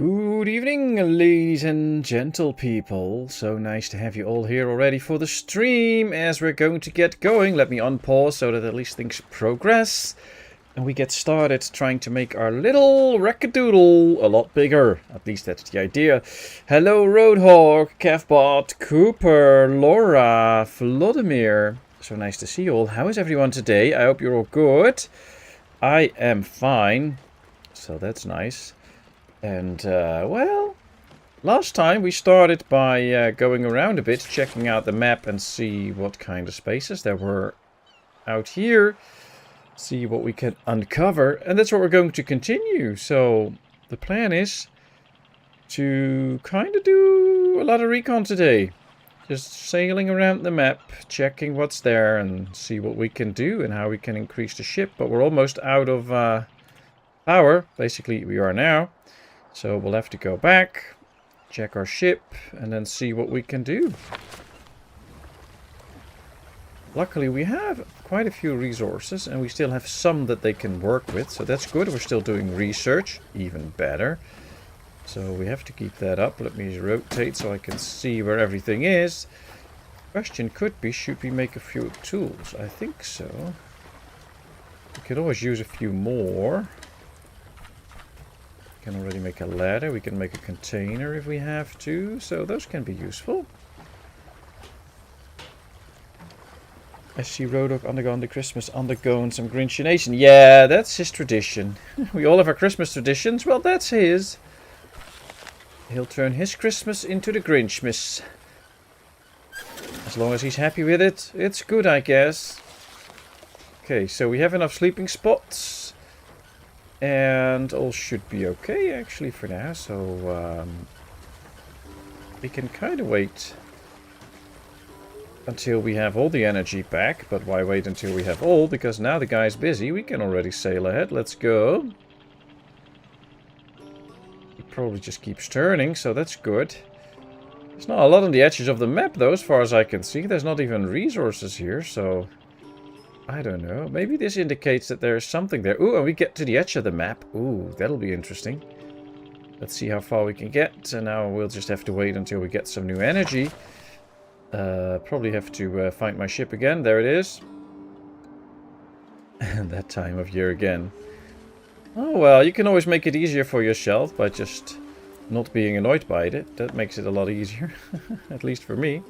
Good evening, ladies and gentle people. So nice to have you all here already for the stream as we're going to get going. Let me unpause so that at least things progress. And we get started trying to make our little Rackadoodle a lot bigger. At least that's the idea. Hello, Roadhog, Kevbot, Cooper, Laura, Vladimir. So nice to see you all. How is everyone today? I hope you're all good. I am fine. So that's nice. And, well, last time we started by going around a bit, checking out the map and see what kind of spaces there were out here. See what we can uncover. And that's what we're going to continue. So, the plan is to kind of do a lot of recon today. Just sailing around the map, checking what's there and see what we can do and how we can increase the ship. But we're almost out of power. Basically, we are now. So we'll have to go back, check our ship, and then see what we can do. Luckily, we have quite a few resources, and we still have some that they can work with. So that's good. We're still doing research, even better. So we have to keep that up. Let me rotate so I can see where everything is. Question could be, should we make a few tools? I think so. We could always use a few more. We can already make a ladder. We can make a container if we have to. So those can be useful. I see Rodok undergone the Christmas, undergone some Grinchination. Yeah, that's his tradition. We all have our Christmas traditions. Well, that's his. He'll turn his Christmas into the Grinchmas. As long as he's happy with it, it's good, I guess. Okay, so we have enough sleeping spots. And all should be okay, actually, for now. So, we can kind of wait until we have all the energy back. But why wait until we have all? Because now the guy's busy. We can already sail ahead. Let's go. He probably just keeps turning, so that's good. There's not a lot on the edges of the map, though, as far as I can see. There's not even resources here, so I don't know. Maybe this indicates that there's something there. Ooh, and we get to the edge of the map. Ooh, that'll be interesting. Let's see how far we can get. And now we'll just have to wait until we get some new energy. Probably have to find my ship again. There it is. And that time of year again. Oh, well, you can always make it easier for yourself by just not being annoyed by it. That makes it a lot easier. At least for me.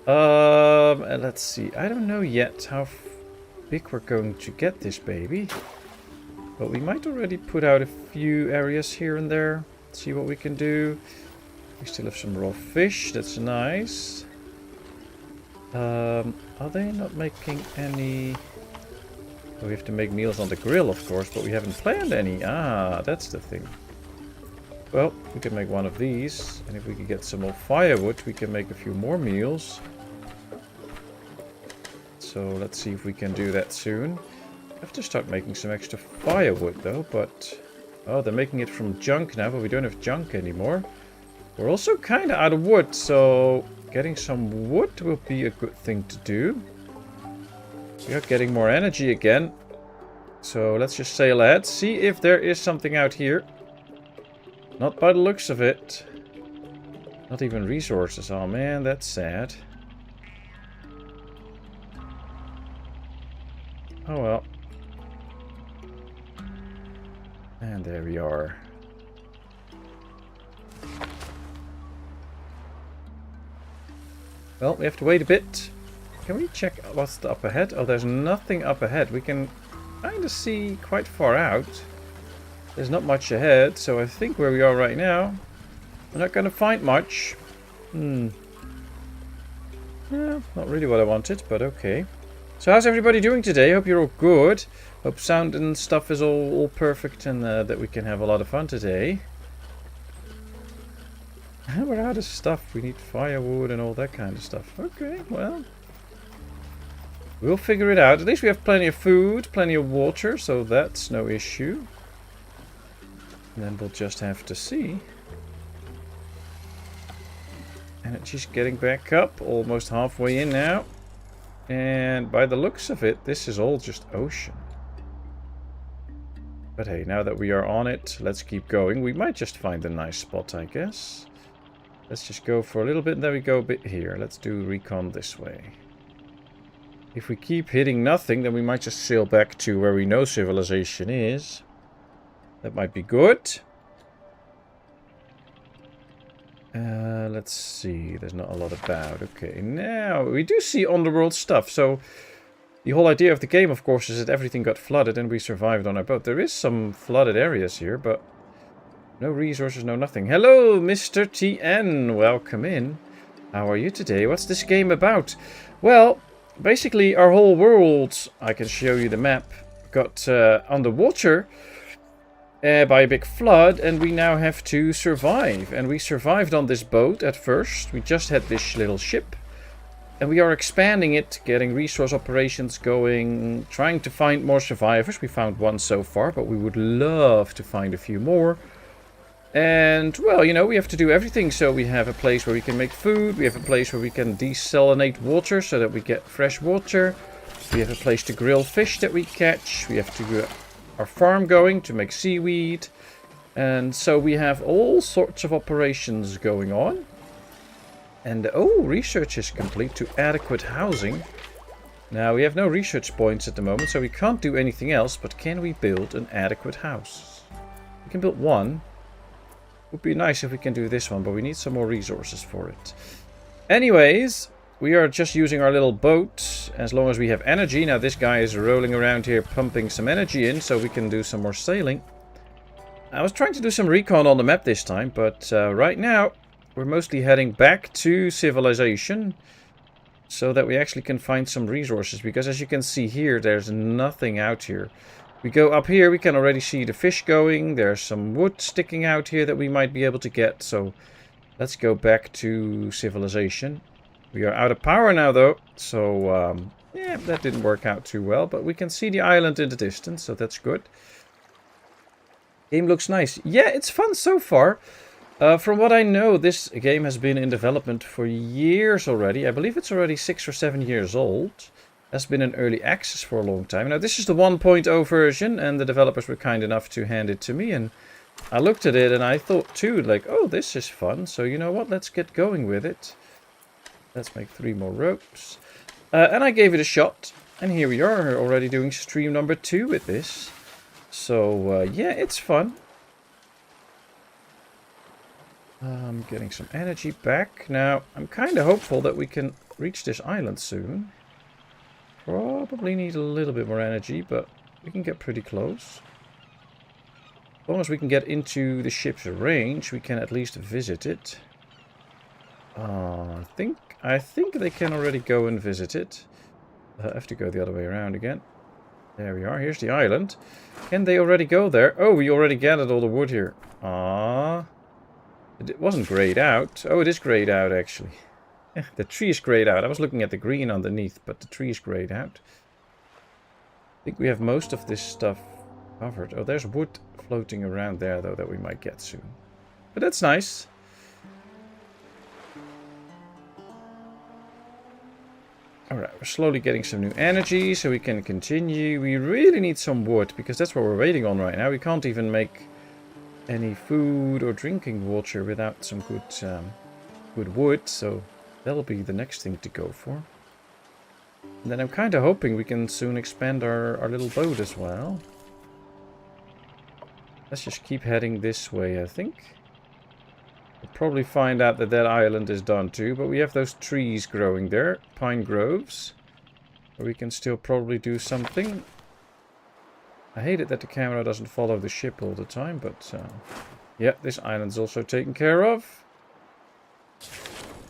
And let's see. I don't know yet how big we're going to get this baby. But we might already put out a few areas here and there. See what we can do. We still have some raw fish. That's nice. Are they not making any? Well, we have to make meals on the grill, of course, but we haven't planned any. Ah, that's the thing. Well, we can make one of these. And if we can get some more firewood, we can make a few more meals. So let's see if we can do that soon. I have to start making some extra firewood though, but oh, they're making it from junk now, but we don't have junk anymore. We're also kind of out of wood, so getting some wood will be a good thing to do. We are getting more energy again. So let's just sail ahead, see if there is something out here. Not by the looks of it. Not even resources. Oh man, that's sad. Oh well. And there we are. Well, we have to wait a bit. Can we check what's up ahead? Oh, there's nothing up ahead. We can kind of see quite far out. There's not much ahead, so I think where we are right now, we're not going to find much. Yeah, not really what I wanted, but okay. So how's everybody doing today? Hope you're all good. Hope sound and stuff is all perfect and that we can have a lot of fun today. We're out of stuff. We need firewood and all that kind of stuff. Okay, well. We'll figure it out. At least we have plenty of food, plenty of water, so that's no issue. And then we'll just have to see. And it's just getting back up, almost halfway in now. And by the looks of it, this is all just ocean. But hey, now that we are on it, let's keep going. We might just find a nice spot, I guess. Let's just go for a little bit, and then we go a bit here. Let's do recon this way. If we keep hitting nothing, then we might just sail back to where we know civilization is. That might be good. Let's see. There's not a lot about. Okay, now we do see underworld stuff. So the whole idea of the game, of course, is that everything got flooded and we survived on our boat. There is some flooded areas here, but no resources, no nothing. Hello, Mr. TN. Welcome in. How are you today? What's this game about? Well, basically our whole world, I can show you the map, got underwater by a big flood, and we now have to survive. And we survived on this boat at first. We just had this little ship. And we are expanding it, getting resource operations going, trying to find more survivors. We found one so far, but we would love to find a few more. And, well, you know, we have to do everything. So we have a place where we can make food. We have a place where we can desalinate water so that we get fresh water. We have a place to grill fish that we catch. We have to get our farm going to make seaweed. And so we have all sorts of operations going on. And, oh, research is complete to adequate housing. Now, we have no research points at the moment, so we can't do anything else. But can we build an adequate house? We can build one. Would be nice if we can do this one, but we need some more resources for it. Anyways, we are just using our little boat as long as we have energy. Now, this guy is rolling around here pumping some energy in so we can do some more sailing. I was trying to do some recon on the map this time, but right now we're mostly heading back to civilization so that we actually can find some resources, because as you can see here, there's nothing out here. We go up here, we can already see the fish going. There's some wood sticking out here that we might be able to get. So let's go back to civilization. We are out of power now though, so yeah, that didn't work out too well, but we can see the island in the distance, so that's good. Game looks nice. Yeah, it's fun so far. From what I know, this game has been in development for years already. I believe it's already 6 or 7 years old. Has been in early access for a long time. Now, this is the 1.0 version, and the developers were kind enough to hand it to me. And I looked at it, and I thought too, like, oh, this is fun. So, you know what? Let's get going with it. Let's make 3 more ropes. And I gave it a shot. And here we are, already doing stream number 2 with this. So, yeah, it's fun. I'm getting some energy back. Now, I'm kind of hopeful that we can reach this island soon. Probably need a little bit more energy, but we can get pretty close. As long as we can get into the ship's range, we can at least visit it. I think they can already go and visit it. I have to go the other way around again. There we are. Here's the island. Can they already go there? Oh, we already gathered all the wood here. It wasn't grayed out. Oh, it is grayed out, actually. The tree is grayed out. I was looking at the green underneath, but the tree is grayed out. I think we have most of this stuff covered. Oh, there's wood floating around there, though, that we might get soon. But that's nice. Alright, we're slowly getting some new energy, so we can continue. We really need some wood, because that's what we're waiting on right now. We can't even make any food or drinking water without some good wood, so that'll be the next thing to go for. And then I'm kind of hoping we can soon expand our little boat as well. Let's just keep heading this way, I think. We'll probably find out that that island is done too, but we have those trees growing there, pine groves, where we can still probably do something. I hate it that the camera doesn't follow the ship all the time, but yeah, this island's also taken care of.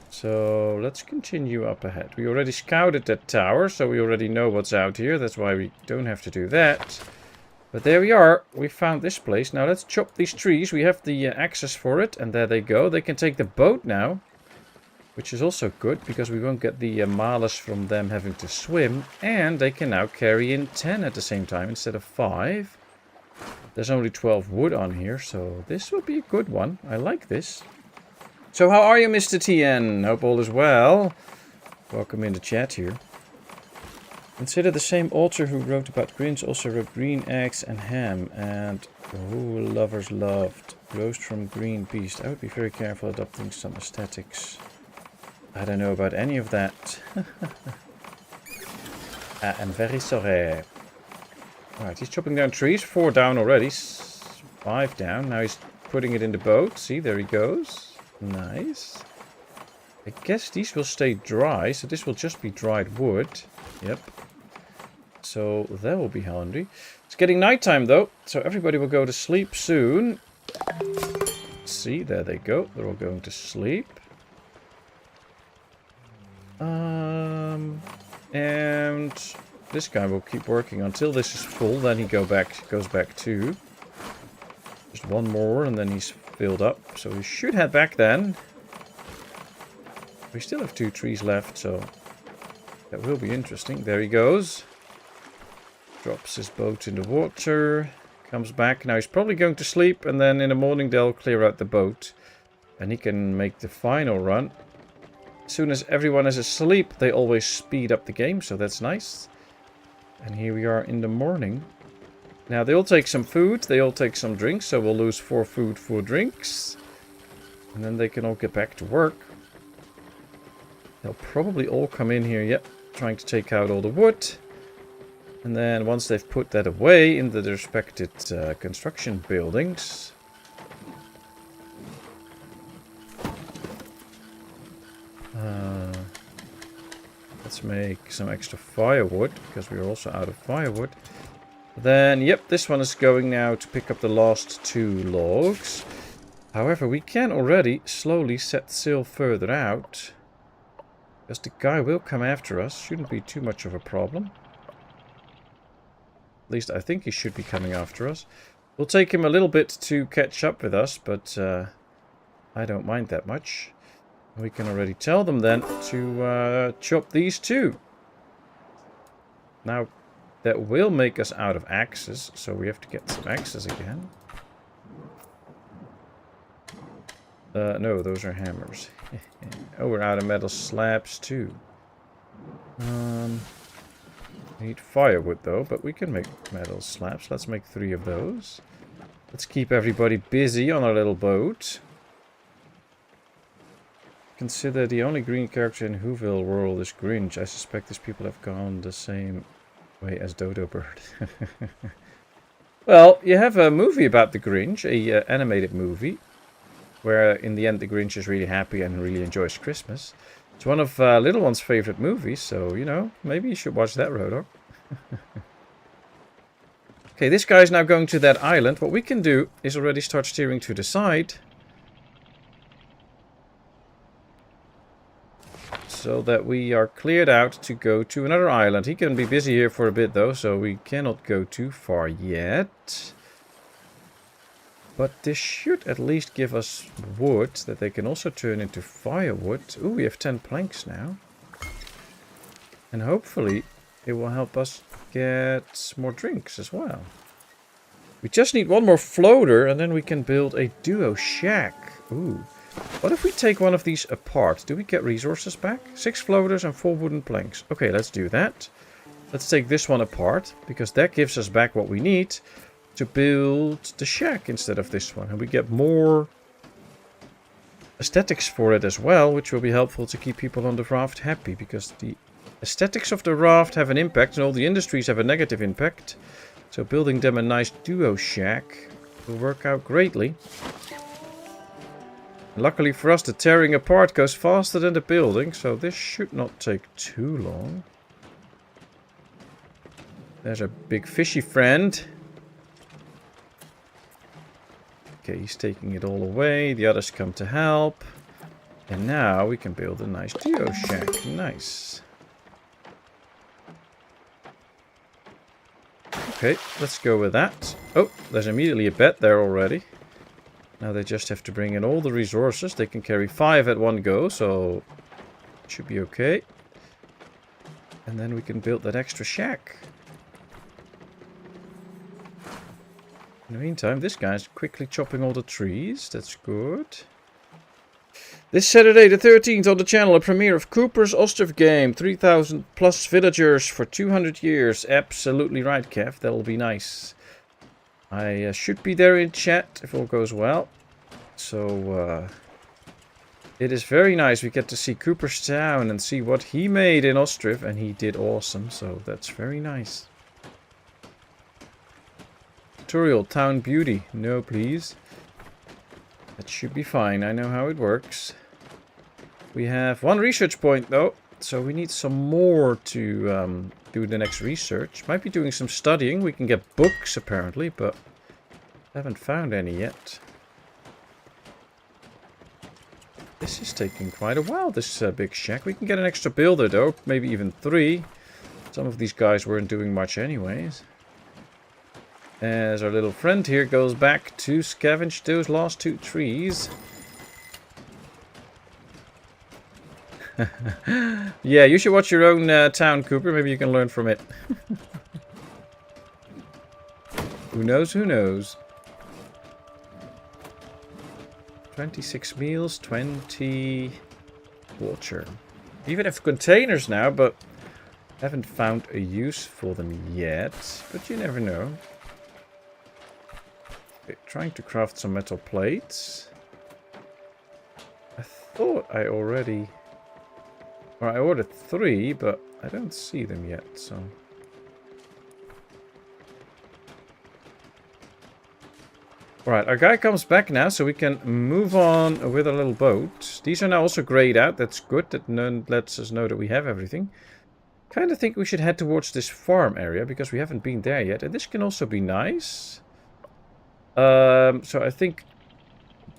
So let's continue up ahead. We already scouted that tower, so we already know what's out here. That's why we don't have to do that. But there we are. We found this place. Now let's chop these trees. We have the access for it, and there they go. They can take the boat now, which is also good, because we won't get the malus from them having to swim. And they can now carry in 10 at the same time instead of 5. There's only 12 wood on here, so this will be a good one. I like this. So how are you, Mr. TN? Hope all is well. Welcome in the chat here. Consider the same author who wrote about Grinch also wrote Green Eggs and Ham and Who Lovers Loved Roast from Green Beast. I would be very careful adopting some aesthetics. I don't know about any of that. I'm very sorry. Alright, he's chopping down trees. 4 down already. 5 down. Now he's putting it in the boat. See, there he goes. Nice. I guess these will stay dry, so this will just be dried wood. Yep. So that will be handy. It's getting nighttime though, so everybody will go to sleep soon. See, there they go. They're all going to sleep. And this guy will keep working until this is full. Then he goes back too. Just one more, and then he's filled up. So he should head back then. We still have 2 trees left, so that will be interesting. There he goes. Drops his boat in the water. Comes back. Now he's probably going to sleep, and then in the morning they'll clear out the boat. And he can make the final run. As soon as everyone is asleep, they always speed up the game, so that's nice. And here we are in the morning. Now they all take some food, they all take some drinks, so we'll lose 4 food, 4 drinks. And then they can all get back to work. They'll probably all come in here, yep, trying to take out all the wood. And then once they've put that away in the respected construction buildings. Let's make some extra firewood, because we're also out of firewood. Then, yep, this one is going now to pick up the last 2 logs. However, we can already slowly set sail further out. Because the guy will come after us. Shouldn't be too much of a problem. At least I think he should be coming after us. We'll take him a little bit to catch up with us, but I don't mind that much. We can already tell them then to chop these 2. Now, that will make us out of axes, so we have to get some axes again. No, those are hammers. Oh, we're out of metal slabs too. Need firewood though, but we can make metal slabs. Let's make 3 of those. Let's keep everybody busy on our little boat. Consider the only green character in Whoville world is Grinch. I suspect these people have gone the same way as Dodo Bird. Well, you have a movie about the Grinch, a animated movie, where in the end the Grinch is really happy and really enjoys Christmas. It's one of Little One's favorite movies, so, you know, maybe you should watch that, Rodok. Okay, this guy's now going to that island. What we can do is already start steering to the side. So that we are cleared out to go to another island. He can be busy here for a bit though, so we cannot go too far yet. But this should at least give us wood that they can also turn into firewood. Ooh, we have 10 planks now. And hopefully it will help us get more drinks as well. We just need 1 more floater and then we can build a duo shack. Ooh. What if we take one of these apart? Do we get resources back? 6 floaters and 4 wooden planks. Okay, let's do that. Let's take this one apart, because that gives us back what we need to build the shack instead of this one. And we get more aesthetics for it as well, which will be helpful to keep people on the raft happy, because the aesthetics of the raft have an impact and all the industries have a negative impact. So building them a nice duo shack will work out greatly. Luckily for us, the tearing apart goes faster than the building, so this should not take too long. There's a big fishy friend. Okay, he's taking it all away. The others come to help. And now we can build a nice duo shack. Nice. Okay, let's go with that. Oh, there's immediately a bed there already. Now they just have to bring in all the resources. They can carry 5 at one go, so it should be okay. And then we can build that extra shack. In the meantime, this guy's quickly chopping all the trees. That's good. This Saturday the 13th on the channel, a premiere of Cooper's Ostrov game. 3,000 plus villagers for 200 years. Absolutely right, Kev. That'll be nice. I should be there in chat if all goes well. So, it is very nice. We get to see Cooper's town and see what he made in Ostrov. And he did awesome, so that's very nice. Tutorial, town beauty. No, please. That should be fine. I know how it works. We have one research point, though. So we need some more to do the next research. Might be doing some studying. We can get books, apparently, but haven't found any yet. This is taking quite a while, this big shack. We can get an extra builder, though. Maybe even 3. Some of these guys weren't doing much anyways. As our little friend here goes back to scavenge those last 2 trees. Yeah, you should watch your own town, Cooper. Maybe you can learn from it. Who knows, who knows. 26 meals, 20 water. Even have containers now, but haven't found a use for them yet. But you never know. Okay, trying to craft some metal plates. I thought I already... Well, I ordered 3, but I don't see them yet, so... Alright, our guy comes back now, so we can move on with our little boat. These are now also grayed out, that's good. That lets us know that we have everything. Kind of think we should head towards this farm area, because we haven't been there yet. And this can also be nice. So I think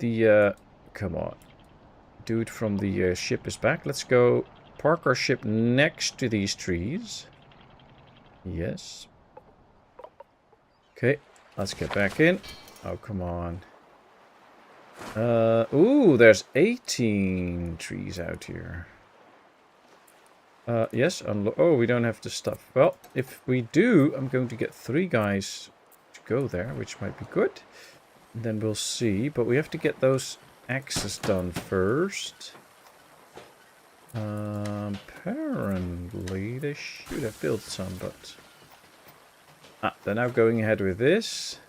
the... come on. Dude from the ship is back. Let's go... Park our ship next to these trees. Yes. Okay, let's get back in. Oh, come on. Ooh, there's 18 trees out here. Yes, oh, we don't have the stuff. Well, if we do, I'm going to get 3 guys to go there, which might be good. And then we'll see, but we have to get those axes done first. Apparently they should have built some, but... Ah, they're now going ahead with this.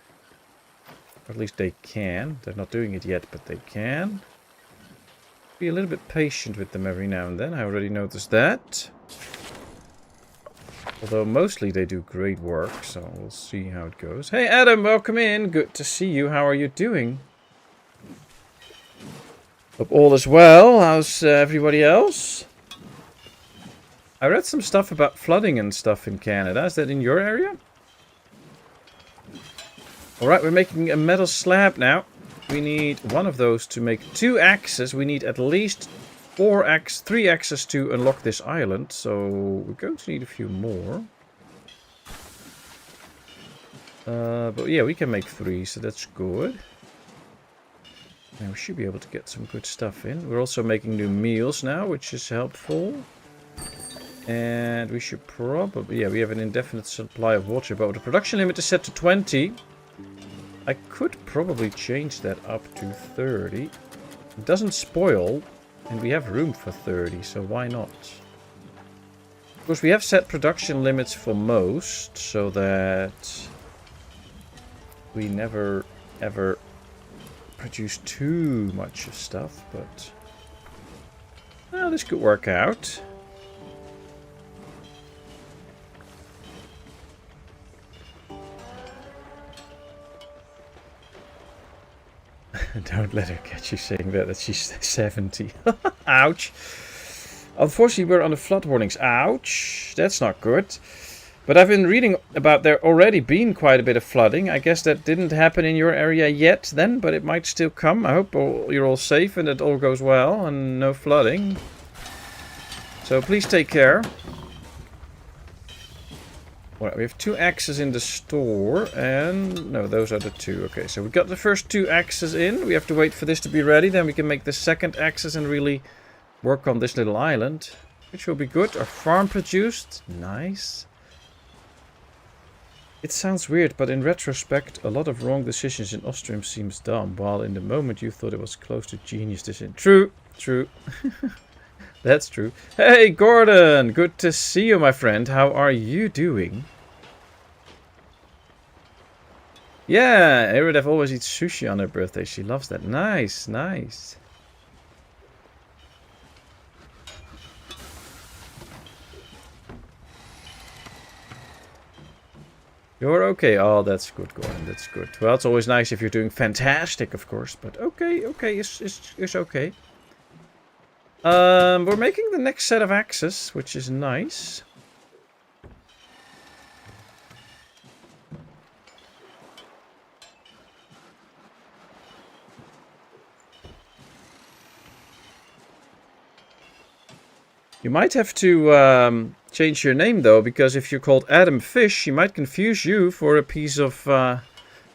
Or at least they can. They're not doing it yet, but they can. Be a little bit patient with them every now and then. I already noticed that. Although mostly they do great work, so we'll see how it goes. Hey Adam, welcome in. Good to see you. How are you doing? Hope all is well. How's everybody else? I read some stuff about flooding and stuff in Canada. Is that in your area? Alright, we're making a metal slab now. We need one of those to make 2 axes. We need at least 3 axes to unlock this island. So we're going to need a few more. But yeah, we can make 3, so that's good. And we should be able to get some good stuff in. We're also making new meals now, which is helpful. And we should probably... Yeah, we have an indefinite supply of water, but the production limit is set to 20. I could probably change that up to 30. It doesn't spoil, and we have room for 30, so why not? Of course, we have set production limits for most, so that we never, ever produce too much of stuff, but... Well, this could work out. Don't let her catch you saying that she's 70. Ouch. Unfortunately, we're on the flood warnings. Ouch. That's not good. But I've been reading about there already being quite a bit of flooding. I guess that didn't happen in your area yet then, but it might still come. I hope you're all safe and it all goes well and no flooding. So please take care. Alright, we have 2 axes in the store, and... No, those are the 2. Okay, so we got the first 2 axes in. We have to wait for this to be ready, then we can make the second axes and really work on this little island. Which will be good. Our farm produced. Nice. It sounds weird, but in retrospect, a lot of wrong decisions in Ostrom seems dumb, while in the moment you thought it was close to genius decision. True, true. That's true. Hey, Gordon! Good to see you, my friend. How are you doing? Yeah, Eridev always eats sushi on her birthday. She loves that. Nice, nice. You're okay. Oh, that's good, Gordon. That's good. Well, it's always nice if you're doing fantastic, of course. But okay, okay, it's okay. We're making the next set of axes, which is nice. You might have to change your name, though, because if you're called Adam Fish, she might confuse you for a piece of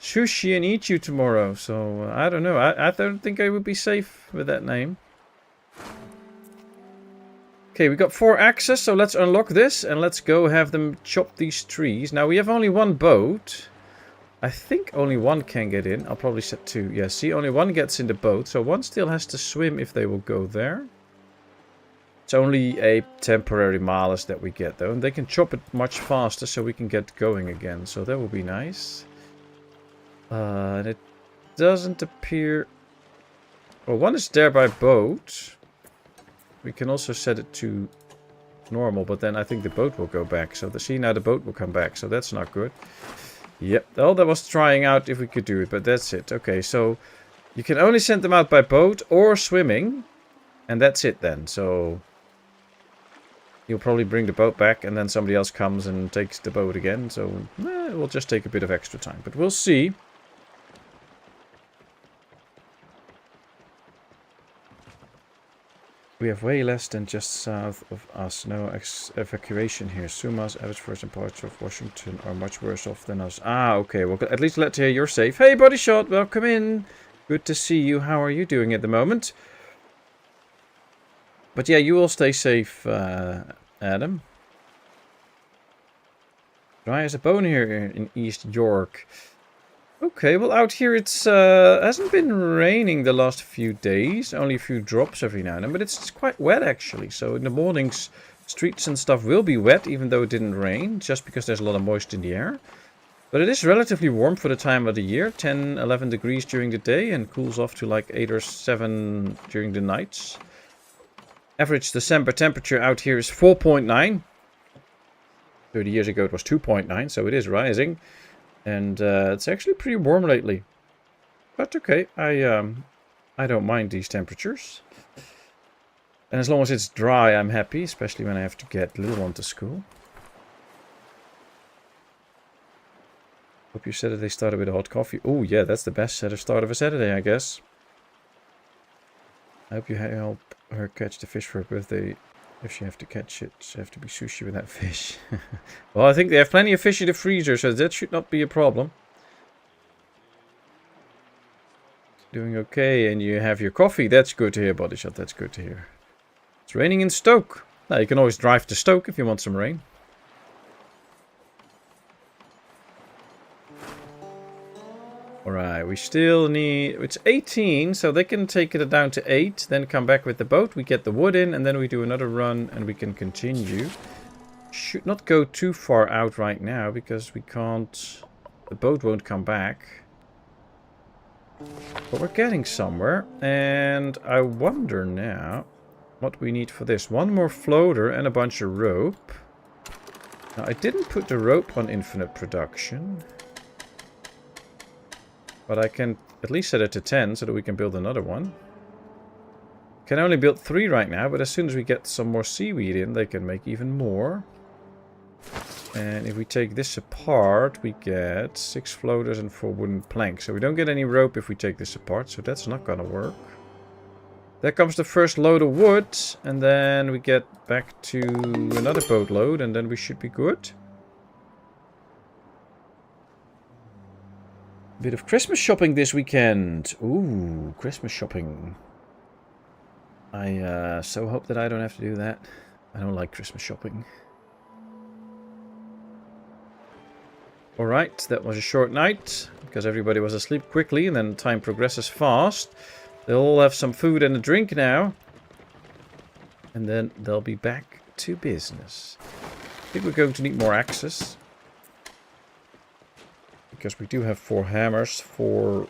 sushi and eat you tomorrow. So, I don't know. I don't think I would be safe with that name. Okay, we got 4 axes, so let's unlock this and let's go have them chop these trees. Now, we have only 1 boat. I think only 1 can get in. I'll probably set 2. Yeah, see, only 1 gets in the boat, so 1 still has to swim if they will go there. It's only a temporary malus that we get, though. And they can chop it much faster so we can get going again. So that will be nice. And it doesn't appear... Well, 1 is there by boat. We can also set it to normal, but then I think the boat will go back. So see, now the boat will come back. So that's not good. Yep. Well, that was trying out if we could do it, but that's it. Okay, so you can only send them out by boat or swimming. And that's it then. So... You'll probably bring the boat back and then somebody else comes and takes the boat again. So it will just take a bit of extra time. But we'll see. We have way less than just south of us. No evacuation here. Suma's, Abbotsford and parts of Washington are much worse off than us. Ah, okay. Well, at least let's hear you're safe. Hey, Body Shot. Welcome in. Good to see you. How are you doing at the moment? But yeah, you will stay safe, Adam. Dry as a bone here in East York. Okay, well out here it's hasn't been raining the last few days. Only a few drops every now and then, but it's quite wet actually. So in the mornings, streets and stuff will be wet, even though it didn't rain, just because there's a lot of moisture in the air. But it is relatively warm for the time of the year, 10, 11 degrees during the day, and cools off to like 8 or 7 during the nights. Average December temperature out here is 4.9. 30 years ago it was 2.9, so it is rising. And it's actually pretty warm lately. But okay, I don't mind these temperatures. And as long as it's dry, I'm happy, especially when I have to get little one to school. Hope your Saturday started with a hot coffee. Oh yeah, that's the best start of a Saturday, I guess. I hope you help her catch the fish for her birthday. If she have to catch it, she have to be sushi with that fish. Well, I think they have plenty of fish in the freezer, so that should not be a problem. Doing okay, and you have your coffee. That's good to hear, Bodyshot. That's good to hear. It's raining in Stoke. Now, you can always drive to Stoke if you want some rain. Alright, we still need... It's 18, so they can take it down to 8. Then come back with the boat. We get the wood in, and then we do another run, and we can continue. Should not go too far out right now, because we can't... The boat won't come back. But we're getting somewhere. And I wonder now what we need for this. 1 more floater and a bunch of rope. Now, I didn't put the rope on infinite production. But I can at least set it to 10 so that we can build another one. Can only build 3 right now, but as soon as we get some more seaweed in, they can make even more. And if we take this apart, we get 6 floaters and 4 wooden planks. So we don't get any rope if we take this apart, so that's not gonna work. There comes the first load of wood, and then we get back to another boatload, and then we should be good. Bit of Christmas shopping this weekend. Ooh, Christmas shopping. I so hope that I don't have to do that. I don't like Christmas shopping. Alright, that was a short night, because everybody was asleep quickly, and then time progresses fast. They'll all have some food and a drink now. And then they'll be back to business. I think we're going to need more axes. Because we do have 4 hammers, 4...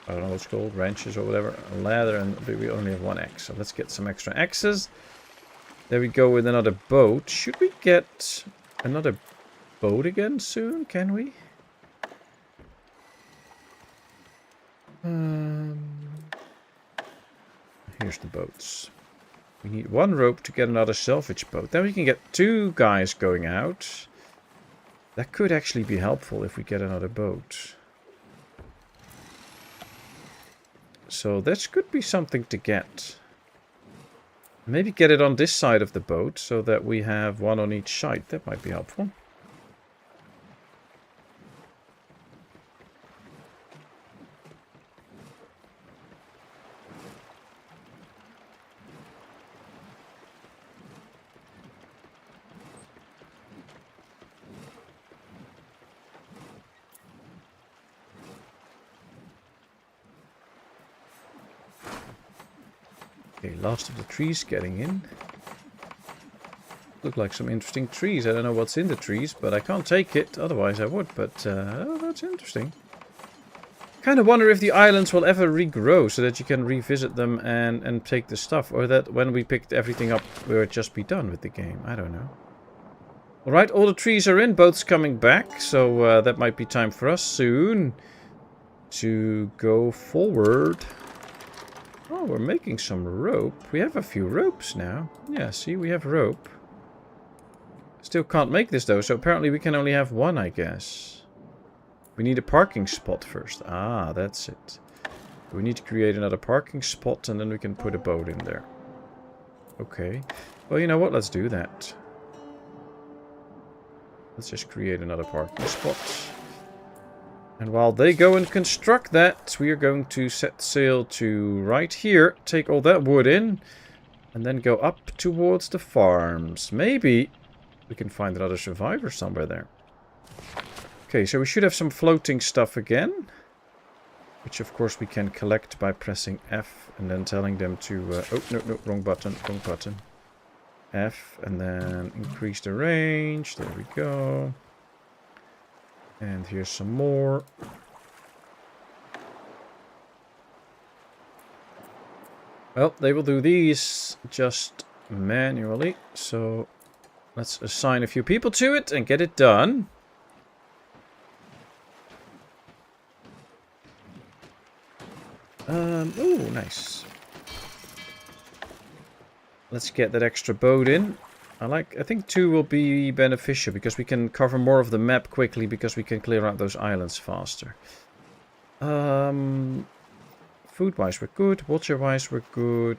I don't know what it's called, wrenches or whatever, a ladder, and we only have 1 axe. So let's get some extra axes. There we go with another boat. Should we get another boat again soon? Can we? Here's the boats. We need 1 rope to get another salvage boat. Then we can get 2 guys going out. That could actually be helpful if we get another boat. So this could be something to get. Maybe get it on this side of the boat so that we have 1 on each side. That might be helpful. Okay, last of the trees getting in. Look like some interesting trees. I don't know what's in the trees, but I can't take it. Otherwise I would, but oh, that's interesting. Kind of wonder if the islands will ever regrow so that you can revisit them and take the stuff. Or that when we picked everything up, we would just be done with the game. I don't know. Alright, all the trees are in. Boats coming back. So that might be time for us soon to go forward. Oh, we're making some rope. We have a few ropes now. Yeah, see, we have rope. Still can't make this though, so apparently we can only have 1, I guess. We need a parking spot first. Ah, that's it. We need to create another parking spot and then we can put a boat in there. Okay. Well, you know what? Let's do that. Let's just create another parking spot. And while they go and construct that, we are going to set sail to right here, take all that wood in, and then go up towards the farms. Maybe we can find another survivor somewhere there. Okay, so we should have some floating stuff again, which of course we can collect by pressing F and then telling them to... oh, no, wrong button, wrong button. F, and then increase the range. There we go. And here's some more. Well, they will do these just manually. So let's assign a few people to it and get it done. Oh, nice. Let's get that extra boat in. I think 2 will be beneficial because we can cover more of the map quickly because we can clear out those islands faster. Food-wise we're good, water-wise we're good.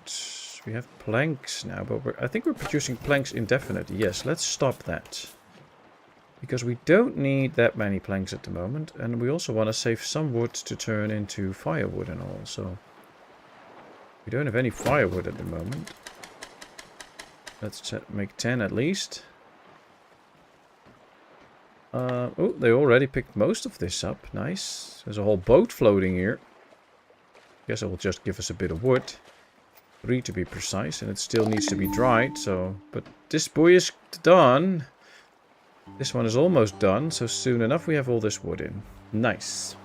We have planks now, but I think we're producing planks indefinitely. Yes, let's stop that. Because we don't need that many planks at the moment, and we also want to save some wood to turn into firewood and all, so... We don't have any firewood at the moment. Let's make 10 at least. Oh, they already picked most of this up. Nice. There's a whole boat floating here. Guess it will just give us a bit of wood. 3 to be precise, and it still needs to be dried, so... But this boy is done. This one is almost done, so soon enough we have all this wood in. Nice.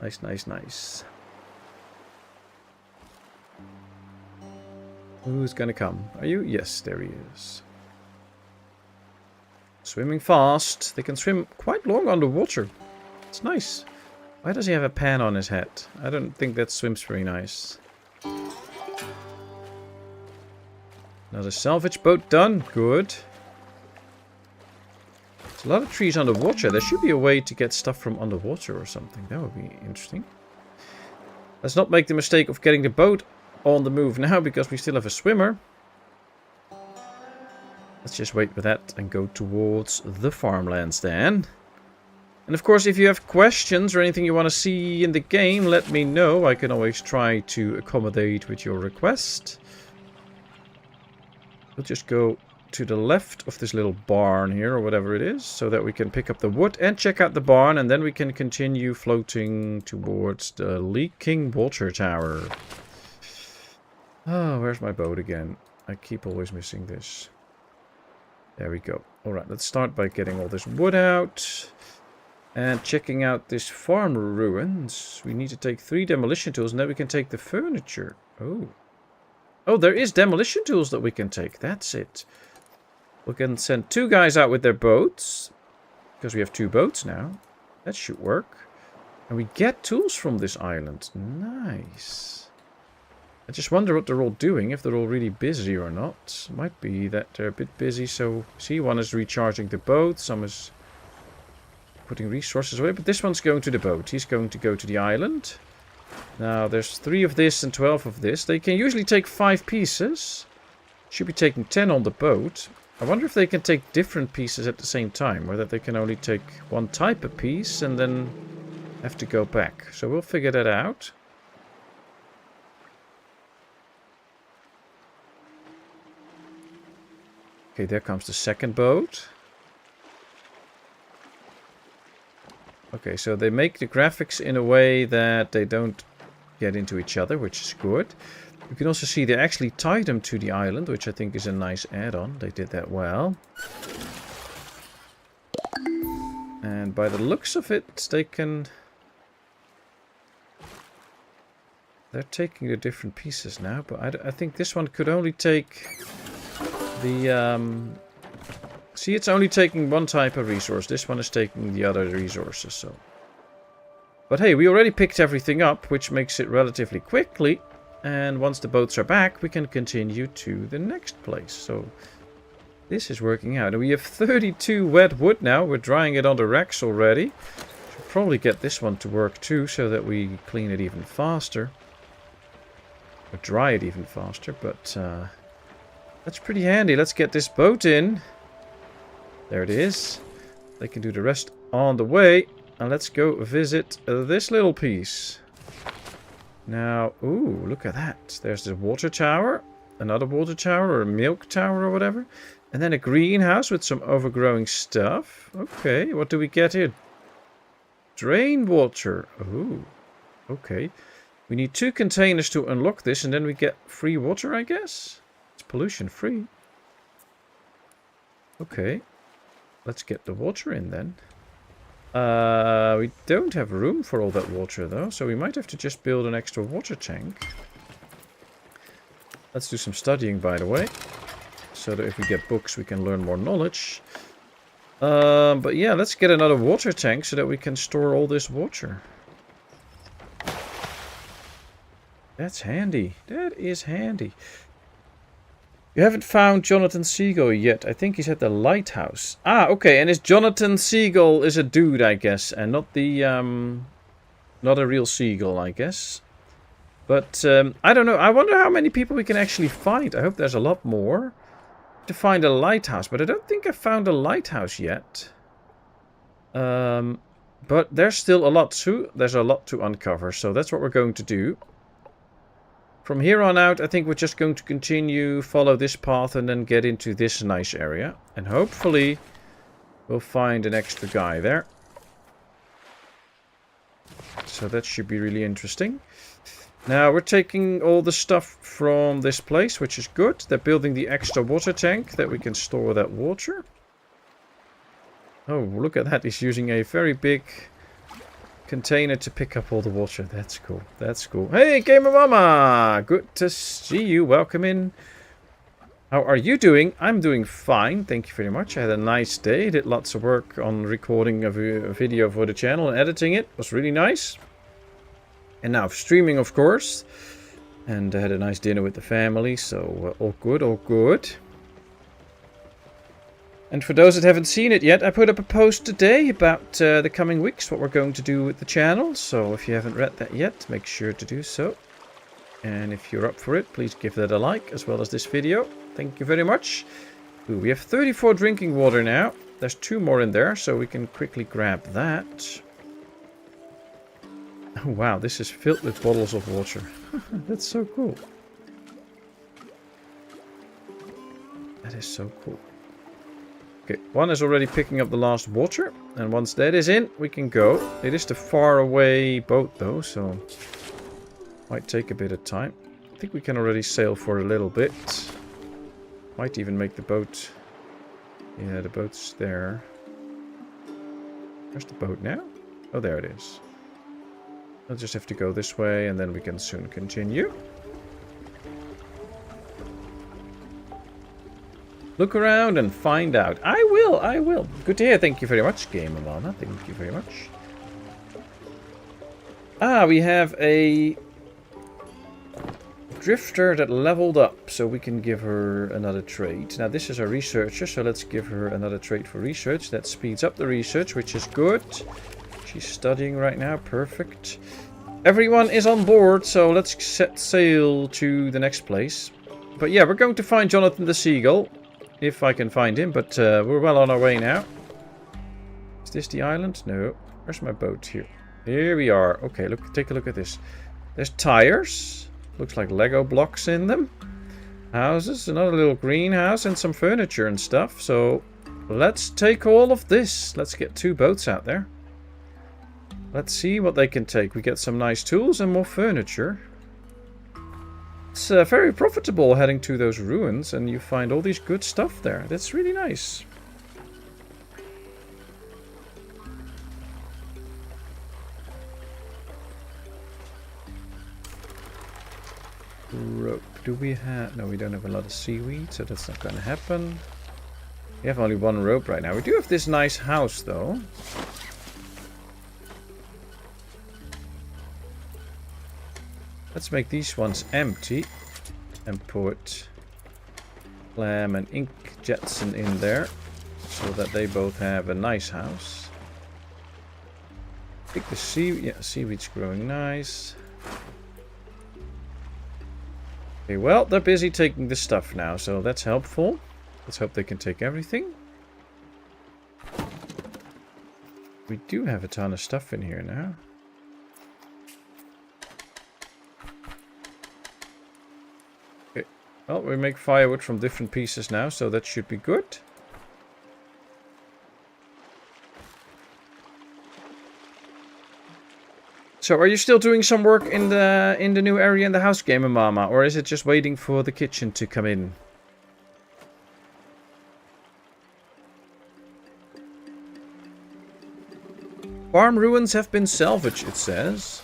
Nice, nice, nice. Who's gonna come? Are you? Yes, there he is. Swimming fast. They can swim quite long underwater. It's nice. Why does he have a pan on his head? I don't think that swims very nice. Another salvage boat done. Good. There's a lot of trees underwater. There should be a way to get stuff from underwater or something. That would be interesting. Let's not make the mistake of getting the boat on the move now, because we still have a swimmer. Let's just wait for that and go towards the farmlands then. And of course, if you have questions or anything you want to see in the game, let me know. I can always try to accommodate with your request. We'll just go to the left of this little barn here, or whatever it is, so that we can pick up the wood and check out the barn, and then we can continue floating towards the leaking water tower. Oh, where's my boat again? I keep always missing this. There we go. Alright, let's start by getting all this wood out. And checking out this farm ruins. We need to take 3 demolition tools, and then we can take the furniture. Oh. Oh, there is demolition tools that we can take. That's it. We can send 2 guys out with their boats. Because we have 2 boats now. That should work. And we get tools from this island. Nice. I just wonder what they're all doing. If they're all really busy or not. Might be that they're a bit busy. So, see, one is recharging the boat. Some is putting resources away. But this one's going to the boat. He's going to go to the island. Now, there's 3 of this and 12 of this. They can usually take 5 pieces. Should be taking 10 on the boat. I wonder if they can take different pieces at the same time. Or that they can only take one type of piece and then have to go back. So we'll figure that out. Okay, there comes the second boat. Okay, so they make the graphics in a way that they don't get into each other, which is good. You can also see they actually tied them to the island, which I think is a nice add-on. They did that well. And by the looks of it, they can... They're taking the different pieces now, but I think this one could only take the... See, it's only taking one type of resource. This one is taking the other resources, so... But hey, we already picked everything up, which makes it relatively quickly. And once the boats are back, we can continue to the next place. So, this is working out. And we have 32 wet wood now. We're drying it on the racks already. Should probably get this one to work too, so that we clean it even faster. Or dry it even faster, but... that's pretty handy. Let's get this boat in. There it is. They can do the rest on the way. And let's go visit this little piece. Now, ooh, look at that. There's the water tower. Another water tower or a milk tower or whatever. And then a greenhouse with some overgrowing stuff. Okay, what do we get here? Drain water. Ooh, okay. We need 2 containers to unlock this and then we get free water, I guess. It's pollution free. Okay. Let's get the water in then. We don't have room for all that water though, so we might have to just build an extra water tank. Let's do some studying, by the way, so that if we get books we can learn more knowledge. But yeah, let's get another water tank so that we can store all this water. That's handy. That is handy. You haven't found Jonathan Siegel yet. I think he's at the lighthouse. Ah, okay. And is Jonathan Siegel is a dude, I guess, and not the not a real seagull, I guess. But I don't know. I wonder how many people we can actually find. I hope there's a lot more to find a lighthouse, but I don't think I found a lighthouse yet. But there's still a lot to. There's a lot to uncover, so that's what we're going to do. From here on out, I think we're just going to continue, follow this path and then get into this nice area. And hopefully we'll find an extra guy there. So that should be really interesting. Now we're taking all the stuff from this place, which is good. They're building the extra water tank that we can store that water. Oh, look at that. He's using a very big container to pick up all the water. That's cool. That's cool. Hey, Gamer Mama! Good to see you. Welcome in. How are you doing? I'm doing fine. Thank you very much. I had a nice day. Did lots of work on recording a video for the channel and editing it. It was really nice. And now streaming, of course. And I had a nice dinner with the family. So all good, all good. And for those that haven't seen it yet, I put up a post today about the coming weeks, what we're going to do with the channel. So if you haven't read that yet, make sure to do so. And if you're up for it, please give that a like, as well as this video. Thank you very much. Ooh, we have 34 drinking water now. There's 2 more in there, so we can quickly grab that. Oh wow, this is filled with bottles of water. That's so cool. That is so cool. Okay, one is already picking up the last water. And once that is in, we can go. It is the far away boat though, so might take a bit of time. I think we can already sail for a little bit. Might even make the boat. Yeah, the boat's there. Where's the boat now? Oh, there it is. I'll just have to go this way and then we can soon continue. Look around and find out. I will. Good to hear. Thank you very much, Game Alana. Thank you very much. Ah, we have a drifter that leveled up, so we can give her another trait. Now, this is a researcher, so let's give her another trait for research. That speeds up the research, which is good. She's studying right now. Perfect. Everyone is on board, so let's set sail to the next place. But yeah, we're going to find Jonathan the Seagull. If I can find him, but we're well on our way now. Is this the island? No. Where's my boat? Here. Here we are. Okay, look. Take a look at this. There's tires. Looks like Lego blocks in them. Houses. Another little greenhouse and some furniture and stuff. So let's take all of this. Let's get 2 boats out there. Let's see what they can take. We get some nice tools and more furniture. It's very profitable heading to those ruins, and you find all these good stuff there. That's really nice. Rope. Do we have... No, we don't have a lot of seaweed, so that's not going to happen. We have only 1 rope right now. We do have this nice house, though. Let's make these ones empty and put Clam and Ink Jetson in there so that they both have a nice house. Pick the seaweed. Yeah, seaweed's growing nice. Okay, well, they're busy taking the stuff now, so that's helpful. Let's hope they can take everything. We do have a ton of stuff in here now. Well, we make firewood from different pieces now, so that should be good. So, are you still doing some work in the new area in the house, Gamer Mama, or is it just waiting for the kitchen to come in? Farm ruins have been salvaged, it says.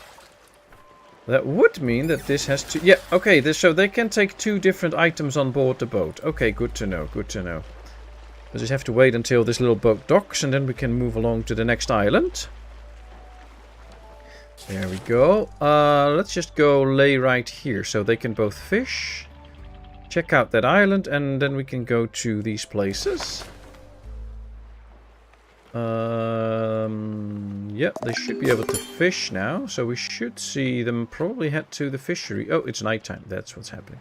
That would mean that this has to... Yeah, okay, so they can take 2 different items on board the boat. Okay, good to know, good to know. We'll just have to wait until this little boat docks, and then we can move along to the next island. There we go. Let's just go lay right here, so they can both fish. Check out that island, and then we can go to these places. Yep, they should be able to fish now, so we should see them probably head to the fishery. Oh, it's nighttime. That's what's happening.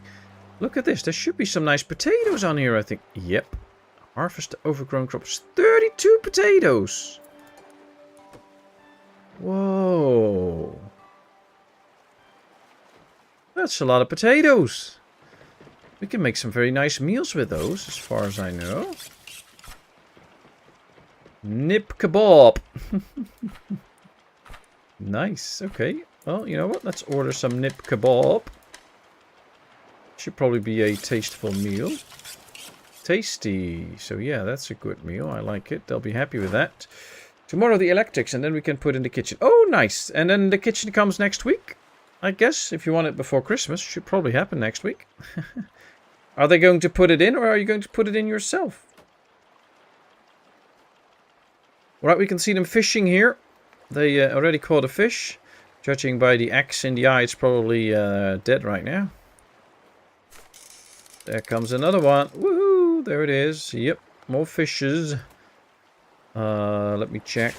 Look at this. There should be some nice potatoes on here, I think. Yep. Harvest overgrown crops. 32 potatoes. Whoa. That's a lot of potatoes. We can make some very nice meals with those, as far as I know. Nip kebab. Nice. Okay. Well, you know what? Let's order some nip kebab. Should probably be a tasteful meal. Tasty. So yeah, that's a good meal. I like it. They'll be happy with that. Tomorrow the electrics, and then we can put in the kitchen. Oh, nice. And then the kitchen comes next week, I guess. If you want it before Christmas. Should probably happen next week. Are they going to put it in, or are you going to put it in yourself? Alright, we can see them fishing here. They already caught a fish. Judging by the axe in the eye, it's probably dead right now. There comes another one. Woohoo! There it is. Yep, more fishes. Let me check.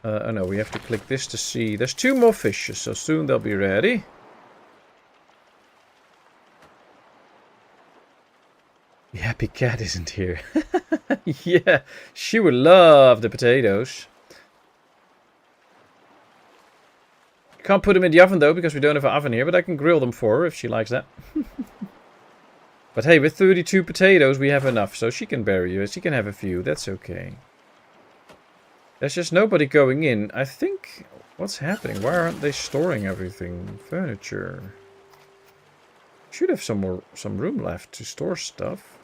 Oh no, we have to click this to see. There's 2 more fishes, so soon they'll be ready. The happy cat isn't here. Yeah, she would love the potatoes. Can't put them in the oven though, because we don't have an oven here, but I can grill them for her if she likes that. But hey, with 32 potatoes, we have enough. So she can bury you. She can have a few. That's okay. There's just nobody going in. I think... What's happening? Why aren't they storing everything? Furniture. Should have some room left to store stuff.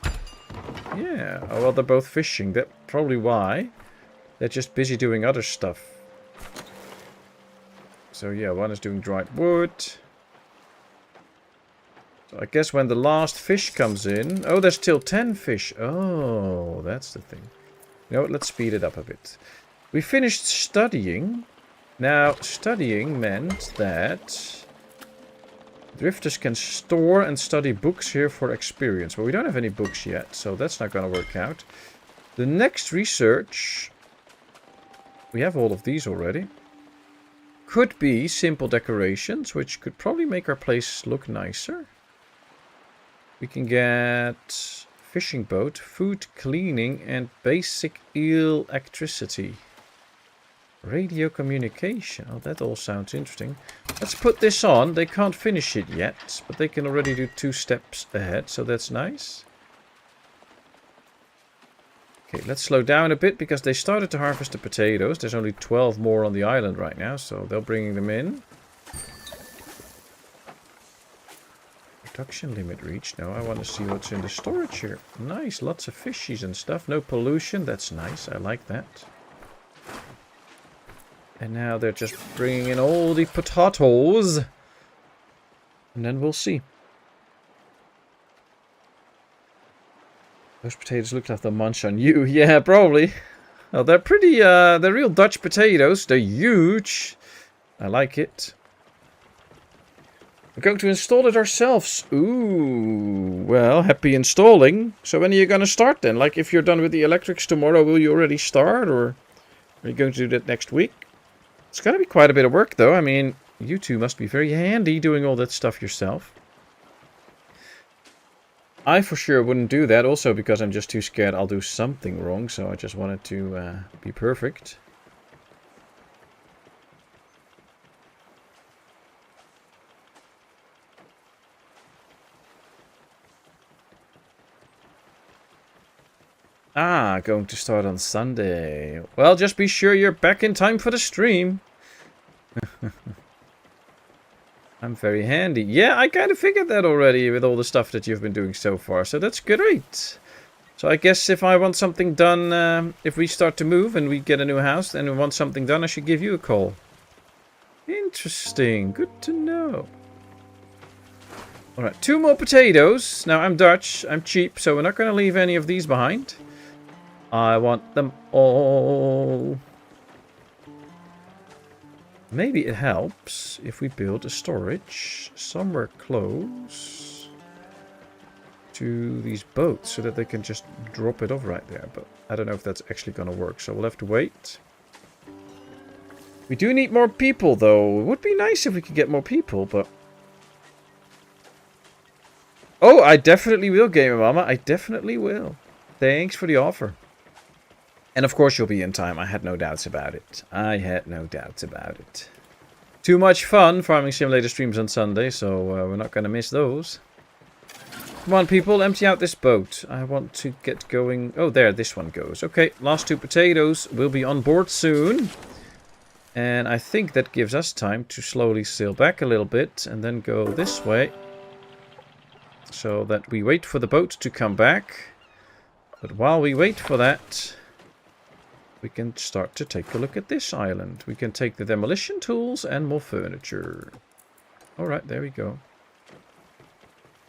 Yeah. Oh, well, they're both fishing. That's probably why. They're just busy doing other stuff. So yeah, one is doing dried wood. So I guess when the last fish comes in... Oh, there's still 10 fish. Oh, that's the thing. You know what? Let's speed it up a bit. We finished studying. Now, studying meant that drifters can store and study books here for experience. But we don't have any books yet, so that's not going to work out. The next research... We have all of these already. Could be simple decorations, which could probably make our place look nicer. We can get fishing boat, food cleaning, and basic electricity. Radio communication. Oh, that all sounds interesting. Let's put this on. They can't finish it yet, but they can already do 2 steps ahead, so that's nice. Okay, let's slow down a bit because they started to harvest the potatoes. There's only 12 more on the island right now, so they're bringing them in. Production limit reached. Now I want to see what's in the storage here. Nice, lots of fishies and stuff. No pollution. That's nice. I like that. And now they're just bringing in all the potatoes. And then we'll see. Those potatoes look like they'll munch on you. Yeah, probably. Oh, they're pretty, they're real Dutch potatoes. They're huge. I like it. We're going to install it ourselves. Ooh, well, happy installing. So when are you going to start then? Like if you're done with the electrics tomorrow, will you already start? Or are you going to do that next week? It's going to be quite a bit of work though. I mean, you two must be very handy doing all that stuff yourself. I for sure wouldn't do that, also because I'm just too scared I'll do something wrong, so I just wanted to be perfect. Ah, going to start on Sunday. Well, just be sure you're back in time for the stream. I'm very handy. Yeah, I kind of figured that already with all the stuff that you've been doing so far. So that's great. So I guess if I want something done, if we start to move and we get a new house and we want something done, I should give you a call. Interesting. Good to know. Alright, 2 more potatoes. Now I'm Dutch. I'm cheap, so we're not going to leave any of these behind. I want them all. Maybe it helps if we build a storage somewhere close to these boats so that they can just drop it off right there. But I don't know if that's actually going to work, so we'll have to wait. We do need more people, though. It would be nice if we could get more people, but... Oh, I definitely will, Gamer Mama. I definitely will. Thanks for the offer. And of course you'll be in time. I had no doubts about it. I had no doubts about it. Too much fun farming simulator streams on Sunday, so we're not going to miss those. Come on, people, empty out this boat. I want to get going. Oh, there, this one goes. Okay, last 2 potatoes will be on board soon. And I think that gives us time to slowly sail back a little bit and then go this way. So that we wait for the boat to come back. But while we wait for that... we can start to take a look at this island. We can take the demolition tools and more furniture. Alright, there we go.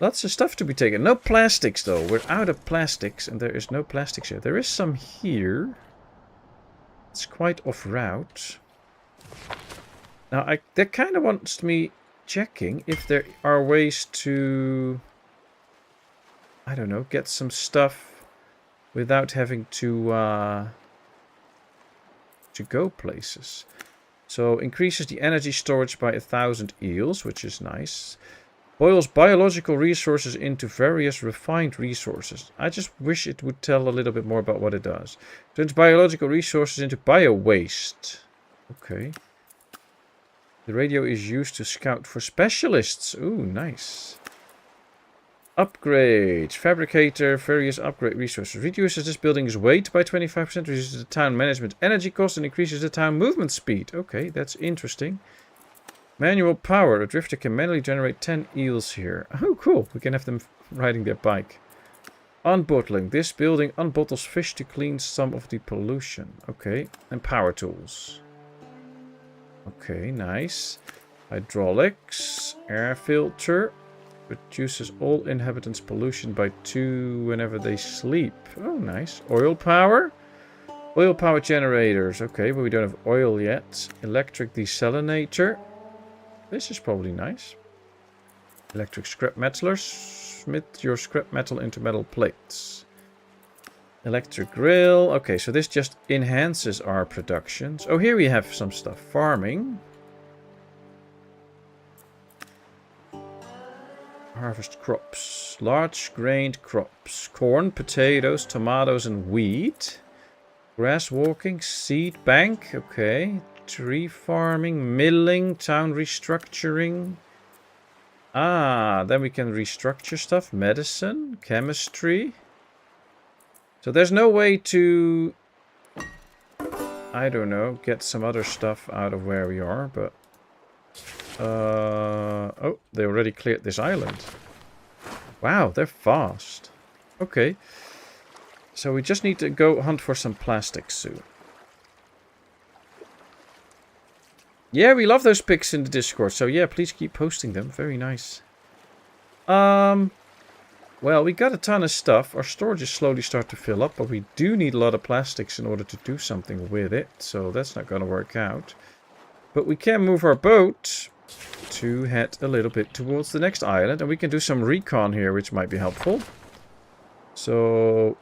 Lots of stuff to be taken. No plastics, though. We're out of plastics, and there is no plastics here. There is some here. It's quite off route. Now, that kind of wants me checking if there are ways to... I don't know, get some stuff without having to go places. So increases the energy storage by 1,000 eels, which is nice. Boils biological resources into various refined resources. I just wish it would tell a little bit more about what it does. Turns biological resources into bio-waste. Okay. The radio is used to scout for specialists. Ooh, nice. Upgrade. Fabricator, various upgrade resources. Reduces this building's weight by 25%, reduces the town management energy cost, and increases the town movement speed. Okay, that's interesting. Manual power. A drifter can manually generate 10 eels here. Oh, cool. We can have them riding their bike. Unbottling. This building unbottles fish to clean some of the pollution. Okay, and power tools. Okay, nice. Hydraulics. Air filter. Reduces all inhabitants' pollution by 2 whenever they sleep. Oh, nice. Oil power. Oil power generators. Okay, but we don't have oil yet. Electric desalinator. This is probably nice. Electric scrap metaller. Smith your scrap metal into metal plates. Electric grill. Okay, so this just enhances our productions. Oh, here we have some stuff. Farming. Harvest crops. Large grained crops. Corn, potatoes, tomatoes and wheat. Grass walking, seed bank. Okay. Tree farming, milling, town restructuring. Ah, then we can restructure stuff. Medicine, chemistry. So there's no way to, I don't know, get some other stuff out of where we are, but oh, they already cleared this island. Wow, they're fast. Okay. So we just need to go hunt for some plastic soon. Yeah, we love those pics in the Discord. So yeah, please keep posting them. Very nice. Well, we got a ton of stuff. Our storages slowly start to fill up, but we do need a lot of plastics in order to do something with it. So that's not going to work out. But we can move our boat to head a little bit towards the next island. And we can do some recon here, which might be helpful. So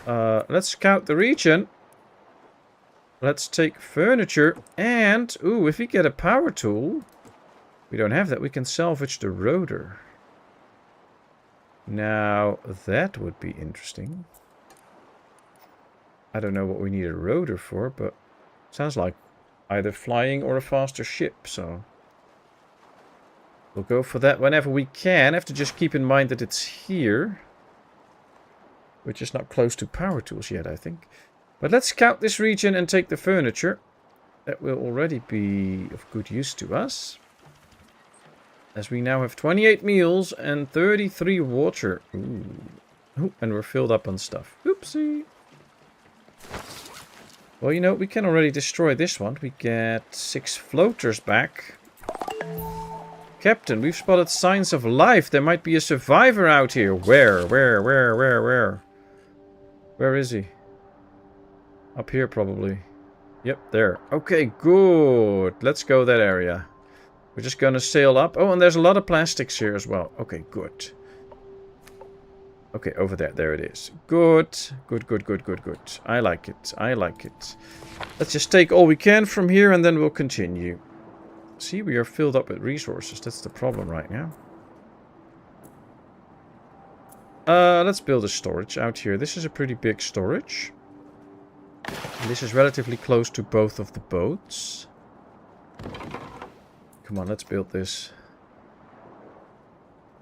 let's scout the region. Let's take furniture. And, ooh, if we get a power tool, we don't have that. We can salvage the rotor. Now, that would be interesting. I don't know what we need a rotor for, but sounds like either flying or a faster ship, so we'll go for that whenever we can. Have to just keep in mind that it's here. We're just not close to power tools yet, I think. But let's scout this region and take the furniture. That will already be of good use to us. As we now have 28 meals and 33 water. Ooh. Ooh, and we're filled up on stuff. Oopsie. Well, you know, we can already destroy this one. We get 6 floaters back. Captain, we've spotted signs of life. There might be a survivor out here. Where? Where is he? Up here, probably. Yep, there. Okay, good. Let's go that area. We're just going to sail up. Oh, and there's a lot of plastics here as well. Okay, good. Okay, over there. There it is. Good. Good. I like it. Let's just take all we can from here and then we'll continue. See, we are filled up with resources. That's the problem right now. Let's build a storage out here. This is a pretty big storage. This is relatively close to both of the boats. Come on, let's build this.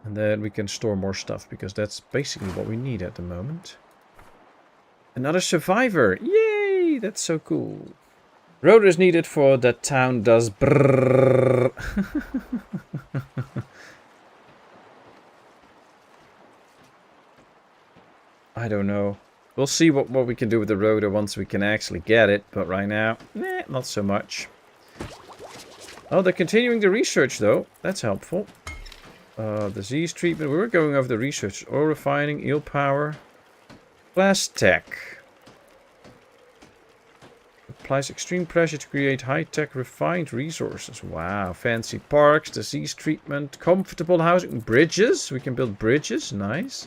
And then we can store more stuff, because that's basically what we need at the moment. Another survivor! Yay! That's so cool. Rotor is needed for that town does brrrr. I don't know. We'll see what we can do with the rotor once we can actually get it. But right now, not so much. Oh, they're continuing the research though. That's helpful. Disease treatment. We were going over the research. Oil refining, eel power. Glass tech. Applies extreme pressure to create high-tech refined resources. Wow. Fancy parks, disease treatment, comfortable housing, bridges. We can build bridges. Nice.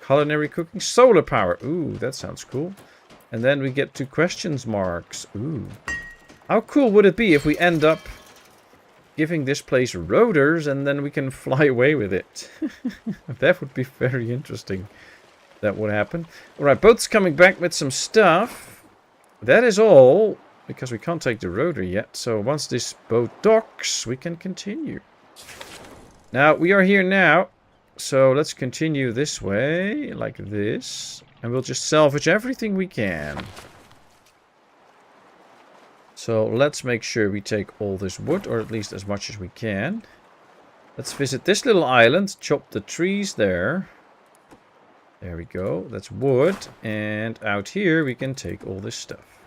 Culinary cooking, solar power. Ooh, that sounds cool. And then we get to questions marks. Ooh. How cool would it be if we end up giving this place rotors and then we can fly away with it? That would be very interesting. That would happen. Alright, boat's coming back with some stuff. That is all, because we can't take the rotor yet. So once this boat docks, we can continue. Now, we are here now. So let's continue this way, like this. And we'll just salvage everything we can. So let's make sure we take all this wood, or at least as much as we can. Let's visit this little island, chop the trees there. There we go, that's wood. And out here we can take all this stuff.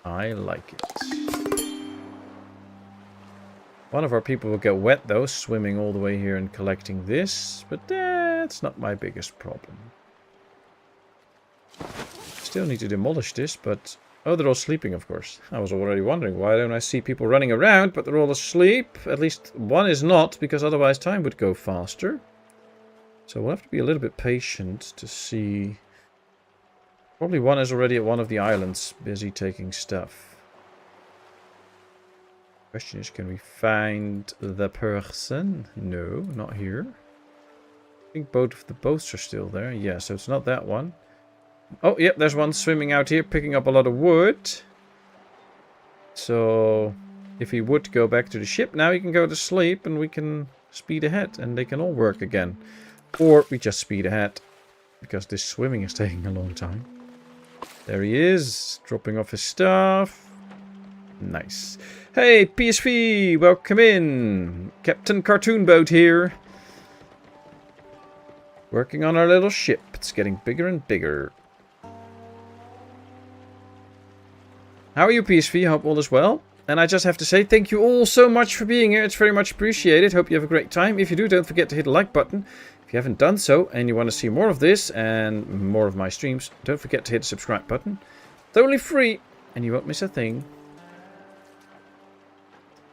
I like it. One of our people will get wet though, swimming all the way here and collecting this. But that's not my biggest problem. Still need to demolish this, but... Oh, they're all sleeping, of course. I was already wondering, why don't I see people running around, but they're all asleep? At least one is not, because otherwise time would go faster. So we'll have to be a little bit patient to see... Probably one is already at one of the islands, busy taking stuff. Question is, can we find the person? No, not here. I think both of the boats are still there. Yeah, so it's not that one. Oh, yep, there's one swimming out here, picking up a lot of wood. So, if he would go back to the ship, now he can go to sleep and we can speed ahead and they can all work again. Or we just speed ahead, because this swimming is taking a long time. There he is, dropping off his stuff. Nice. Hey, PSV, welcome in. Captain Cartoon Boat here. Working on our little ship. It's getting bigger and bigger. How are you, PSV? Hope all is well. And I just have to say thank you all so much for being here. It's very much appreciated. Hope you have a great time. If you do, don't forget to hit the like button. If you haven't done so and you want to see more of this and more of my streams, don't forget to hit the subscribe button. Totally free and you won't miss a thing.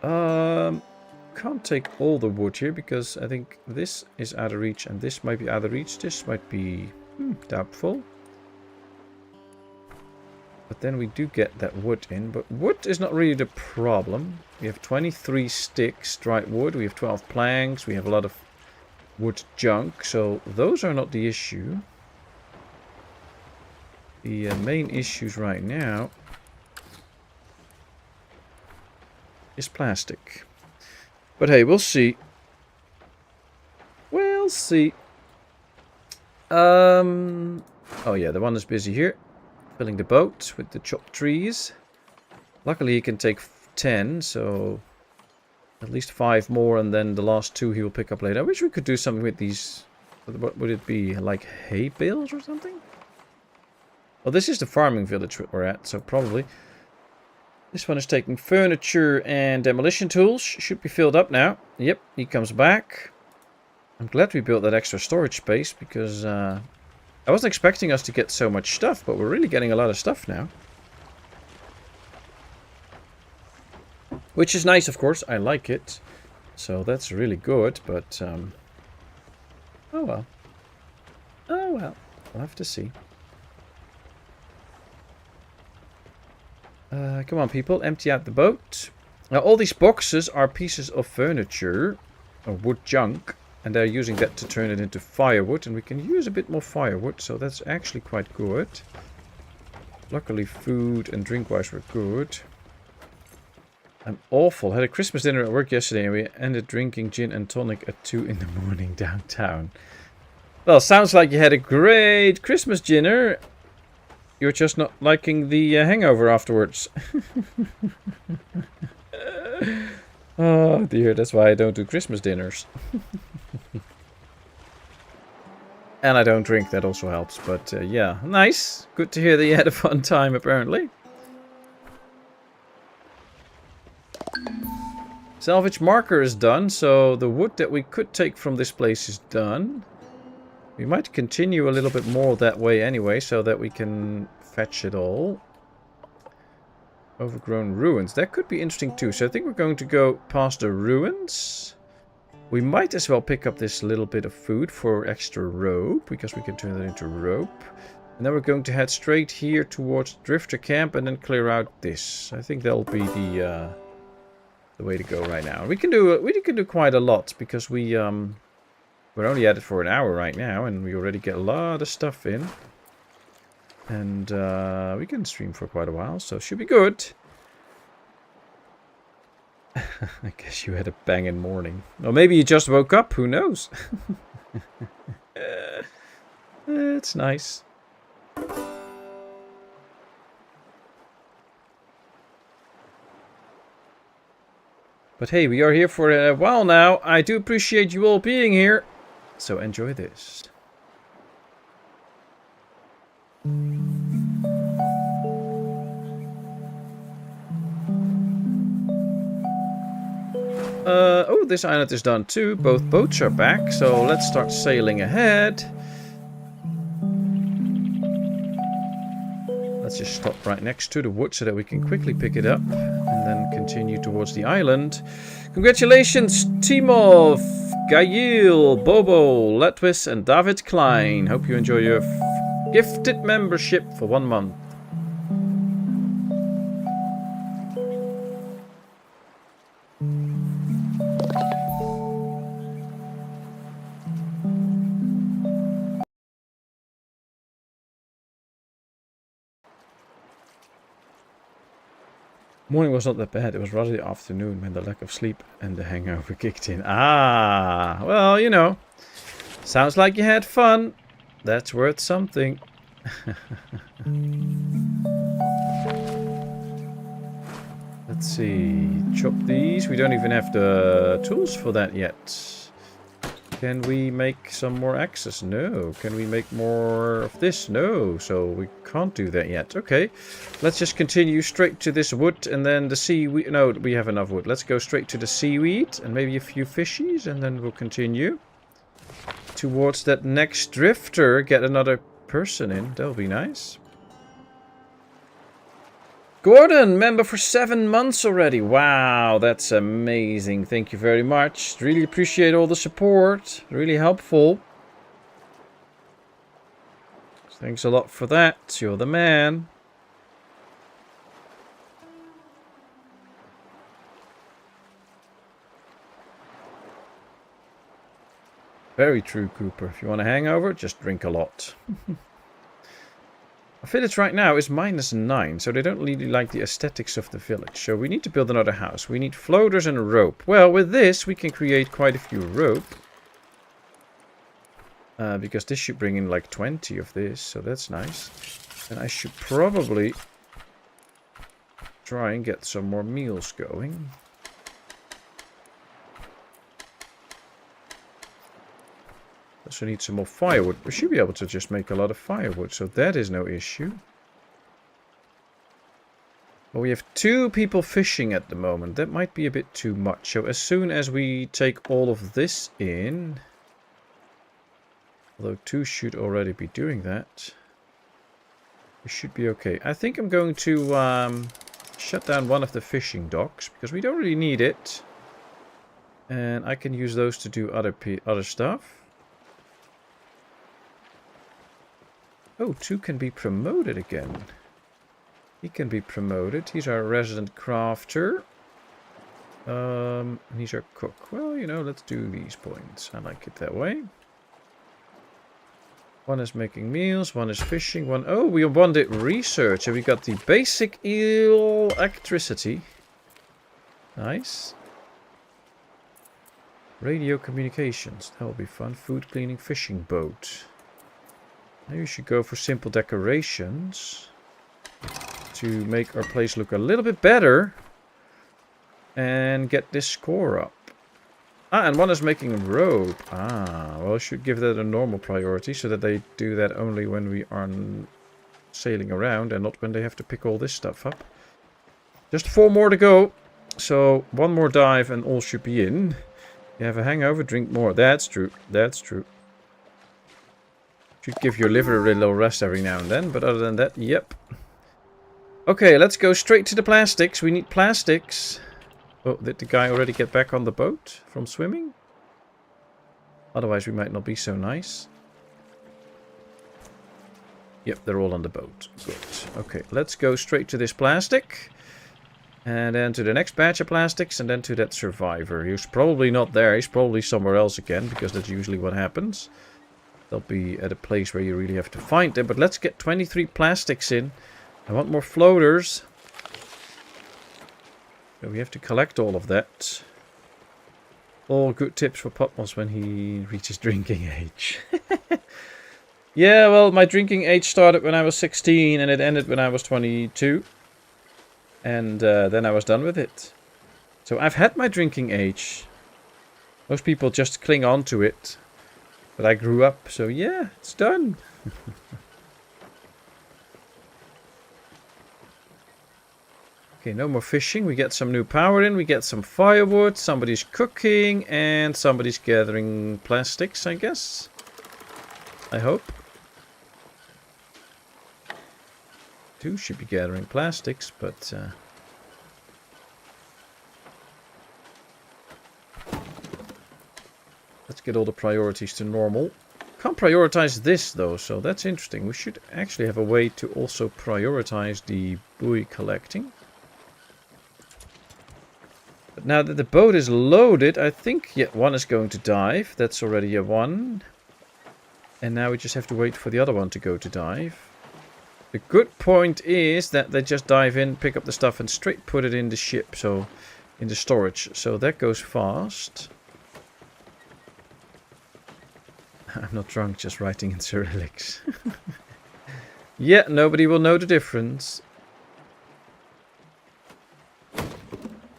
Can't take all the wood here because I think this is out of reach and this might be out of reach. This might be doubtful. But then we do get that wood in. But wood is not really the problem. We have 23 sticks, dried wood. We have 12 planks. We have a lot of wood junk. So those are not the issue. The main issues right now is plastic. But hey, we'll see. We'll see. Oh yeah, the one is busy here. Filling the boat with the chopped trees. Luckily he can take 10, so at least 5 more, and then the last 2 he will pick up later. I wish we could do something with these. What would it be? Like hay bales or something? Well, this is the farming village we're at, so probably. This one is taking furniture and demolition tools. Should be filled up now. Yep, he comes back. I'm glad we built that extra storage space because I wasn't expecting us to get so much stuff, but we're really getting a lot of stuff now. Which is nice, of course. I like it. So that's really good, but oh well. Oh well. We'll have to see. Come on, people. Empty out the boat. Now, all these boxes are pieces of furniture or wood junk. And they're using that to turn it into firewood. And we can use a bit more firewood. So that's actually quite good. Luckily, food and drink-wise were good. I'm awful. Had a Christmas dinner at work yesterday. And we ended drinking gin and tonic at 2 in the morning downtown. Well, sounds like you had a great Christmas dinner. You're just not liking the hangover afterwards. Oh dear, that's why I don't do Christmas dinners. And I don't drink, that also helps. But yeah, nice. Good to hear that you had a fun time, apparently. Salvage marker is done, so the wood that we could take from this place is done. We might continue a little bit more that way anyway, so that we can fetch it all. Overgrown ruins. That could be interesting too. So I think we're going to go past the ruins. We might as well pick up this little bit of food for extra rope, because we can turn it into rope. And then we're going to head straight here towards Drifter Camp and then clear out this. I think that'll be the way to go right now. We can do quite a lot, because we're only at it for an hour right now, and we already get a lot of stuff in. And we can stream for quite a while, so it should be good. I guess you had a banging morning. Or maybe you just woke up, who knows? It's nice. But hey, we are here for a while now. I do appreciate you all being here. So enjoy this. Oh, this island is done too. Both boats are back, so let's start sailing ahead. Let's just stop right next to the wood so that we can quickly pick it up and then continue towards the island. Congratulations, Timov, Gail, Bobo, Letwis, and David Klein. Hope you enjoy your gifted membership for 1 month. Morning was not that bad. It was rather the afternoon when the lack of sleep and the hangover kicked in. Ah, well, you know. Sounds like you had fun. That's worth something. Let's see. Chop these. We don't even have the tools for that yet. Can we make some more axes? No. Can we make more of this? No. So we can't do that yet. Okay. Let's just continue straight to this wood and then the seaweed. No, we have enough wood. Let's go straight to the seaweed and maybe a few fishies and then we'll continue towards that next drifter. Get another person in. That'll be nice. Gordon, member for 7 months already. Wow, that's amazing. Thank you very much. Really appreciate all the support. Really helpful. Thanks a lot for that. You're the man. Very true, Cooper. If you want a hangover, just drink a lot. Our village right now is -9, so they don't really like the aesthetics of the village. So we need to build another house. We need floaters and a rope. Well, with this, we can create quite a few rope. Because this should bring in like 20 of this, so that's nice. And I should probably try and get some more meals going. Also need some more firewood. We should be able to just make a lot of firewood, so that is no issue. Well, we have 2 people fishing at the moment. That might be a bit too much. So as soon as we take all of this in, although 2 should already be doing that, we should be okay. I think I'm going to shut down one of the fishing docks because we don't really need it, and I can use those to do other stuff. Oh, 2 can be promoted again. He can be promoted. He's our resident crafter. And he's our cook. Well, you know, let's do these points. I like it that way. One is making meals, one is fishing, one... Oh, we wanted research. And we got the basic electricity. Nice. Radio communications. That will be fun. Food cleaning, fishing boat. Maybe we should go for simple decorations to make our place look a little bit better and get this score up. Ah, and one is making rope. Ah, well, I should give that a normal priority so that they do that only when we are sailing around and not when they have to pick all this stuff up. Just 4 more to go. So 1 more dive and all should be in. You have a hangover, drink more. That's true. That's true. Should give your liver a little rest every now and then, but other than that, yep. Okay, let's go straight to the plastics. We need plastics. Oh, did the guy already get back on the boat from swimming? Otherwise, we might not be so nice. Yep, they're all on the boat. Good. Okay, let's go straight to this plastic. And then to the next batch of plastics, and then to that survivor. He's probably not there. He's probably somewhere else again, because that's usually what happens. They'll be at a place where you really have to find them. But let's get 23 plastics in. I want more floaters. So we have to collect all of that. All good tips for Patmos when he reaches drinking age. Yeah, well, my drinking age started when I was 16 and it ended when I was 22. And then I was done with it. So I've had my drinking age. Most people just cling on to it. But I grew up, so yeah, it's done. Okay, no more fishing. We get some new power in. We get some firewood. Somebody's cooking. And somebody's gathering plastics, I guess. I hope. Two should be gathering plastics, but... let's get all the priorities to normal. Can't prioritize this, though, so that's interesting. We should actually have a way to also prioritize the buoy collecting. But now that the boat is loaded, I think yet one is going to dive. That's already a one. And now we just have to wait for the other one to go to dive. The good point is that they just dive in, pick up the stuff and straight put it in the ship. So, in the storage. So that goes fast. I'm not drunk, just writing in Cyrillics. Yeah, nobody will know the difference.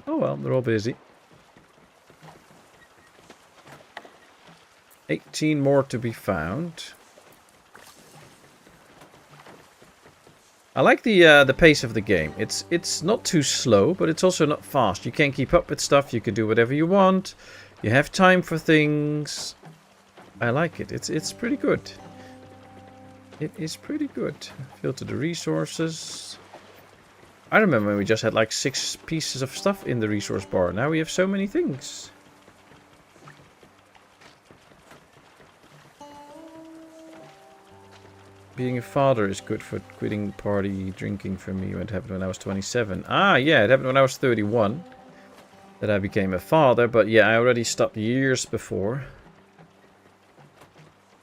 Oh well, they're all busy. 18 more to be found. I like the pace of the game. It's not too slow, but it's also not fast. You can keep up with stuff. You can do whatever you want. You have time for things. I like it. It's pretty good. It is pretty good. Filter the resources. I remember when we just had like 6 pieces of stuff in the resource bar. Now we have so many things. Being a father is good for quitting party drinking for me. It happened when I was 27. Ah, yeah, it happened when I was 31. That I became a father. But yeah, I already stopped years before.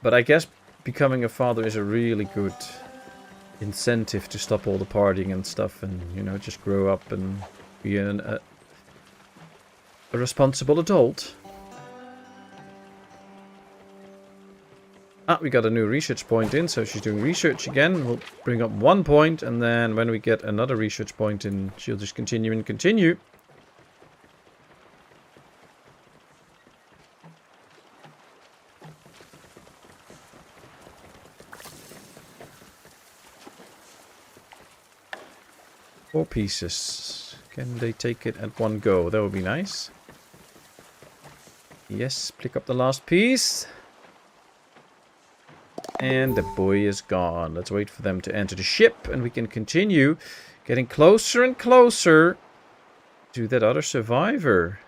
But I guess becoming a father is a really good incentive to stop all the partying and stuff. And, you know, just grow up and be a responsible adult. Ah, we got a new research point in, so she's doing research again. We'll bring up 1 point, and then when we get another research point in, she'll just continue and continue. Four pieces. Can they take it at one go? That would be nice. Yes, pick up the last piece. And the buoy is gone. Let's wait for them to enter the ship and we can continue getting closer and closer to that other survivor.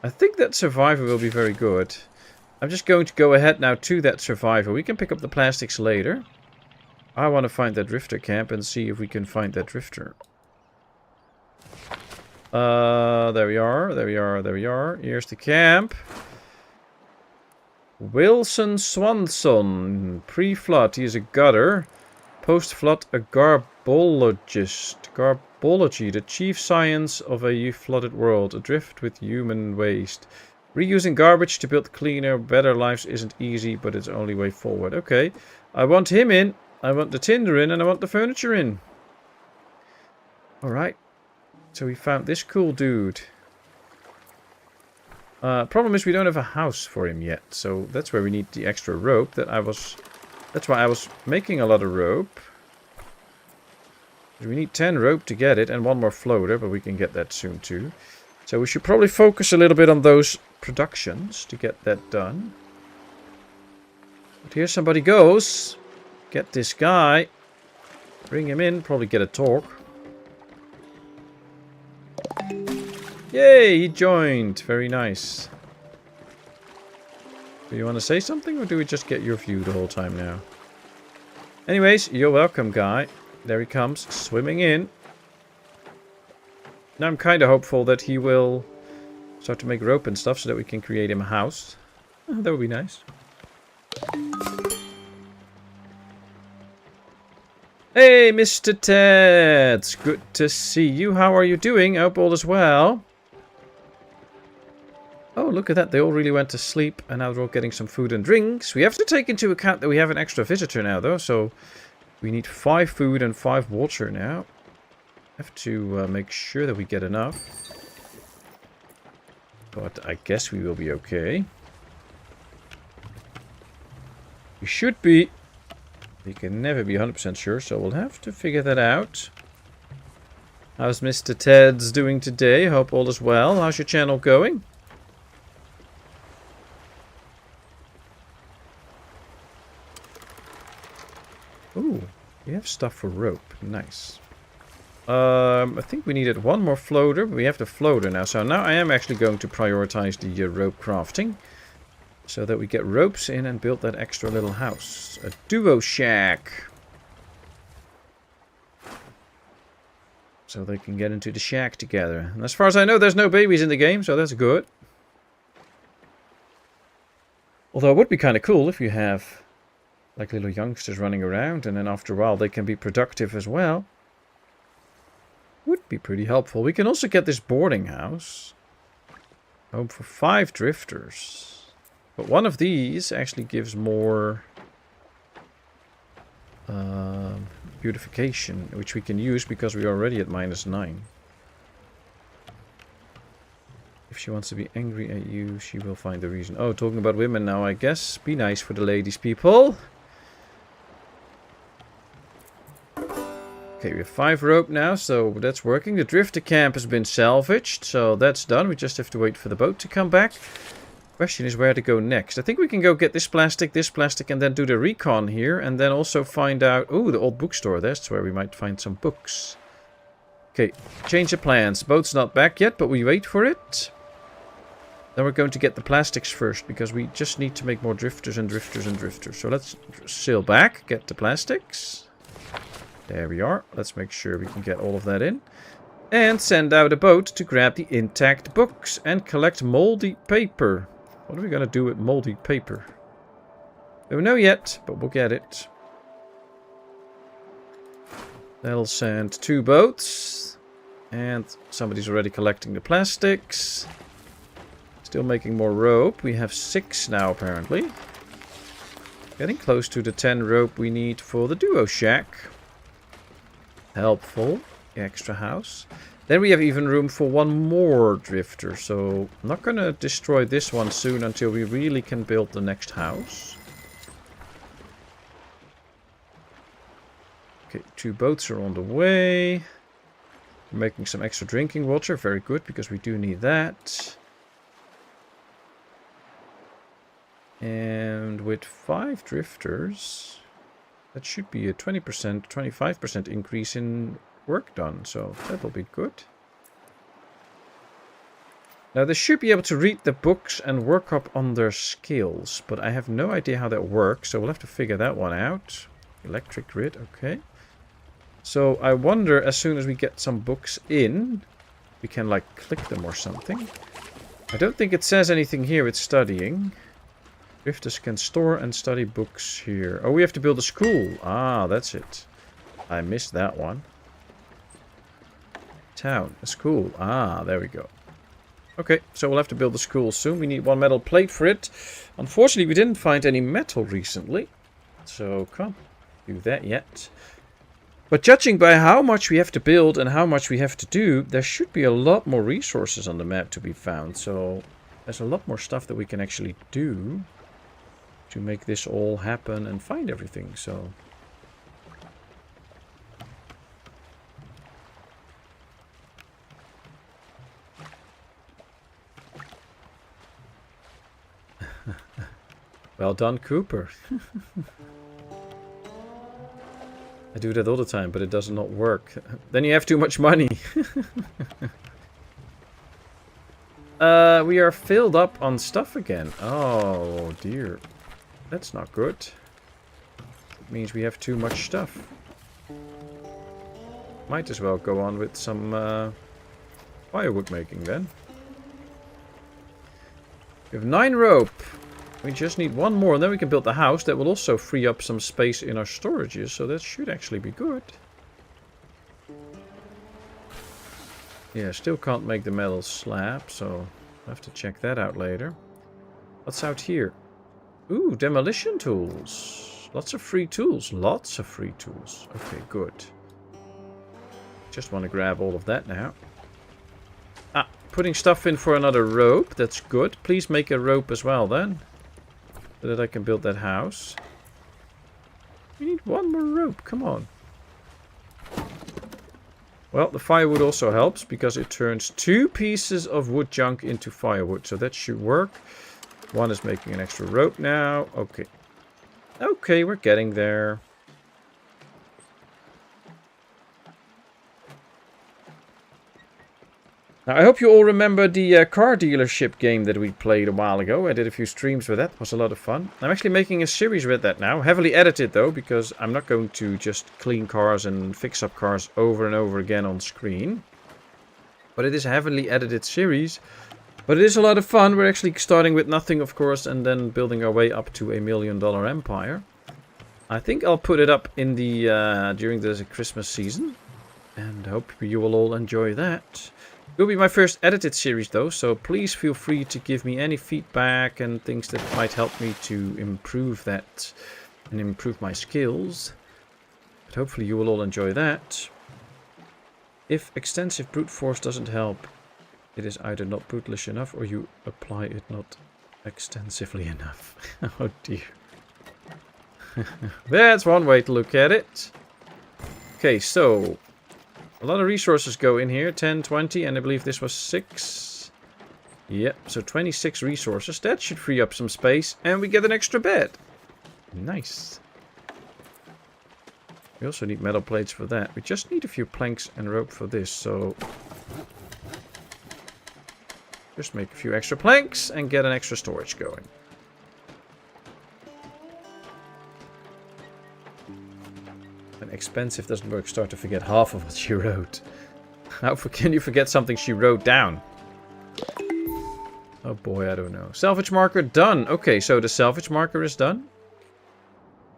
I think that survivor will be very good. I'm just going to go ahead now to that survivor. We can pick up the plastics later. I want to find that drifter camp and see if we can find that drifter. There we are. There we are. There we are. Here's the camp. Wilson Swanson, pre-flood, he is a gutter. Post-flood, a garbologist. Garbology, the chief science of a flooded world, adrift with human waste. Reusing garbage to build cleaner, better lives isn't easy, but it's the only way forward. Okay, I want him in, I want the tinder in, and I want the furniture in. Alright, so we found this cool dude. Problem is we don't have a house for him yet, so that's where we need the extra rope. That's why I was making a lot of rope. We need 10 rope to get it and 1 more floater, but we can get that soon too. So we should probably focus a little bit on those productions to get that done. But here somebody goes. Get this guy. Bring him in, probably get a talk. Yay, he joined. Very nice. Do you want to say something, or do we just get your view the whole time now? Anyways, you're welcome, guy. There he comes, swimming in. Now I'm kind of hopeful that he will start to make rope and stuff so that we can create him a house. Oh, that would be nice. Hey, Mr. Ted. It's good to see you. How are you doing? I hope all is well. Oh, look at that. They all really went to sleep, and now they're all getting some food and drinks. We have to take into account that we have an extra visitor now, though, so we need 5 food and 5 water now. Have to make sure that we get enough. But I guess we will be okay. We should be. We can never be 100% sure, so we'll have to figure that out. How's Mr. Ted's doing today? Hope all is well. How's your channel going? Ooh, we have stuff for rope. Nice. I think we needed one more floater, but we have the floater now. So now I am actually going to prioritize the rope crafting. So that we get ropes in and build that extra little house. A duo shack. So they can get into the shack together. And as far as I know, there's no babies in the game, so that's good. Although it would be kind of cool if you have like little youngsters running around, and then after a while they can be productive as well. Would be pretty helpful. We can also get this boarding house. Home for 5 drifters. But one of these actually gives more beautification, which we can use because we're already at -9. If she wants to be angry at you, she will find the reason. Oh, talking about women now, I guess. Be nice for the ladies, people. Okay, we have 5 rope now, so that's working. The drifter camp has been salvaged, so that's done. We just have to wait for the boat to come back. Question is where to go next. I think we can go get this plastic, and then do the recon here, and then also find out... Oh, the old bookstore. That's where we might find some books. Okay, change of plans. Boat's not back yet, but we wait for it. Then we're going to get the plastics first, because we just need to make more drifters and drifters and drifters. So let's sail back, get the plastics. There we are. Let's make sure we can get all of that in. And send out a boat to grab the intact books and collect moldy paper. What are we going to do with moldy paper? Don't know yet, but we'll get it. That'll send 2 boats. And somebody's already collecting the plastics. Still making more rope. We have 6 now, apparently. Getting close to the 10 rope we need for the duo shack. Helpful. Extra house. Then we have even room for 1 more drifter. So I'm not going to destroy this one soon until we really can build the next house. Okay, 2 boats are on the way. We're making some extra drinking water. Very good, because we do need that. And with 5 drifters, that should be a 20%, 25% increase in work done. So that'll be good. Now they should be able to read the books and work up on their skills. But I have no idea how that works. So we'll have to figure that one out. Electric grid, okay. So I wonder, as soon as we get some books in, we can like click them or something. I don't think it says anything here with studying. Drifters can store and study books here. Oh, we have to build a school. Ah, that's it. I missed that one. Town, a school. Ah, there we go. Okay, so we'll have to build a school soon. We need 1 metal plate for it. Unfortunately, we didn't find any metal recently. So can't do that yet. But judging by how much we have to build and how much we have to do, there should be a lot more resources on the map to be found. So there's a lot more stuff that we can actually do to make this all happen and find everything. So well done, Cooper. I do that all the time, but it does not work. Then you have too much money. We are filled up on stuff again. Oh dear. That's not good. It means we have too much stuff. Might as well go on with some firewood making then. We have 9 rope. We just need 1 more, and then we can build the house. That will also free up some space in our storages, so that should actually be good. Yeah, still can't make the metal slab, so I'll have to check that out later. What's out here? Ooh, demolition tools. Lots of free tools. Lots of free tools. Okay, good. Just want to grab all of that now. Ah, putting stuff in for another rope. That's good. Please make a rope as well then. So that I can build that house. We need one more rope. Come on. Well, the firewood also helps because it turns 2 pieces of wood junk into firewood. So that should work. One is making an extra rope now. Okay. Okay, we're getting there. Now, I hope you all remember the car dealership game that we played a while ago. I did a few streams with that. It was a lot of fun. I'm actually making a series with that now. Heavily edited, though, because I'm not going to just clean cars and fix up cars over and over again on screen. But it is a heavily edited series. But it is a lot of fun. We're actually starting with nothing, of course, and then building our way up to $1 million empire. I think I'll put it up in the during the Christmas season. And hope you will all enjoy that. It will be my first edited series though, so please feel free to give me any feedback and things that might help me to improve that and improve my skills. But hopefully you will all enjoy that. If extensive brute force doesn't help, it is either not brutalish enough or you apply it not extensively enough. Oh dear. That's one way to look at it. Okay, so a lot of resources go in here. 10, 20, and I believe this was 6. Yep, so 26 resources. That should free up some space. And we get an extra bed. Nice. We also need metal plates for that. We just need a few planks and rope for this, so just make a few extra planks and get an extra storage going. When expensive doesn't work, start to forget half of what she wrote. How can you forget something she wrote down? Oh boy, I don't know. Salvage marker done. Okay, so the salvage marker is done.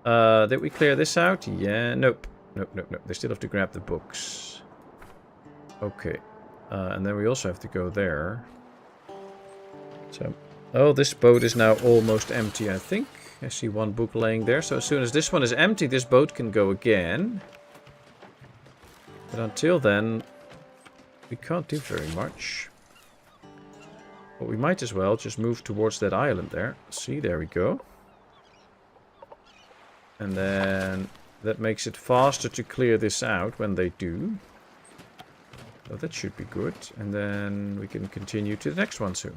Did we clear this out? Yeah, nope. Nope. They still have to grab the books. Okay. And then we also have to go there. So, oh, this boat is now almost empty, I think. I see one book laying there. So as soon as this one is empty, this boat can go again. But until then, we can't do very much. But we might as well just move towards that island there. See, there we go. And then that makes it faster to clear this out when they do. So that should be good. And then we can continue to the next one soon.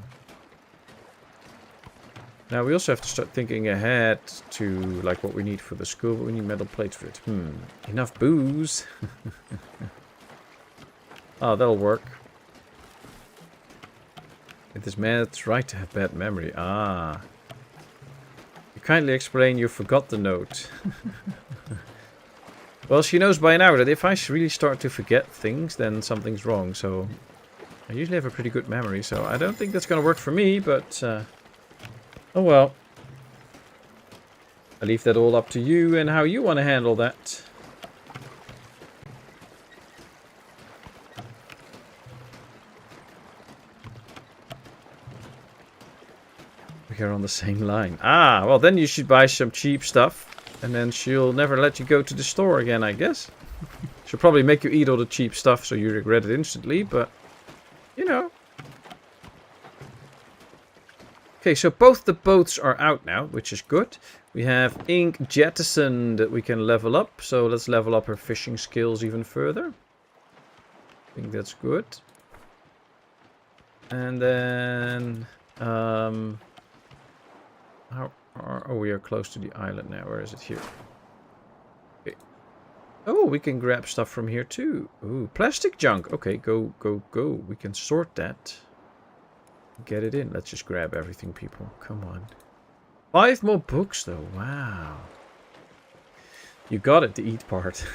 Now we also have to start thinking ahead to like what we need for the school, but we need metal plates for it. Enough booze. Oh, that'll work. It is man's right to have bad memory. Ah. You kindly explain you forgot the note. Well, she knows by now that if I really start to forget things, then something's wrong. So I usually have a pretty good memory, so I don't think that's going to work for me, but oh well. I leave that all up to you and how you want to handle that. We're on the same line. Ah, well then you should buy some cheap stuff. And then she'll never let you go to the store again, I guess. She'll probably make you eat all the cheap stuff so you regret it instantly, but you know. Okay, so both the boats are out now, which is good. We have Ink Jettison that we can level up. So let's level up her fishing skills even further. I think that's good. And then oh, we are close to the island now. Where is it? Here. Okay. Oh, we can grab stuff from here too. Ooh, plastic junk. Okay, go. We can sort that. Get it in. Let's just grab everything, people. Come on. 5 more books, though. Wow. You got it, the eat part.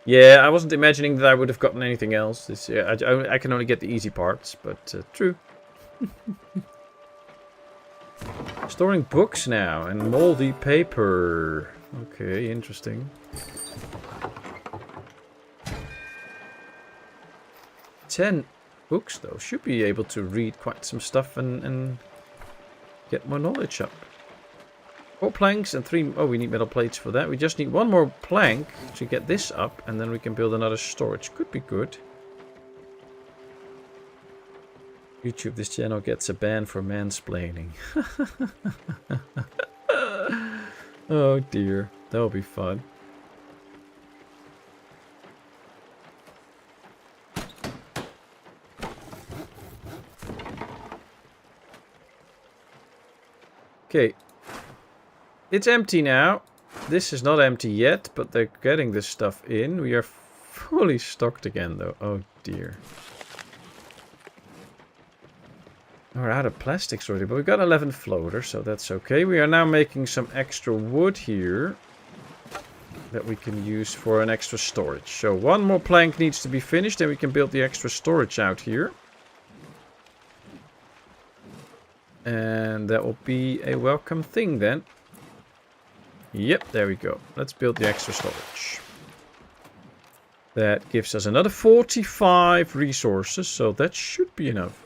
Yeah, I wasn't imagining that I would have gotten anything else. This, I can only get the easy parts, but true. Storing books now and moldy paper. Okay, interesting. 10. books, though. Should be able to read quite some stuff and get more knowledge up. 4 planks and 3... Oh, we need metal plates for that. We just need 1 more plank to get this up, and then we can build another storage. Could be good. YouTube, this channel gets a ban for mansplaining. Oh dear, that'll be fun. Okay, it's empty now. This is not empty yet, but they're getting this stuff in. We are fully stocked again, though. Oh dear. We're out of plastics already, but we've got 11 floaters, so that's okay. We are now making some extra wood here that we can use for an extra storage. So 1 more plank needs to be finished, and we can build the extra storage out here. And that will be a welcome thing then. Yep, there we go. Let's build the extra storage. That gives us another 45 resources, so that should be enough.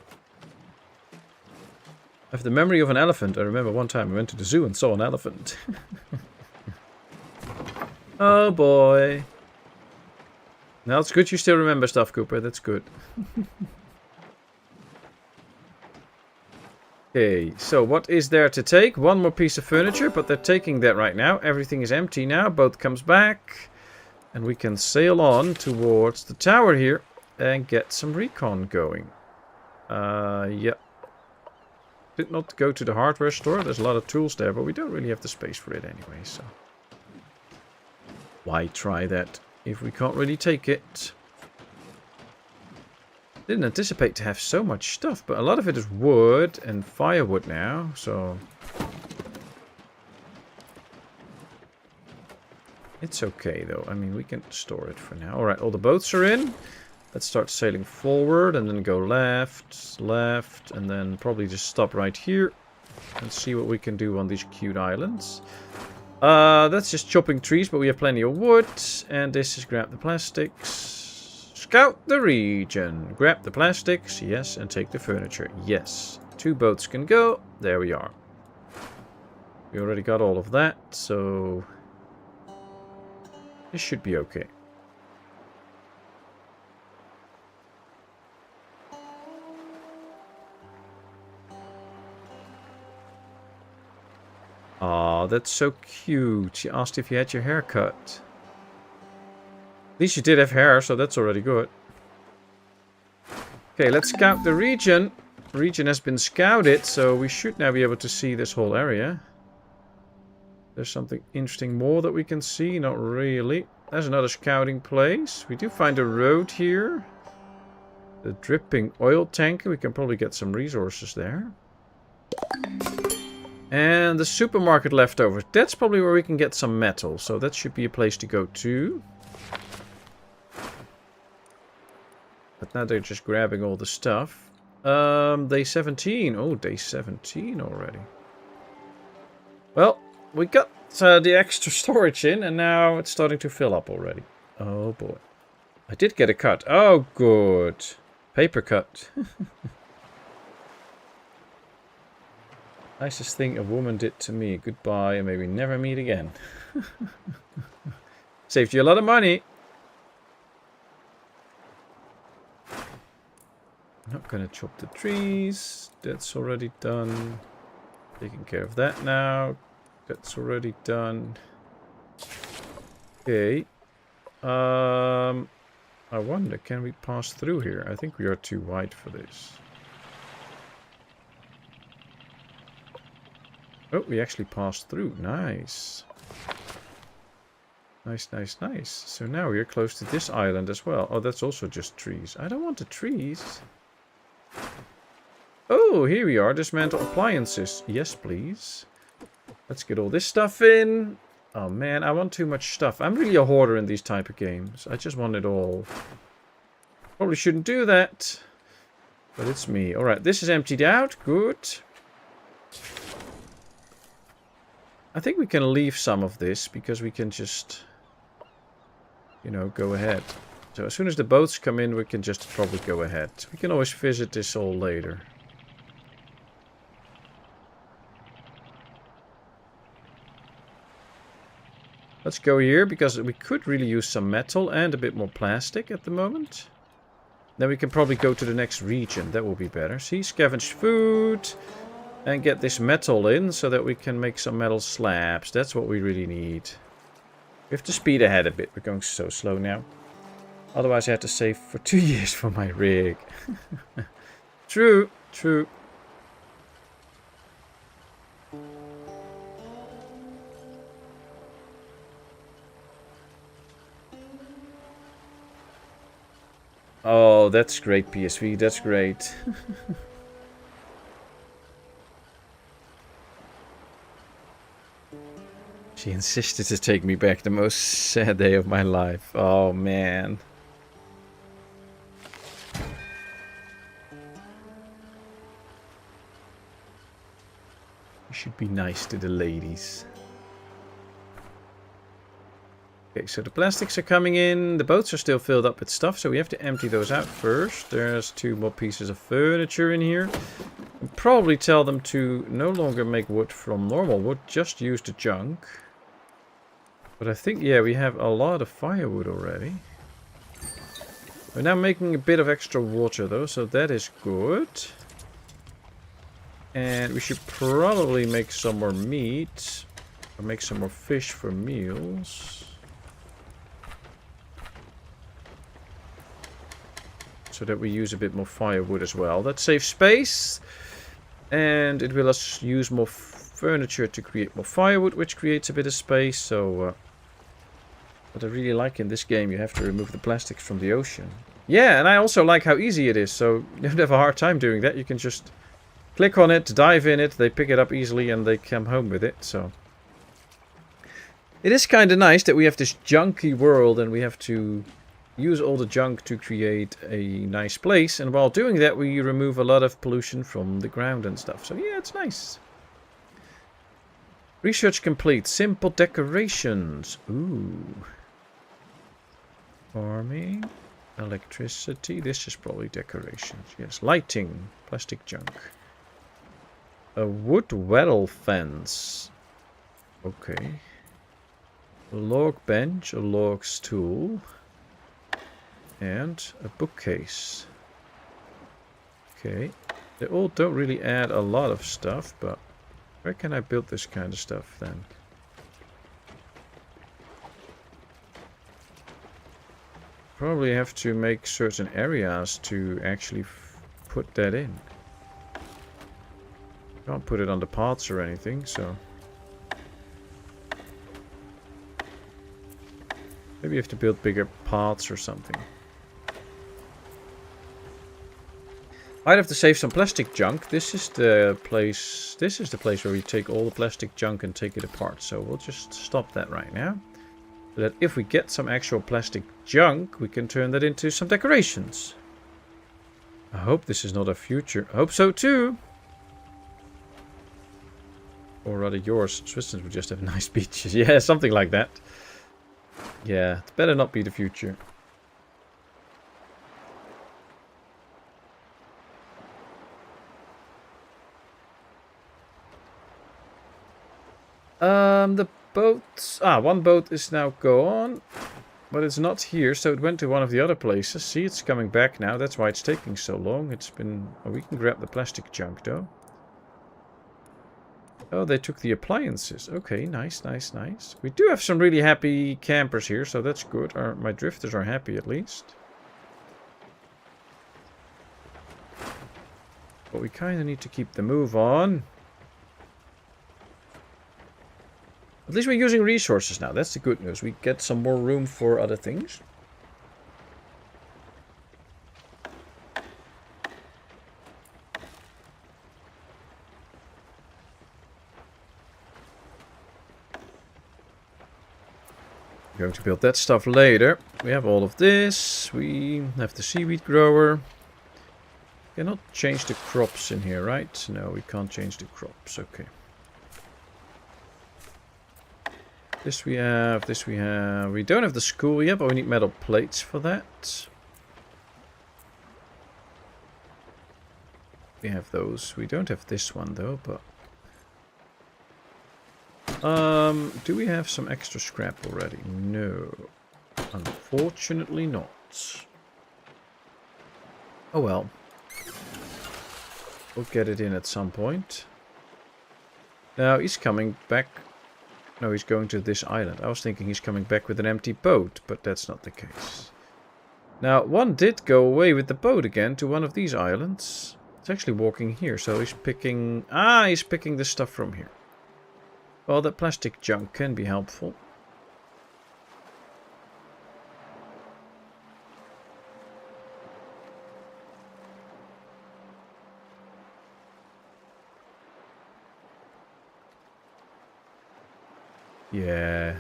I have the memory of an elephant. I remember one time I went to the zoo and saw an elephant. Oh boy. Now it's good you still remember stuff, Cooper. That's good. Okay, so what is there to take? 1 more piece of furniture, but they're taking that right now. Everything is empty now. Boat comes back. And we can sail on towards the tower here and get some recon going. Yep. Did not go to the hardware store. There's a lot of tools there, but we don't really have the space for it anyway, so why try that if we can't really take it? Didn't anticipate to have so much stuff, but a lot of it is wood and firewood now, so it's okay though. I mean, we can store it for now. Alright, all the boats are in. Let's start sailing forward and then go left, left, and then probably just stop right here and see what we can do on these cute islands. That's just chopping trees, but we have plenty of wood. And this is grab the plastics. Scout the region. Grab the plastics, yes, and take the furniture, yes. 2 boats can go. There we are. We already got all of that, so this should be okay. Aw, that's so cute. She asked if you had your hair cut. At least you did have hair, so that's already good. Okay, let's scout the region. The region has been scouted, so we should now be able to see this whole area. There's something interesting more that we can see. Not really. There's another scouting place. We do find a road here. The dripping oil tanker. We can probably get some resources there. And the supermarket leftovers. That's probably where we can get some metal. So that should be a place to go to. But now they're just grabbing all the stuff. Day 17. Oh, day 17 already. Well, we got the extra storage in. And now it's starting to fill up already. Oh boy. I did get a cut. Oh, good. Paper cut. Nicest thing a woman did to me. Goodbye and maybe never meet again. Saved you a lot of money. Not gonna chop the trees. That's already done. Taking care of that now. That's already done. Okay. I wonder, can we pass through here? I think we are too wide for this. Oh, we actually passed through. Nice. Nice, nice, nice. So now we're close to this island as well. Oh, that's also just trees. I don't want the trees. Oh, here we are. Dismantle appliances. Yes, please. Let's get all this stuff in. Oh, man, I want too much stuff. I'm really a hoarder in these type of games. I just want it all. Probably shouldn't do that. But it's me. Alright, this is emptied out. Good. I think we can leave some of this because we can just, you know, go ahead. So as soon as the boats come in, we can just probably go ahead. We can always visit this all later. Let's go here, because we could really use some metal and a bit more plastic at the moment. Then we can probably go to the next region. That will be better. See, scavenge food. And get this metal in so that we can make some metal slabs. That's what we really need. We have to speed ahead a bit. We're going so slow now. Otherwise I had to save for 2 years for my rig. True, true. Oh, that's great, PSV. That's great. She insisted to take me back. The most sad day of my life. Oh, man. You should be nice to the ladies. Okay, so the plastics are coming in. The boats are still filled up with stuff, so we have to empty those out first. There's 2 more pieces of furniture in here. I'll probably tell them to no longer make wood from normal wood, just use the junk. But I think, yeah, we have a lot of firewood already. We're now making a bit of extra water though, so that is good. And we should probably make some more meat. Or make some more fish for meals. So that we use a bit more firewood as well. That saves space. And it will let us use more furniture to create more firewood, which creates a bit of space. So, what I really like in this game, you have to remove the plastics from the ocean. Yeah, and I also like how easy it is. So, you don't have a hard time doing that. You can just click on it, dive in it. They pick it up easily and they come home with it. So, it is kind of nice that we have this junky world and we have to use all the junk to create a nice place. And while doing that, we remove a lot of pollution from the ground and stuff. So, yeah, it's nice. Research complete. Simple decorations. Ooh. Farming. Electricity. This is probably decorations. Yes. Lighting. Plastic junk. A wood wattle fence. Okay. A log bench. A log stool. And a bookcase. Okay. They all don't really add a lot of stuff, but where can I build this kind of stuff then? Probably have to make certain areas to actually put that in. Can't put it on the paths or anything, so maybe you have to build bigger paths or something. I'd have to save some plastic junk. This is the place. This is the place where we take all the plastic junk and take it apart. So we'll just stop that right now. So that if we get some actual plastic junk, we can turn that into some decorations. I hope this is not a future. I hope so too. Or rather yours. Switzerland would just have nice beaches. Yeah, something like that. Yeah, it better not be the future. The boats... one boat is now gone. But it's not here, so it went to one of the other places. See, it's coming back now. That's why it's taking so long. It's been... Oh, we can grab the plastic junk, though. Oh, they took the appliances. Okay, nice, nice, nice. We do have some really happy campers here, so that's good. My drifters are happy, at least. But we kind of need to keep the move on. At least we're using resources now. That's the good news. We get some more room for other things. We're going to build that stuff later. We have all of this. We have the seaweed grower. Cannot change the crops in here, right? No, we can't change the crops. Okay. This we have, this we have. We don't have the school yet, but we need metal plates for that. We have those. We don't have this one though, but... do we have some extra scrap already? No. Unfortunately not. Oh well. We'll get it in at some point. Now he's coming back. No, he's going to this island. I was thinking he's coming back with an empty boat, but that's not the case. Now, one did go away with the boat again to one of these islands. It's actually walking here, so he's picking... Ah, he's picking the stuff from here. Well, that plastic junk can be helpful. Yeah.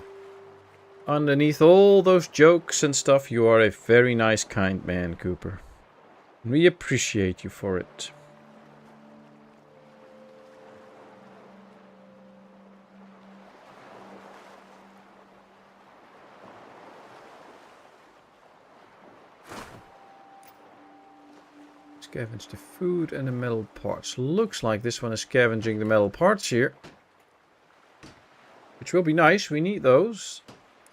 Underneath all those jokes and stuff, you are a very nice, kind man, Cooper. We appreciate you for it. Scavenge the food and the metal parts. Looks like this one is scavenging the metal parts here. Which will be nice, we need those.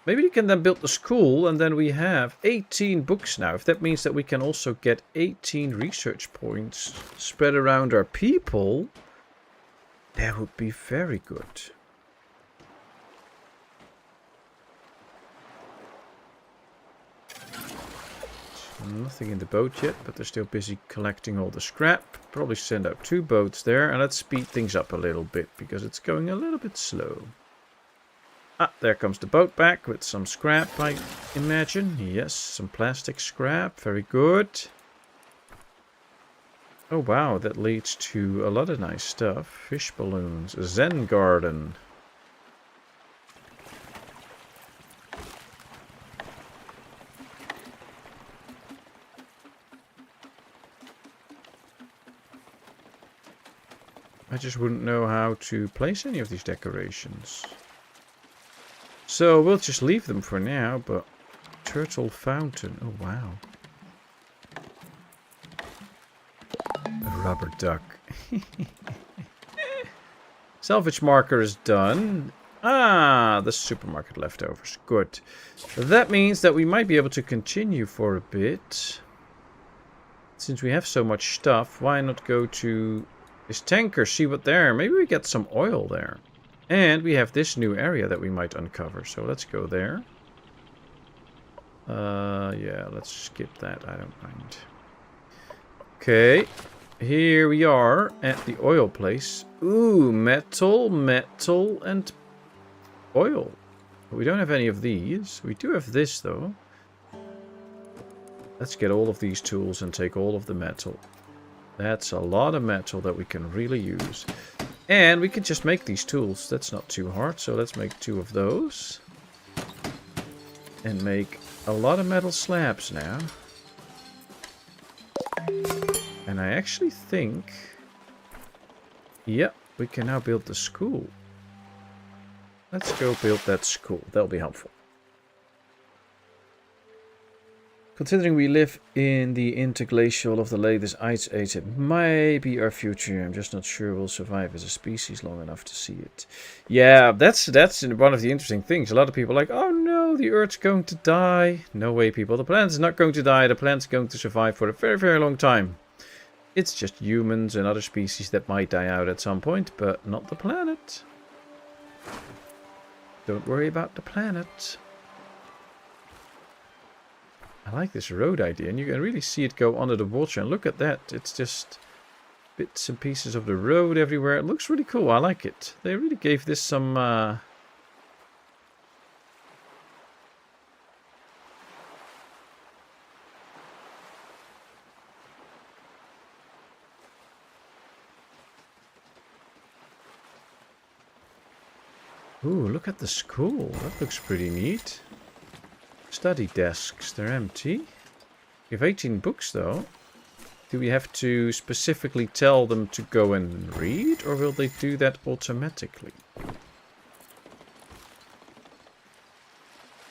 Maybe we can then build the school and then we have 18 books now. If that means that we can also get 18 research points spread around our people, that would be very good. Nothing in the boat yet, but they're still busy collecting all the scrap. Probably send out 2 boats there and let's speed things up a little bit because it's going a little bit slow. Ah, there comes the boat back with some scrap, I imagine. Yes, some plastic scrap. Very good. Oh, wow. That leads to a lot of nice stuff. Fish balloons. A Zen garden. I just wouldn't know how to place any of these decorations. So we'll just leave them for now, but turtle fountain. Oh, wow. A rubber duck. Salvage marker is done. Ah, the supermarket leftovers. Good. That means that we might be able to continue for a bit. Since we have so much stuff, why not go to this tanker, see what there. Maybe we get some oil there. And we have this new area that we might uncover. So let's go there. Yeah, let's skip that. I don't mind. Okay. Here we are at the oil place. Ooh, metal, and oil. We don't have any of these. We do have this, though. Let's get all of these tools and take all of the metal. That's a lot of metal that we can really use. And we can just make these tools. That's not too hard. So let's make 2 of those. And make a lot of metal slabs now. And I actually think... Yep, we can now build the school. Let's go build that school. That'll be helpful. Considering we live in the interglacial of the latest ice age, it might be our future. I'm just not sure we'll survive as a species long enough to see it. Yeah, that's one of the interesting things. A lot of people are like, oh no, the Earth's going to die. No way, people. The planet's not going to die. The planet's going to survive for a very, very long time. It's just humans and other species that might die out at some point, but not the planet. Don't worry about the planet. I like this road idea, and you can really see it go under the water. And look at that. It's just bits and pieces of the road everywhere. It looks really cool. I like it. They really gave this some... Ooh, look at the school. That looks pretty neat. Study desks, they're empty. We have 18 books though. Do we have to specifically tell them to go and read, or will they do that automatically?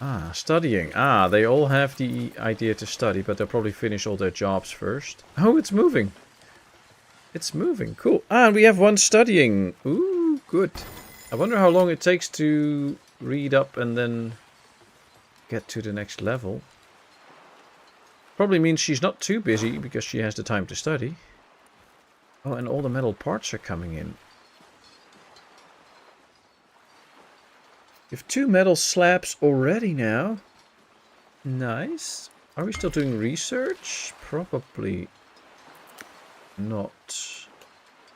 Ah, studying. Ah, they all have the idea to study, but they'll probably finish all their jobs first. Oh, it's moving. It's moving. Cool. Ah, and we have one studying. Ooh, good. I wonder how long it takes to read up and then get to the next level. Probably means she's not too busy because she has the time to study. Oh, and all the metal parts are coming in. We have 2 metal slabs already now. Nice. Are we still doing research? Probably not.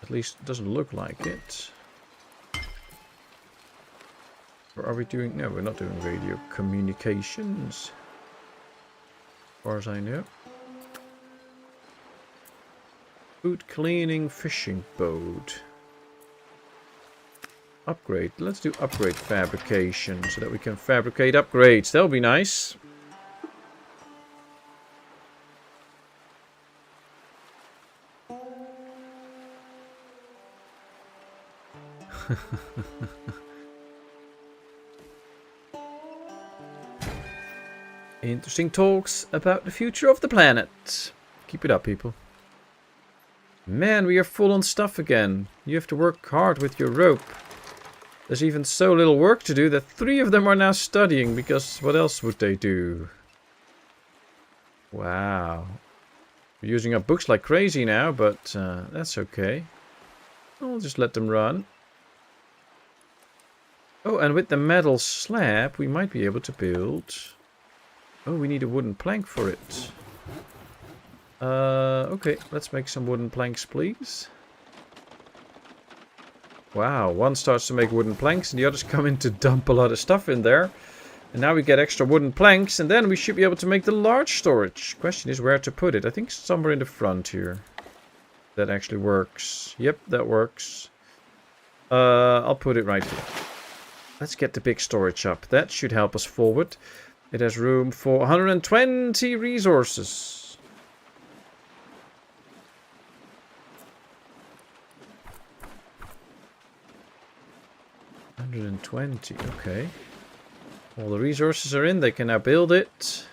At least it doesn't look like it. Or are we doing... No, we're not doing radio communications. As far as I know. Food cleaning fishing boat. Upgrade. Let's do upgrade fabrication so that we can fabricate upgrades. That'll be nice. Interesting talks about the future of the planet. Keep it up, people. Man, we are full on stuff again. You have to work hard with your rope. There's even so little work to do that 3 of them are now studying, because what else would they do? Wow. We're using up books like crazy now, but that's okay. I'll just let them run. Oh, and with the metal slab, we might be able to build... Oh, we need a wooden plank for it. Okay, let's make some wooden planks, please. Wow, one starts to make wooden planks and the others come in to dump a lot of stuff in there. And now we get extra wooden planks and then we should be able to make the large storage. Question is where to put it. I think somewhere in the front here. That actually works. Yep, that works. I'll put it right here. Let's get the big storage up. That should help us forward. It has room for 120 resources. $120, okay. All the resources are in, they can now build it.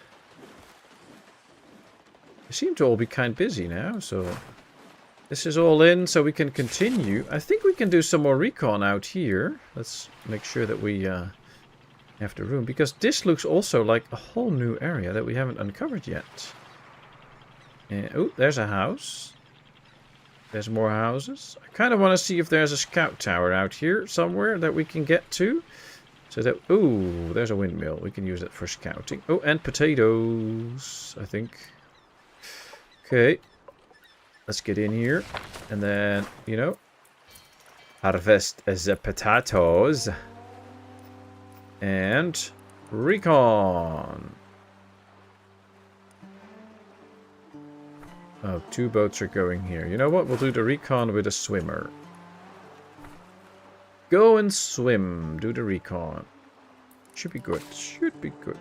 They seem to all be kind of busy now, so... This is all in, so we can continue. I think we can do some more recon out here. Let's make sure that we have the room, because this looks also like a whole new area that we haven't uncovered yet. Oh, there's a house. There's more houses. I kind of want to see if there's a scout tower out here somewhere that we can get to. So that... Ooh, there's a windmill. We can use it for scouting. Oh, and potatoes, I think. Okay. Let's get in here. And then, you know, harvest the potatoes. And recon. Oh, 2 boats are going here. You know what? We'll do the recon with a swimmer. Go and swim. Do the recon. Should be good. Should be good.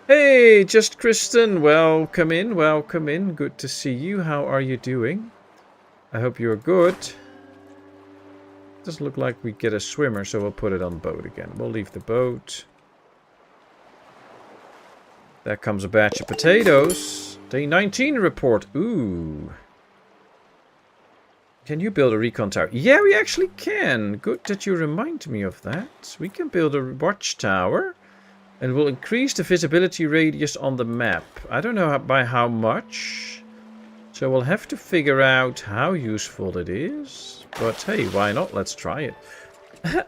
Hey, just Kristen. Welcome in. Welcome in. Good to see you. How are you doing? I hope you're good. Doesn't look like we get a swimmer, so we'll put it on boat again. We'll leave the boat. There comes a batch of potatoes. Day 19 report. Ooh. Can you build a recon tower? Yeah, we actually can. Good that you remind me of that. We can build a watchtower. And we'll increase the visibility radius on the map. I don't know by how much. So we'll have to figure out how useful it is. But hey, why not? Let's try it.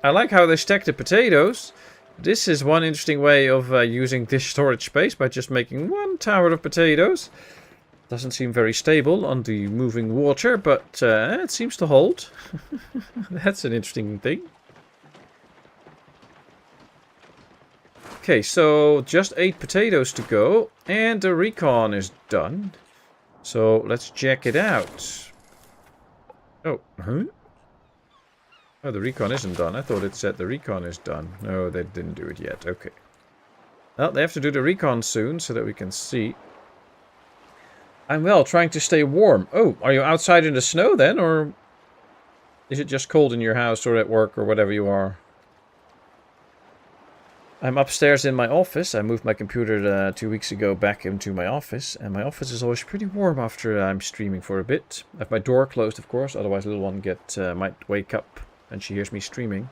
I like how they stack the potatoes. This is one interesting way of using this storage space by just making 1 tower of potatoes. Doesn't seem very stable on the moving water, but it seems to hold. That's an interesting thing. Okay, so just 8 potatoes to go, and the recon is done. So let's check it out. Oh, huh? Oh, the recon isn't done. I thought it said the recon is done. No, they didn't do it yet. Okay. Well, they have to do the recon soon so that we can see. I'm well, trying to stay warm. Oh, are you outside in the snow then? Or is it just cold in your house or at work or whatever you are? I'm upstairs in my office. I moved my computer 2 weeks ago back into my office. And my office is always pretty warm after I'm streaming for a bit. I have my door closed, of course. Otherwise, little one might wake up and she hears me streaming.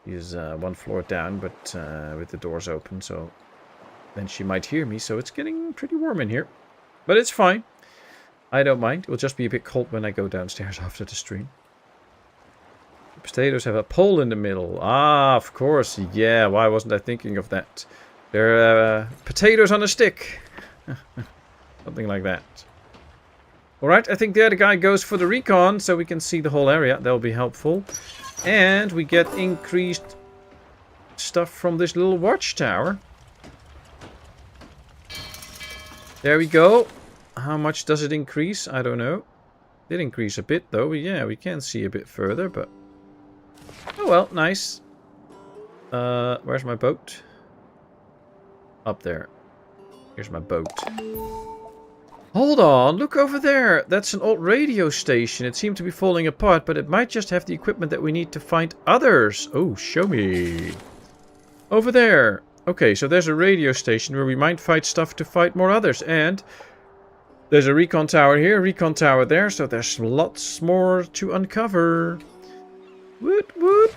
He's 1 floor down, but with the doors open. So then she might hear me. So it's getting pretty warm in here. But it's fine. I don't mind. It will just be a bit cold when I go downstairs after the stream. Potatoes have a pole in the middle. Ah, of course. Yeah, why wasn't I thinking of that? They're potatoes on a stick. Something like that. Alright, I think the other guy goes for the recon so we can see the whole area. That'll be helpful. And we get increased stuff from this little watchtower. There we go. How much does it increase? I don't know. It increased a bit though. Yeah, we can see a bit further, but... Oh well, nice. Where's my boat? Up there. Here's my boat. Hold on, look over there. That's an old radio station. It seemed to be falling apart, but it might just have the equipment that we need to find others. Oh, show me. Over there. Okay, so there's a radio station where we might find stuff to fight more others. And there's a recon tower here, recon tower there. So there's lots more to uncover. Woot woot.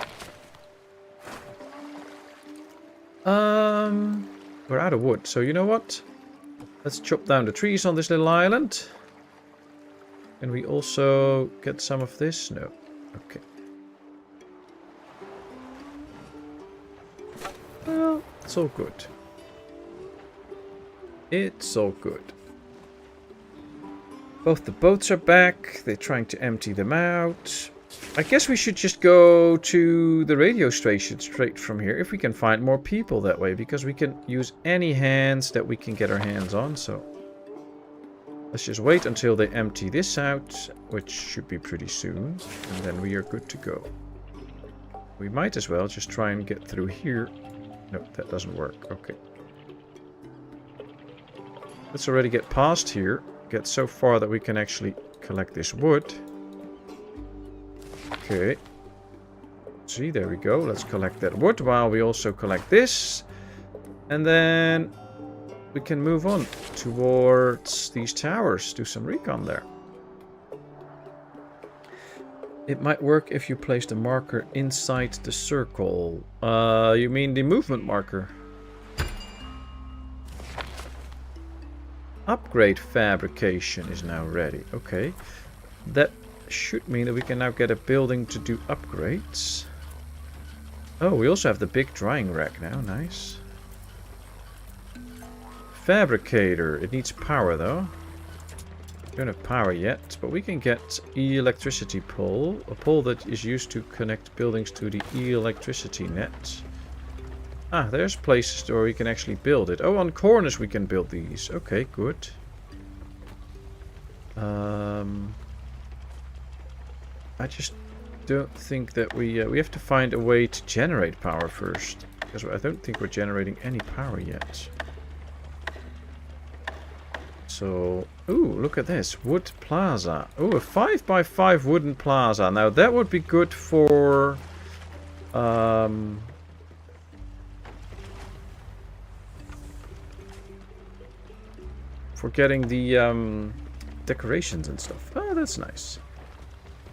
We're out of wood, so you know what? Let's chop down the trees on this little island. Can we also get some of this? No. Okay. Well, it's all good. It's all good. Both the boats are back. They're trying to empty them out. I guess we should just go to the radio station straight from here. If we can find more people that way. Because we can use any hands that we can get our hands on. So let's just wait until they empty this out. Which should be pretty soon. And then we are good to go. We might as well just try and get through here. No, that doesn't work. Okay. Let's already get past here. Get so far that we can actually collect this wood. Okay. See, there we go. Let's collect that wood while we also collect this. And then we can move on towards these towers. Do some recon there. It might work if you place the marker inside the circle. You mean the movement marker? Upgrade fabrication is now ready. Okay. That should mean that we can now get a building to do upgrades. Oh, we also have the big drying rack now. Nice. Fabricator. It needs power though. Don't have power yet, but we can get electricity pole. A pole that is used to connect buildings to the electricity net. Ah, there's places where we can actually build it. Oh, on corners we can build these. Okay, good. I just don't think that we have to find a way to generate power first. Because I don't think we're generating any power yet. So, ooh, look at this. Wood plaza. Ooh, a 5x5 wooden plaza. Now that would be good for... for getting the decorations and stuff. Oh, that's nice.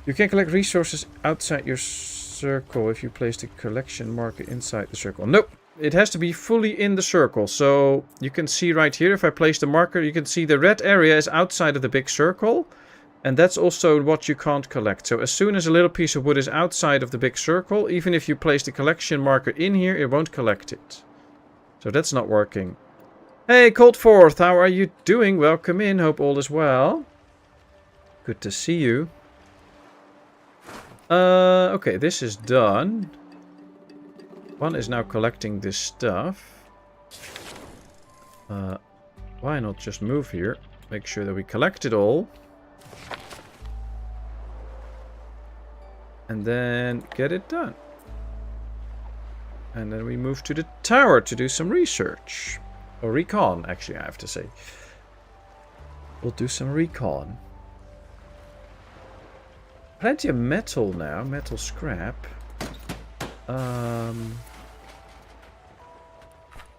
You can collect resources outside your circle if you place the collection marker inside the circle. Nope. It has to be fully in the circle. So you can see right here, if I place the marker, you can see the red area is outside of the big circle. And that's also what you can't collect. So as soon as a little piece of wood is outside of the big circle, even if you place the collection marker in here, it won't collect it. So that's not working. Hey, Coldforth, how are you doing? Welcome in. Hope all is well. Good to see you. Okay, this is done. One is now collecting this stuff. Why not just move here? Make sure that we collect it all. And then get it done. And then we move to the tower to do some research. Or recon, actually, I have to say. We'll do some recon. Plenty of metal now. Metal scrap.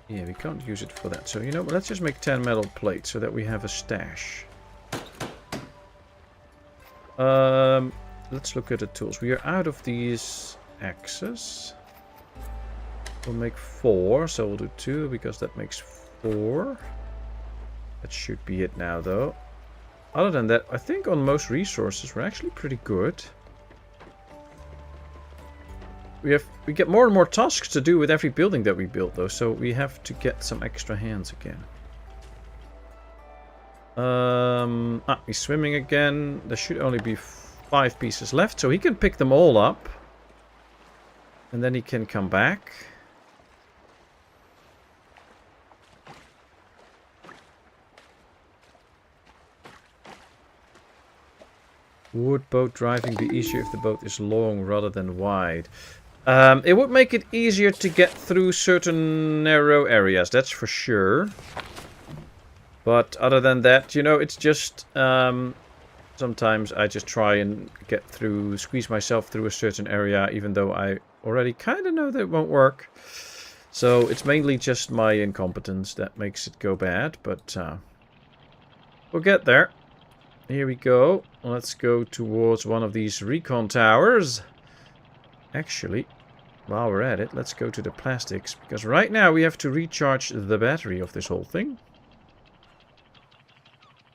Yeah, we can't use it for that. So, you know, let's just make 10 metal plates so that we have a stash. Let's look at the tools. We are out of these axes. We'll make 4, so we'll do 2 because that makes 4. That should be it now, though. Other than that, I think on most resources we're actually pretty good. We get more and more tasks to do with every building that we build, though, so we have to get some extra hands again. He's swimming again. There should only be 5 pieces left, so he can pick them all up. And then he can come back. Would boat driving be easier if the boat is long rather than wide? It would make it easier to get through certain narrow areas, that's for sure. But other than that, you know, it's just... sometimes I just try and get through, squeeze myself through a certain area, even though I already kind of know that it won't work. So it's mainly just my incompetence that makes it go bad, but we'll get there. Here we go. Let's go towards one of these recon towers. Actually, while we're at it, let's go to the plastics, because right now we have to recharge the battery of this whole thing.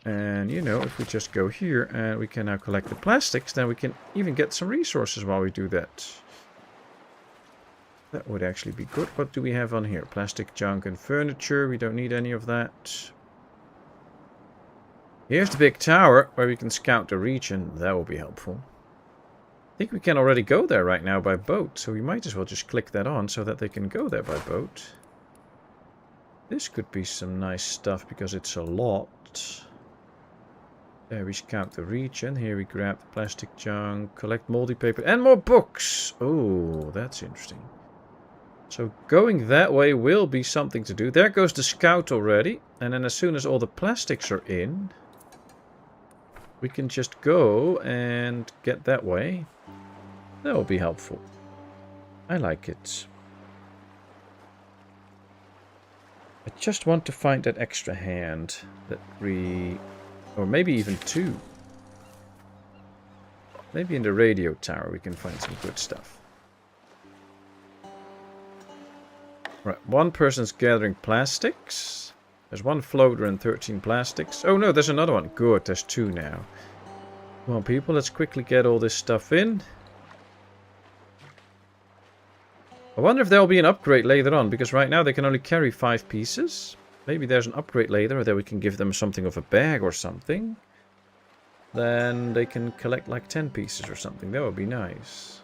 And, you know, if we just go here and we can now collect the plastics, then we can even get some resources while we do that. That would actually be good. What do we have on here? Plastic, junk, and furniture. We don't need any of that. Here's the big tower where we can scout the region. That will be helpful. I think we can already go there right now by boat, so we might as well just click that on so that they can go there by boat. This could be some nice stuff because it's a lot. There we scout the region. Here we grab the plastic junk, collect moldy paper, and more books. Oh, that's interesting. So going that way will be something to do. There goes the scout already. And then as soon as all the plastics are in, we can just go and get that way. That will be helpful. I like it. I just want to find that extra hand that we... Or maybe even 2. Maybe in the radio tower we can find some good stuff. Right, one person's gathering plastics. There's 1 floater and 13 plastics. Oh no, there's another one. Good, there's 2 now. Come on people, let's quickly get all this stuff in. I wonder if there'll be an upgrade later on, because right now they can only carry 5 pieces. Maybe there's an upgrade later that we can give them something of a bag or something. Then they can collect like 10 pieces or something. That would be nice.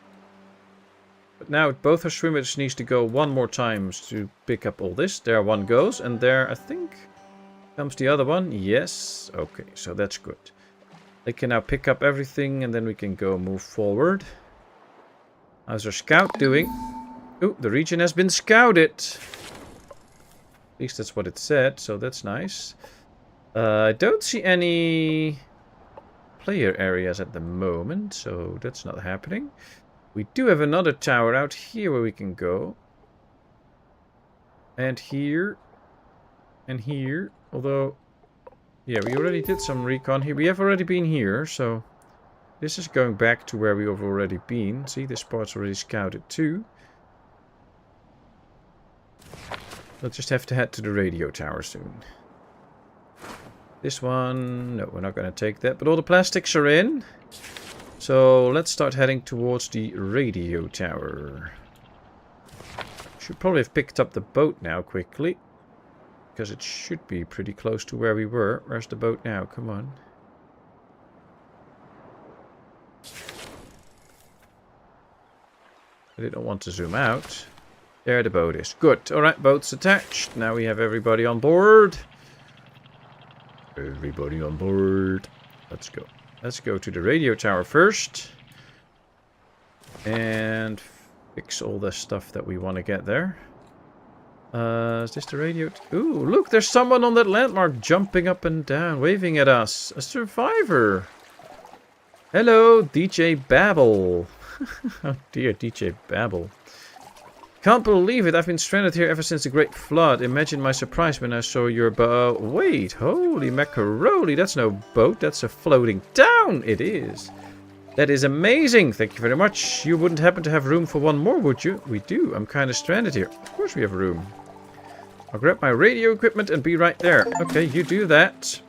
But now both our swimmers needs to go 1 more time to pick up all this. There 1 goes. And there, I think, comes the other one. Yes. Okay, so that's good. They can now pick up everything and then we can go move forward. How's our scout doing? Oh, the region has been scouted. At least that's what it said, so that's nice. I don't see any player areas at the moment, so that's not happening. We do have another tower out here where we can go. And here. And here. Although, yeah, we already did some recon here. We have already been here, so this is going back to where we have already been. See, this part's already scouted too. We'll just have to head to the radio tower soon. This one... No, we're not going to take that. But all the plastics are in. So let's start heading towards the radio tower. Should probably have picked up the boat now quickly. Because it should be pretty close to where we were. Where's the boat now? Come on. I didn't want to zoom out. There the boat is. Good. Alright, boat's attached. Now we have everybody on board. Everybody on board. Let's go. Let's go to the radio tower first. And fix all the stuff that we want to get there. Is this the radio? Ooh, look, there's someone on that landmark jumping up and down, waving at us. A survivor. Hello, DJ Babel. Oh dear, DJ Babel. Can't believe it. I've been stranded here ever since the Great Flood. Imagine my surprise when I saw your boat. Wait, holy macaroni. That's no boat. That's a floating town. It is. That is amazing. Thank you very much. You wouldn't happen to have room for one more, would you? We do. I'm kind of stranded here. Of course we have room. I'll grab my radio equipment and be right there. Okay, you do that.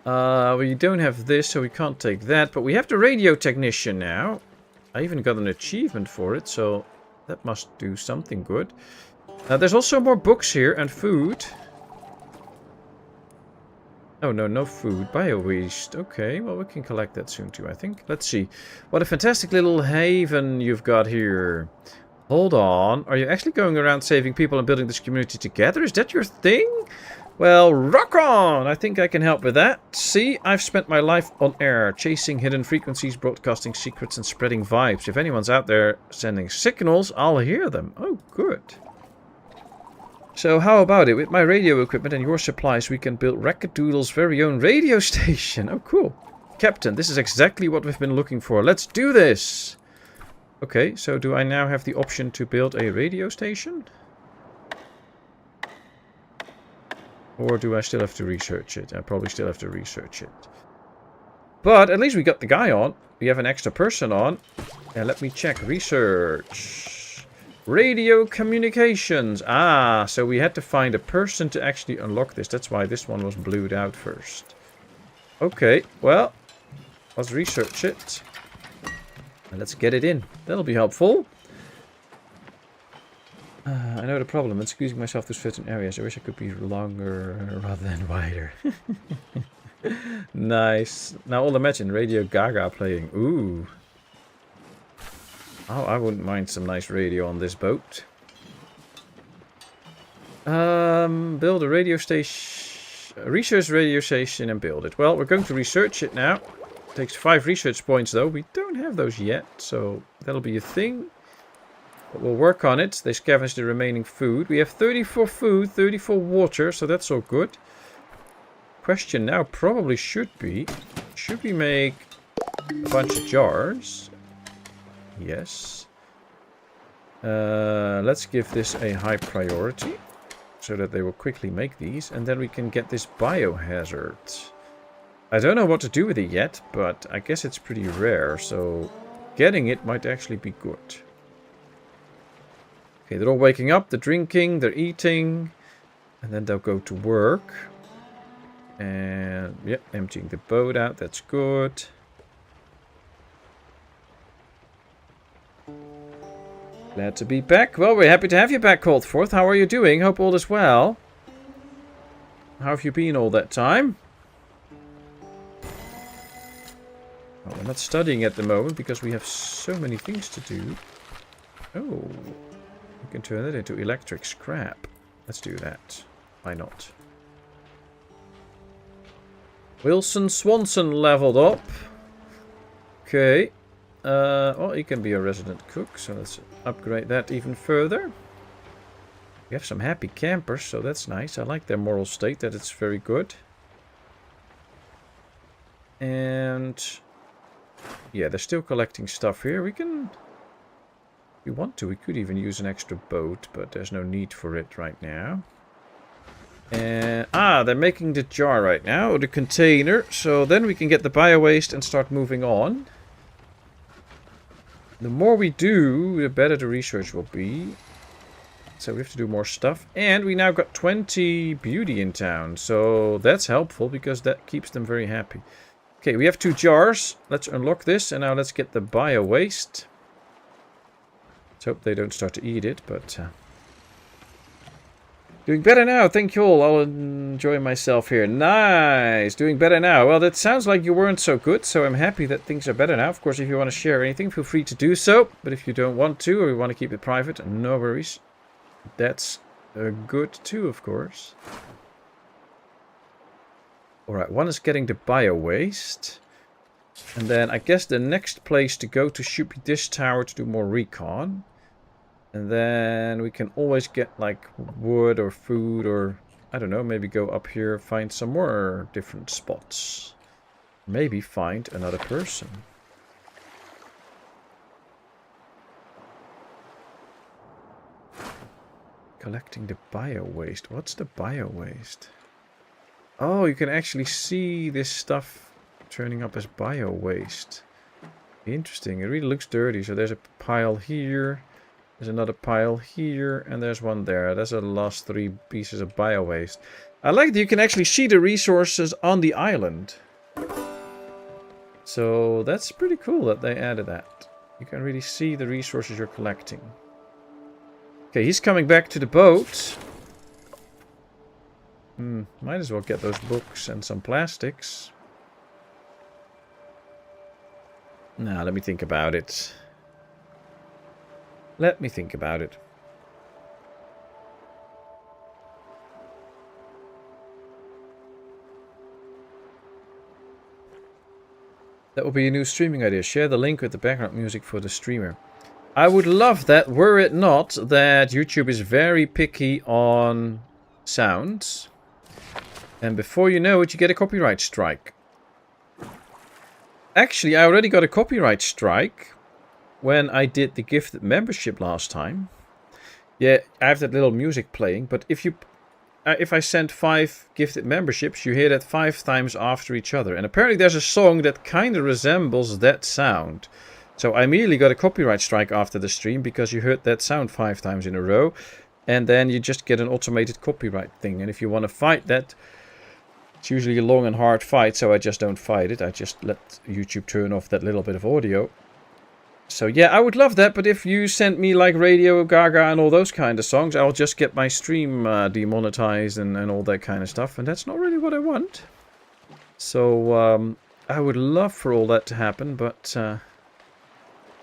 We don't have this, so we can't take that. But we have the radio technician now. I even got an achievement for it, so that must do something good. There's also more books here and food. Oh, no, no food. Bio-waste. Okay, well, we can collect that soon too, I think. Let's see. What a fantastic little haven you've got here. Hold on. Are you actually going around saving people and building this community together? Is that your thing? Well, rock on! I think I can help with that. See, I've spent my life on air, chasing hidden frequencies, broadcasting secrets, and spreading vibes. If anyone's out there sending signals, I'll hear them. Oh, good. So how about it? With my radio equipment and your supplies, we can build Rackadoodle's very own radio station. Oh, cool. Captain, this is exactly what we've been looking for. Let's do this! Okay, so do I now have the option to build a radio station? Or do I still have to research it? I probably still have to research it. But at least we got the guy on. We have an extra person on. And let me check. Research. Radio communications. Ah, so we had to find a person to actually unlock this. That's why this one was blued out first. Okay, well, let's research it. And let's get it in. That'll be helpful. I know the problem. I'm squeezing myself to certain areas. I wish I could be longer rather than wider. Nice. Now all imagine Radio Gaga playing. Ooh. Oh, I wouldn't mind some nice radio on this boat. Build a radio station. Research radio station and build it. Well, we're going to research it now. It takes 5 research points though. We don't have those yet, so that'll be a thing. But we'll work on it. They scavenge the remaining food. We have 34 food, 34 water, so that's all good. Question now probably should be, should we make a bunch of jars? Yes. Let's give this a high priority so that they will quickly make these, and then we can get this biohazard. I don't know what to do with it yet, but I guess it's pretty rare, so getting it might actually be good. Okay, they're all waking up, they're drinking, they're eating, and then they'll go to work. And, yeah, emptying the boat out, that's good. Glad to be back. Well, we're happy to have you back, Coldforth. How are you doing? Hope all is well. How have you been all that time? Well, we're not studying at the moment because we have so many things to do. Oh, we can turn that into electric scrap. Let's do that. Why not? Wilson Swanson leveled up. Okay. Well, he can be a resident cook, so let's upgrade that even further. We have some happy campers, so that's nice. I like their moral state, that it's very good. And yeah, they're still collecting stuff here. We can, if we want to, we could even use an extra boat, but there's no need for it right now. And they're making the jar right now, or the container, so then we can get the bio-waste and start moving on. The more we do, the better the research will be. So we have to do more stuff. And we now got 20 beauty in town. So that's helpful because that keeps them very happy. Okay, we have 2 jars. Let's unlock this. And now let's get the bio-waste. Let's hope they don't start to eat it. But doing better now. Thank you all. I'll enjoy myself here. Nice. Doing better now. Well, that sounds like you weren't so good. So I'm happy that things are better now. Of course, if you want to share anything, feel free to do so. But if you don't want to or you want to keep it private, no worries. That's good too, of course. Alright, one is getting the bio-waste. And then I guess the next place to go to should be this tower to do more recon. And then we can always get like wood or food or, I don't know, maybe go up here, find some more different spots. Maybe find another person. Collecting the bio-waste. What's the bio-waste? Oh, you can actually see this stuff turning up as bio-waste. Interesting. It really looks dirty. So there's a pile here. There's another pile here. And there's one there. That's the last 3 pieces of bio-waste. I like that you can actually see the resources on the island. So that's pretty cool that they added that. You can really see the resources you're collecting. Okay, he's coming back to the boat. Might as well get those books and some plastics. Now, let me think about it. Let me think about it. That will be a new streaming idea. Share the link with the background music for the streamer. I would love that, were it not that YouTube is very picky on sounds. And before you know it, you get a copyright strike. Actually, I already got a copyright strike when I did the gifted membership last time. Yeah, I have that little music playing, but if I send 5 gifted memberships, you hear that 5 times after each other. And apparently there's a song that kind of resembles that sound. So I immediately got a copyright strike after the stream because you heard that sound 5 times in a row. And then you just get an automated copyright thing. And if you want to fight that, it's usually a long and hard fight, so I just don't fight it. I just let YouTube turn off that little bit of audio. So yeah, I would love that, but if you send me like Radio Gaga and all those kind of songs, I'll just get my stream demonetized and all that kind of stuff. And that's not really what I want. So I would love for all that to happen, but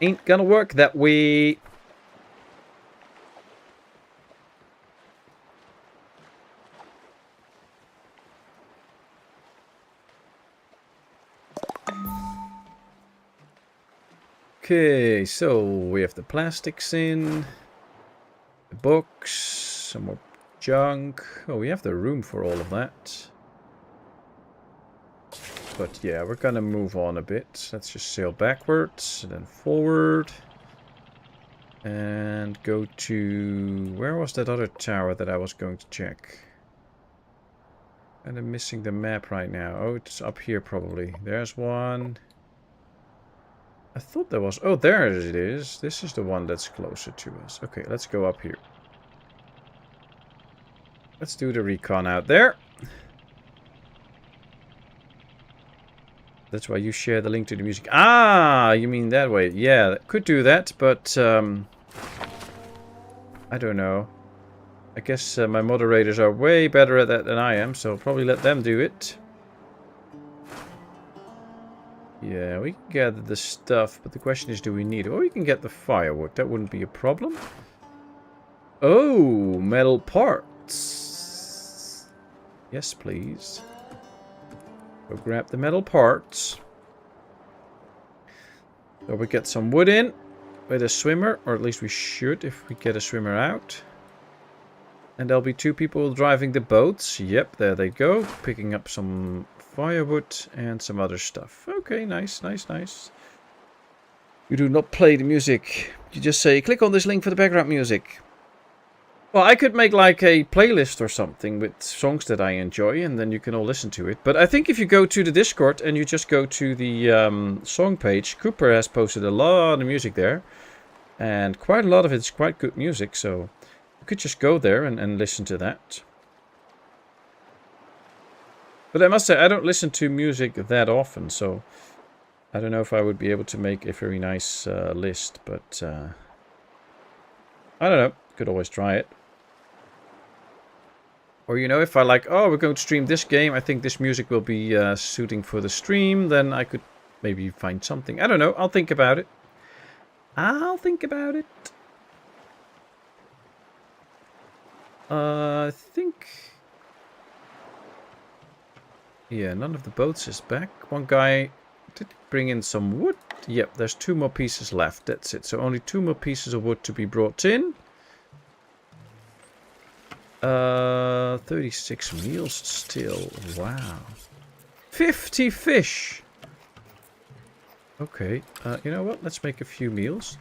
ain't gonna work that way. Okay, so we have the plastics in, the books, some more junk. Oh, we have the room for all of that. But yeah, we're gonna move on a bit. Let's just sail backwards and then forward. And go to... Where was that other tower that I was going to check? And I'm missing the map right now. Oh, it's up here probably. There's one. I thought there was... Oh, there it is. This is the one that's closer to us. Okay, let's go up here. Let's do the recon out there. That's why you share the link to the music. Ah, you mean that way. Yeah, could do that, but... I don't know. I guess my moderators are way better at that than I am, so I'll probably let them do it. Yeah, we can gather the stuff, but the question is, do we need it? Oh, we can get the firewood. That wouldn't be a problem. Oh, metal parts. Yes, please. Go grab the metal parts. So we get some wood in with a swimmer, or at least we should if we get a swimmer out. And there'll be 2 people driving the boats. Yep, there they go. Picking up some firewood and some other stuff. Okay, nice, nice, nice. You do not play the music. You just say, click on this link for the background music. Well, I could make like a playlist or something with songs that I enjoy, and then you can all listen to it. But I think if you go to the Discord and you just go to the song page, Cooper has posted a lot of music there. And quite a lot of it's quite good music, so you could just go there and listen to that. But I must say, I don't listen to music that often, so I don't know if I would be able to make a very nice list, but I don't know, could always try it. Or, you know, if I like, oh, we're going to stream this game, I think this music will be suiting for the stream, then I could maybe find something. I don't know, I'll think about it. I'll think about it. I think... Yeah, none of the boats is back. One guy did bring in some wood. Yep, there's 2 more pieces left. That's it. So only 2 more pieces of wood to be brought in. 36 meals still. Wow. 50 fish. Okay. You know what? Let's make a few meals.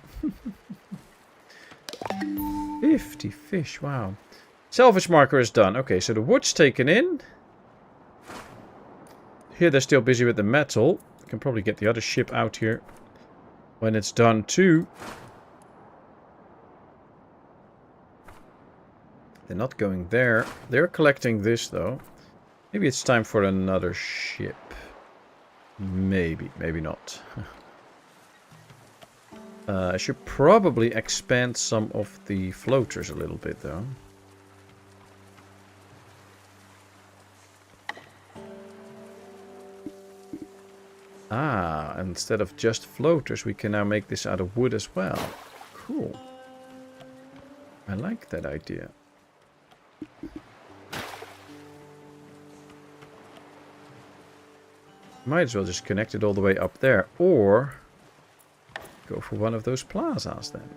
50 fish. Wow. Salvage marker is done. Okay, so the wood's taken in. Here they're still busy with the metal. I can probably get the other ship out here when it's done too. They're not going there. They're collecting this though. Maybe it's time for another ship. Maybe, maybe not. I should probably expand some of the floaters a little bit though. Ah, instead of just floaters, we can now make this out of wood as well. Cool. I like that idea. Might as well just connect it all the way up there. Or go for one of those plazas then.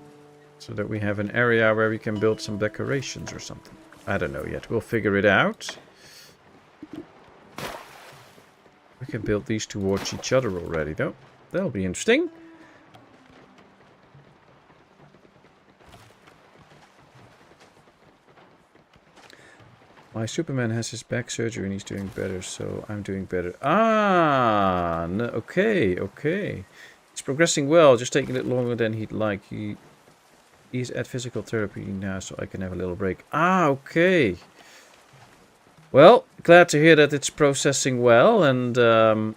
So that we have an area where we can build some decorations or something. I don't know yet. We'll figure it out. We can build these towards each other already though. That'll be interesting. My Superman has his back surgery and he's doing better, so I'm doing better. Ah, no, okay, okay. It's progressing well, just taking it longer than he'd like. He's at physical therapy now, so I can have a little break. Ah, okay. Well, glad to hear that it's processing well, and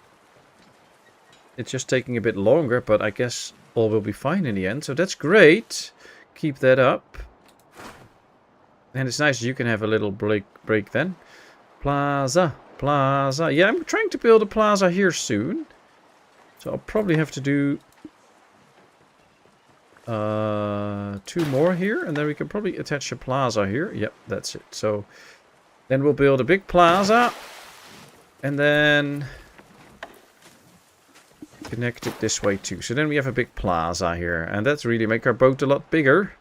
it's just taking a bit longer, but I guess all will be fine in the end. So that's great. Keep that up. And it's nice you can have a little break then. Plaza, plaza. Yeah, I'm trying to build a plaza here soon. So I'll probably have to do 2 more here. And then we can probably attach a plaza here. Yep, that's it. So then we'll build a big plaza. And then connect it this way too. So then we have a big plaza here. And that's really make our boat a lot bigger.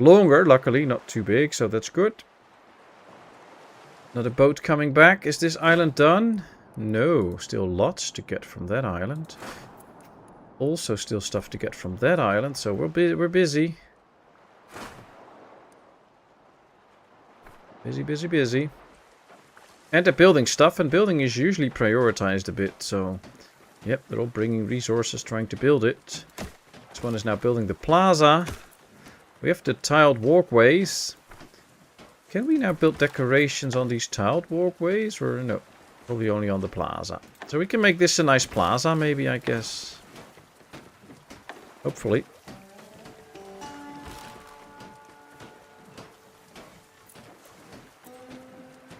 Longer, luckily, not too big, so that's good. Another boat coming back. Is this island done? No, still lots to get from that island. Also still stuff to get from that island, so we're busy. Busy, busy, busy. And they're building stuff, and building is usually prioritized a bit, so... Yep, they're all bringing resources, trying to build it. This one is now building the plaza. We have the tiled walkways. Can we now build decorations on these tiled walkways? Or no, probably only on the plaza. So we can make this a nice plaza, maybe, I guess. Hopefully.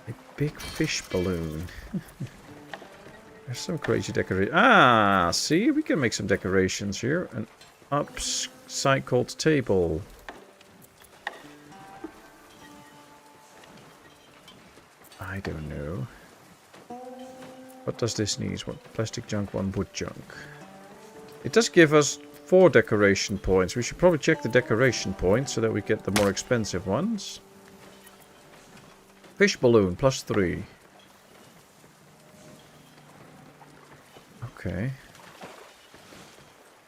A big fish balloon. There's some crazy decoration. Ah, see, we can make some decorations here. An upcycled table. I don't know. What does this need? One plastic junk, 1 wood junk. It does give us 4 decoration points. We should probably check the decoration points so that we get the more expensive ones. Fish balloon, +3. Okay.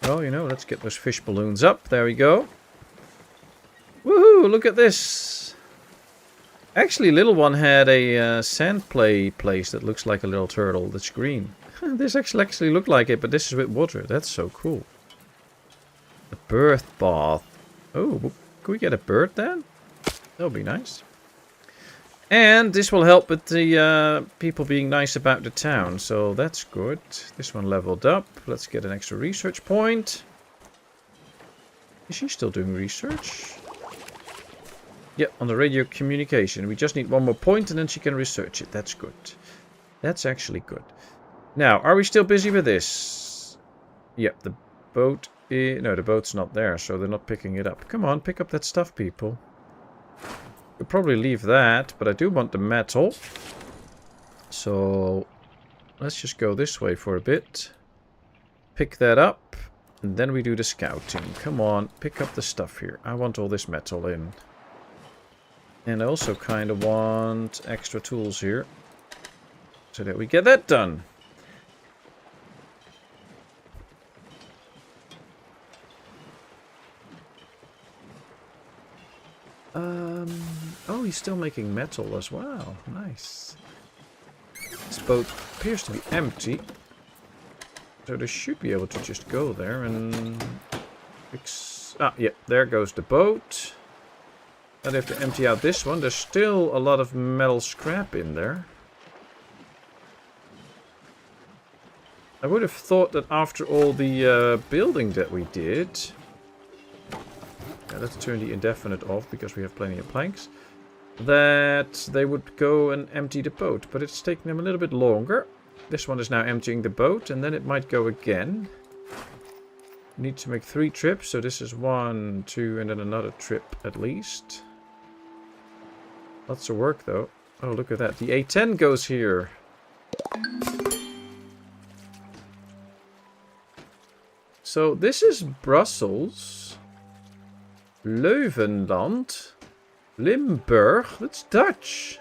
Well, you know, let's get those fish balloons up. There we go. Woohoo! Look at this. Actually, little one had a sand play place that looks like a little turtle. That's green. This actually looked like it, but this is with water. That's so cool. A bird bath. Oh, can we get a bird then? That would be nice. And this will help with the people being nice about the town. So that's good. This one leveled up. Let's get an extra research point. Is she still doing research? Yeah, on the radio communication. We just need 1 more point and then she can research it. That's good. That's actually good. Now, are we still busy with this? Yep, the boat... No, the boat's not there, so they're not picking it up. Come on, pick up that stuff, people. We'll probably leave that, but I do want the metal. So, let's just go this way for a bit. Pick that up, and then we do the scouting. Come on, pick up the stuff here. I want all this metal in. And I also kind of want extra tools here. So that we get that done. Oh, he's still making metal as well. Nice. This boat appears to be empty. So they should be able to just go there and fix... Ah, yeah, there goes the boat. Now they have to empty out this one. There's still a lot of metal scrap in there. I would have thought that after all the building that we did... Yeah, let's turn the indefinite off because we have plenty of planks. That they would go and empty the boat. But it's taking them a little bit longer. This one is now emptying the boat and then it might go again. Need to make 3 trips. So this is 1, 2 and then another trip at least. Lots of work though. Oh, look at that. The A10 goes here. So this is Brussels. Leuvenland. Limburg. That's Dutch.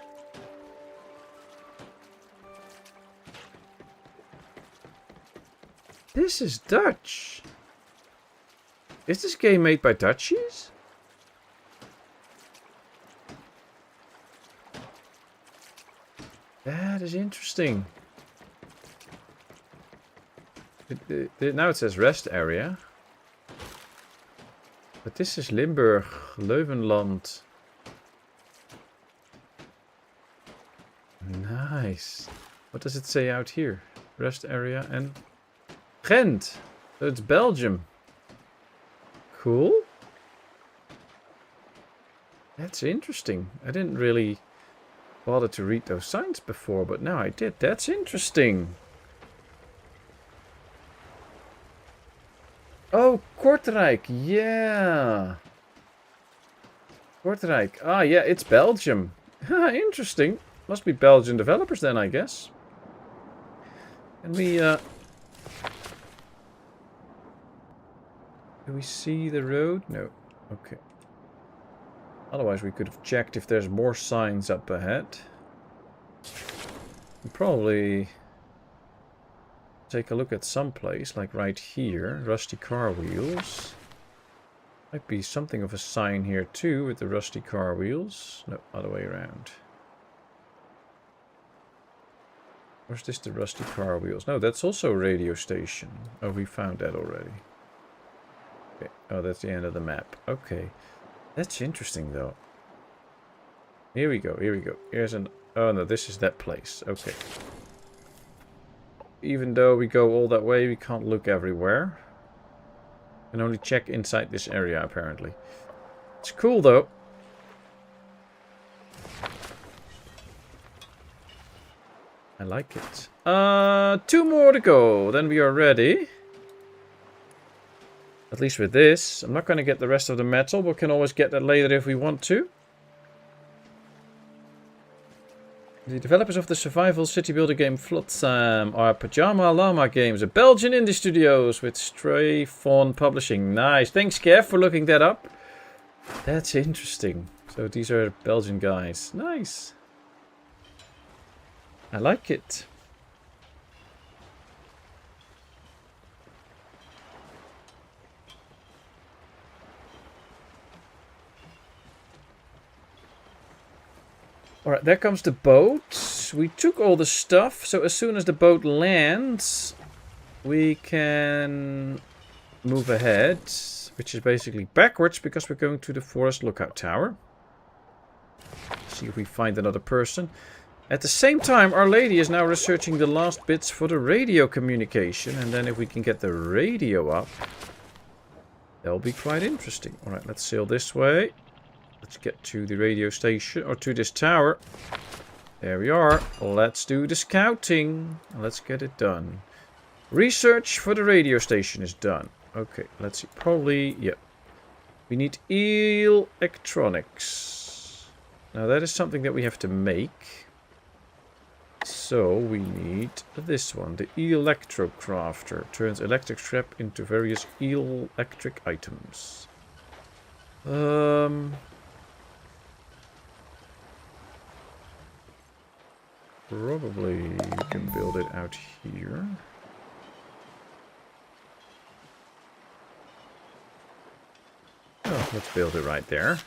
This is Dutch. Is this game made by Dutchies? That is interesting. Now it says rest area. But this is Limburg, Leuvenland. Nice. What does it say out here? Rest area and Ghent. So it's Belgium. Cool. That's interesting. I didn't really bother to read those signs before, but now I did. That's interesting. Oh, Kortrijk. Yeah. Kortrijk. Ah, yeah, it's Belgium. Interesting. Must be Belgian developers then, I guess. Can we, do we see the road? No. Okay. Otherwise we could have checked if there's more signs up ahead. We'll probably take a look at some place, like right here. Rusty car wheels. Might be something of a sign here too, with the rusty car wheels. No, other way around. Or is this the rusty car wheels? No, that's also a radio station. Oh, we found that already. Okay. Oh, that's the end of the map. Okay. That's interesting, though. Here we go, here we go. Here's an... Oh, no, this is that place. Okay. Even though we go all that way, we can't look everywhere. We can only check inside this area, apparently. It's cool, though. I like it. 2 more to go. Then we are ready. At least with this. I'm not going to get the rest of the metal. We can always get that later if we want to. The developers of the survival city builder game Flotsam are Pajama Llama Games, a Belgian indie studios with Stray Fawn Publishing. Nice. Thanks, Kev, for looking that up. That's interesting. So these are Belgian guys. Nice. I like it. Alright, there comes the boat. We took all the stuff, so as soon as the boat lands, we can move ahead, which is basically backwards because we're going to the Forest Lookout Tower. See if we find another person. At the same time, Our Lady is now researching the last bits for the radio communication, and then if we can get the radio up, that'll be quite interesting. Alright, let's sail this way. Let's get to the radio station, or to this tower. There we are. Let's do the scouting. Let's get it done. Research for the radio station is done. Okay, let's see. Probably, yeah. We need electronics. Now that is something that we have to make. So we need this one. The Electrocrafter. Turns electric scrap into various electric items. Probably you can build it out here. Oh, let's build it right there.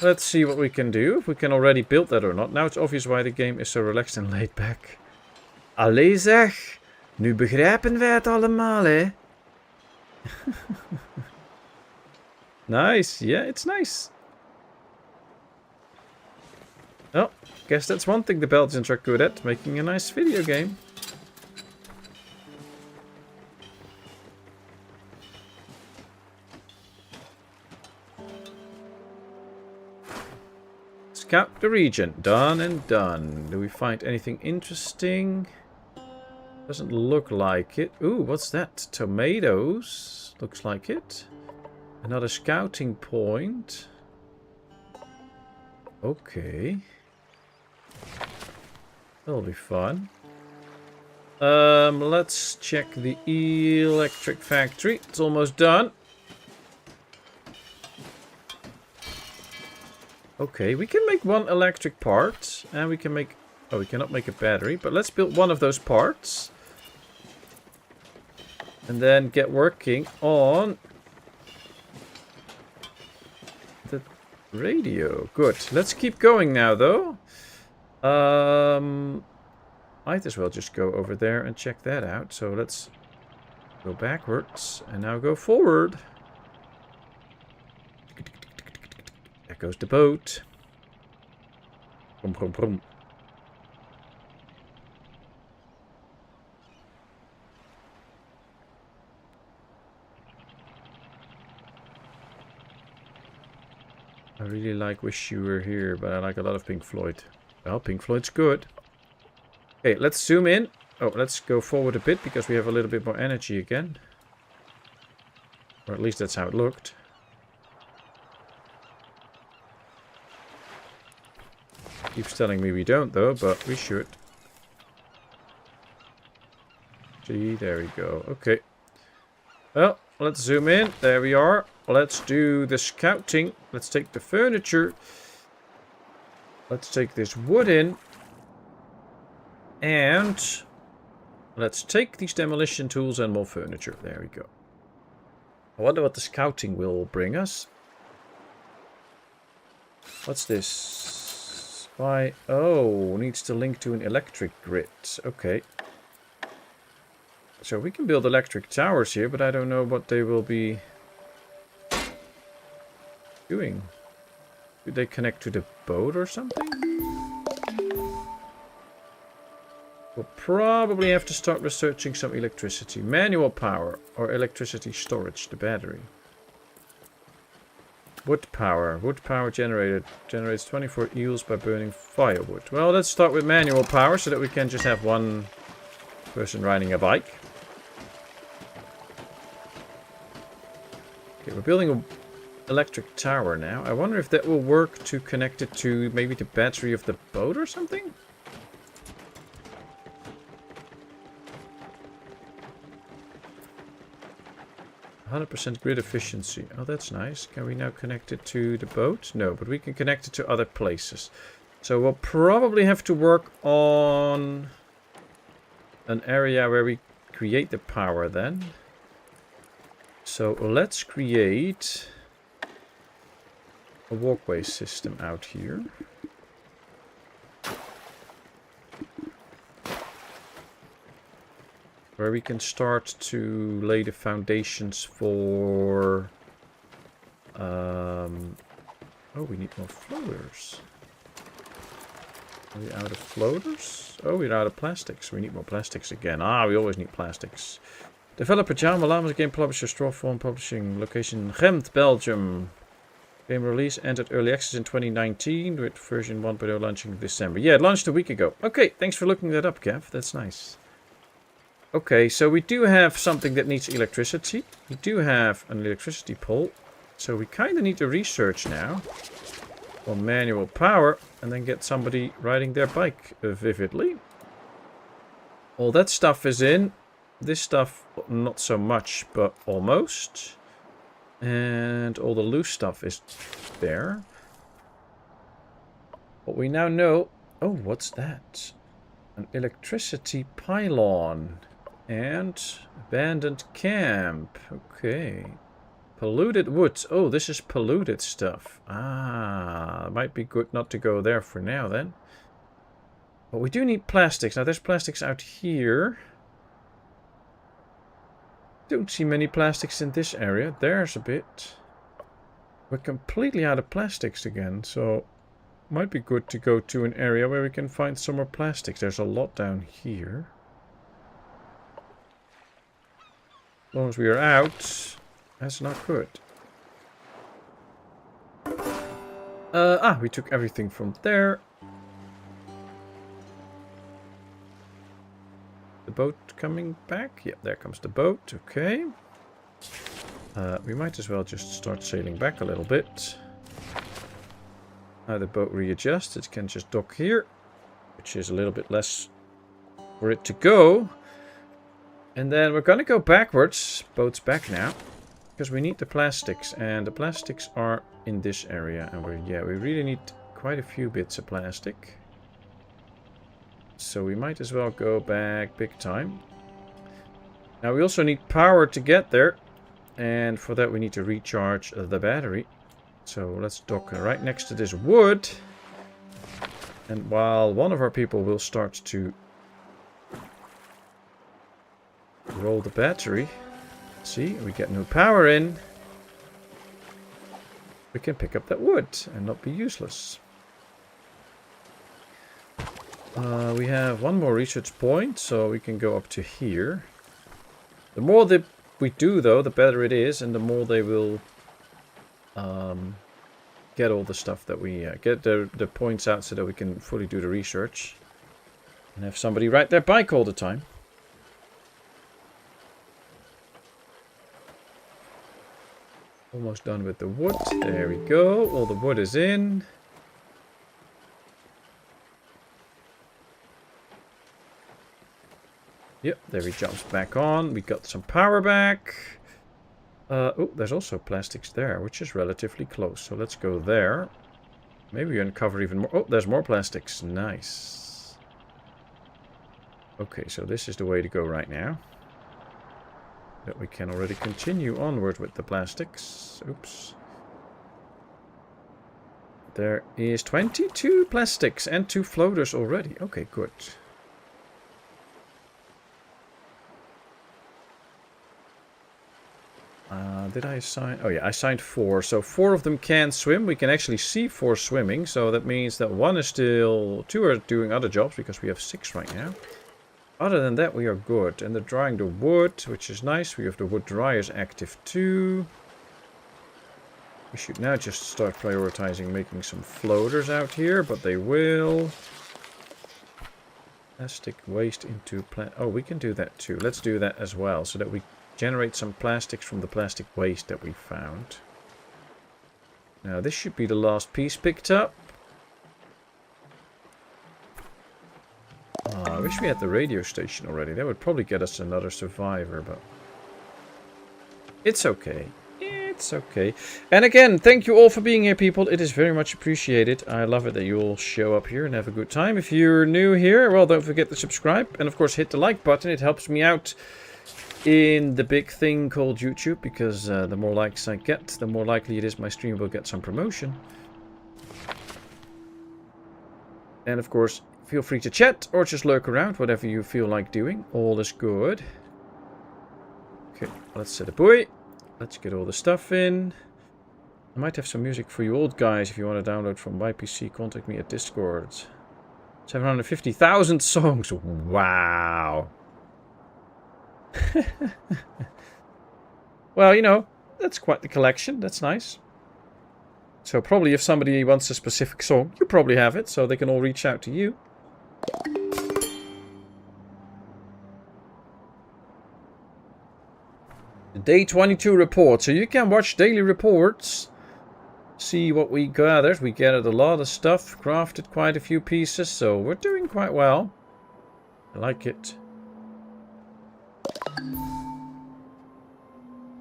Let's see what we can do. If we can already build that or not. Now it's obvious why the game is so relaxed and laid back. Allee zeg. Nu begrijpen wij het allemaal, hè? Nice. Yeah, it's nice. Oh, guess that's one thing the Belgians are good at. Making a nice video game. Scout the region. Done and done. Do we find anything interesting? Doesn't look like it. Ooh, what's that? Tomatoes. Looks like it. Another scouting point. Okay. That'll be fun. Let's check the electric factory. It's almost done. Okay, we can make one electric part. And we can make... Oh, we cannot make a battery. But let's build one of those parts. And then get working on... the radio. Good. Let's keep going now, though. Might as well just go over there and check that out. So let's go backwards. And now go forward. There goes the boat. Brum, brum, brum. I really like Wish You Were Here, but I like a lot of Pink Floyd. Well, Pink Floyd's good. Okay, let's zoom in. Oh, let's go forward a bit because we have a little bit more energy again. Or at least that's how it looked. Keeps telling me we don't though, but we should. See, there we go. Okay. Well, let's zoom in. There we are. Let's do the scouting. Let's take the furniture. Let's take this wood in. And let's take these demolition tools and more furniture. There we go. I wonder what the scouting will bring us. What's this? Why? Oh, needs to link to an electric grid. Okay. So we can build electric towers here, but I don't know what they will be doing. Do they connect to the boat or something? We'll probably have to start researching some electricity. Manual power or electricity storage, the battery. Wood power. Wood power generates 24 eels by burning firewood. Well, let's start with manual power so that we can just have one person riding a bike. Okay, we're building an electric tower now. I wonder if that will work to connect it to maybe the battery of the boat or something? 100% grid efficiency. Oh, that's nice. Can we now connect it to the boat? No, but we can connect it to other places. So we'll probably have to work on an area where we create the power then. So let's create a walkway system out here. Where we can start to lay the foundations for... oh, we need more floaters. Are we out of floaters? Oh, we're out of plastics. We need more plastics again. Ah, we always need plastics. Developer Jama Lamas, game publisher, Strawform Publishing, location Ghent, Belgium. Game release entered early access in 2019 with version 1.0 launching in December. Yeah, it launched a week ago. Okay, thanks for looking that up, Kev. That's nice. Okay, so we do have something that needs electricity. We do have an electricity pole. So we kind of need to research now on manual power and then get somebody riding their bike vividly. All that stuff is in. This stuff, not so much, but almost. And all the loose stuff is there. What we now know... Oh, what's that? An electricity pylon. And abandoned camp. Okay. Polluted woods. Oh, this is polluted stuff. Ah, might be good not to go there for now then. But we do need plastics. Now there's plastics out here. Don't see many plastics in this area. There's a bit. We're completely out of plastics again, so might be good to go to an area where we can find some more plastics. There's a lot down here. As long as we are out, that's not good. We took everything from there. The boat coming back? Yep, there comes the boat. Okay. We might as well just start sailing back a little bit. Now the boat readjusts. It can just dock here, which is a little bit less for it to go. And then we're going to go backwards. Boat's back now. Because we need the plastics. And the plastics are in this area. And we really need quite a few bits of plastic. So we might as well go back big time. Now we also need power to get there. And for that we need to recharge the battery. So let's dock right next to this wood. And while one of our people will start to roll the battery. See, we get no power in. We can pick up that wood and not be useless. We have one more research point, so we can go up to here. The more that we do, though, the better it is, and the more they will get all the stuff that we get the points out, so that we can fully do the research and have somebody ride their bike all the time. Almost done with the wood. There we go. All the wood is in. Yep, there he jumps back on. We got some power back. Oh, there's also plastics there, which is relatively close. So let's go there. Maybe we uncover even more. Oh, there's more plastics. Nice. Okay, so this is the way to go right now. That we can already continue onward with the plastics. Oops. There is 22 plastics and 2 floaters already. Okay, good. Did I assign? Oh yeah, I assigned 4. So 4 of them can swim. We can actually see 4 swimming. So that means that 1 is still... 2 are doing other jobs because we have 6 right now. Other than that, we are good. And they're drying the wood, which is nice. We have the wood dryers active too. We should now just start prioritizing making some floaters out here, but they will. Plastic waste into oh, we can do that too. Let's do that as well, so that we generate some plastics from the plastic waste that we found. Now, this should be the last piece picked up. I wish we had the radio station already. That would probably get us another survivor, but it's okay. It's okay. And again, thank you all for being here, people. It is very much appreciated. I love it that you all show up here and have a good time. If you're new here, well, don't forget to subscribe. And of course, hit the like button. It helps me out in the big thing called YouTube, because the more likes I get, the more likely it is my stream will get some promotion. And of course, feel free to chat or just lurk around, whatever you feel like doing. All is good. Okay, let's set a buoy. Let's get all the stuff in. I might have some music for you old guys. If you want to download from my PC, contact me at Discord. 750,000 songs. Wow. Well, you know, that's quite the collection. That's nice. So probably if somebody wants a specific song, you probably have it, so they can all reach out to you. The Day 22 report. So you can watch daily reports. See what we gathered. We gathered a lot of stuff. Crafted quite a few pieces. So we're doing quite well. I like it.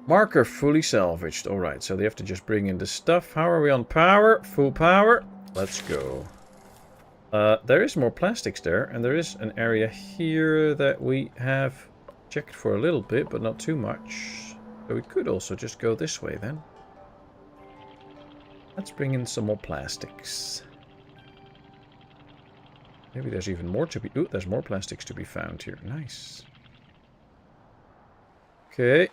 Marker fully salvaged. Alright, so they have to just bring in the stuff. How are we on power? Full power. Let's go. There is more plastics there. And there is an area here that we have checked for a little bit, but not too much. So we could also just go this way then. Let's bring in some more plastics. Maybe there's even more to be... Ooh, there's more plastics to be found here. Nice. Okay.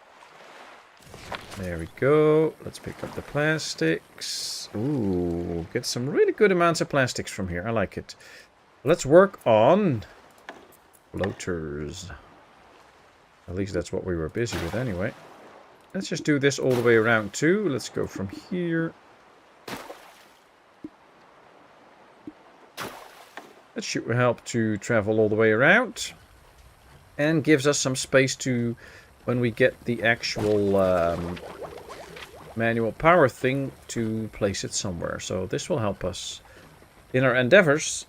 There we go. Let's pick up the plastics. Ooh, get some really good amounts of plastics from here. I like it. Let's work on floaters. At least that's what we were busy with anyway. Let's just do this all the way around too. Let's go from here. That should help to travel all the way around. And gives us some space to, when we get the actual manual power thing, to place it somewhere. So this will help us in our endeavors.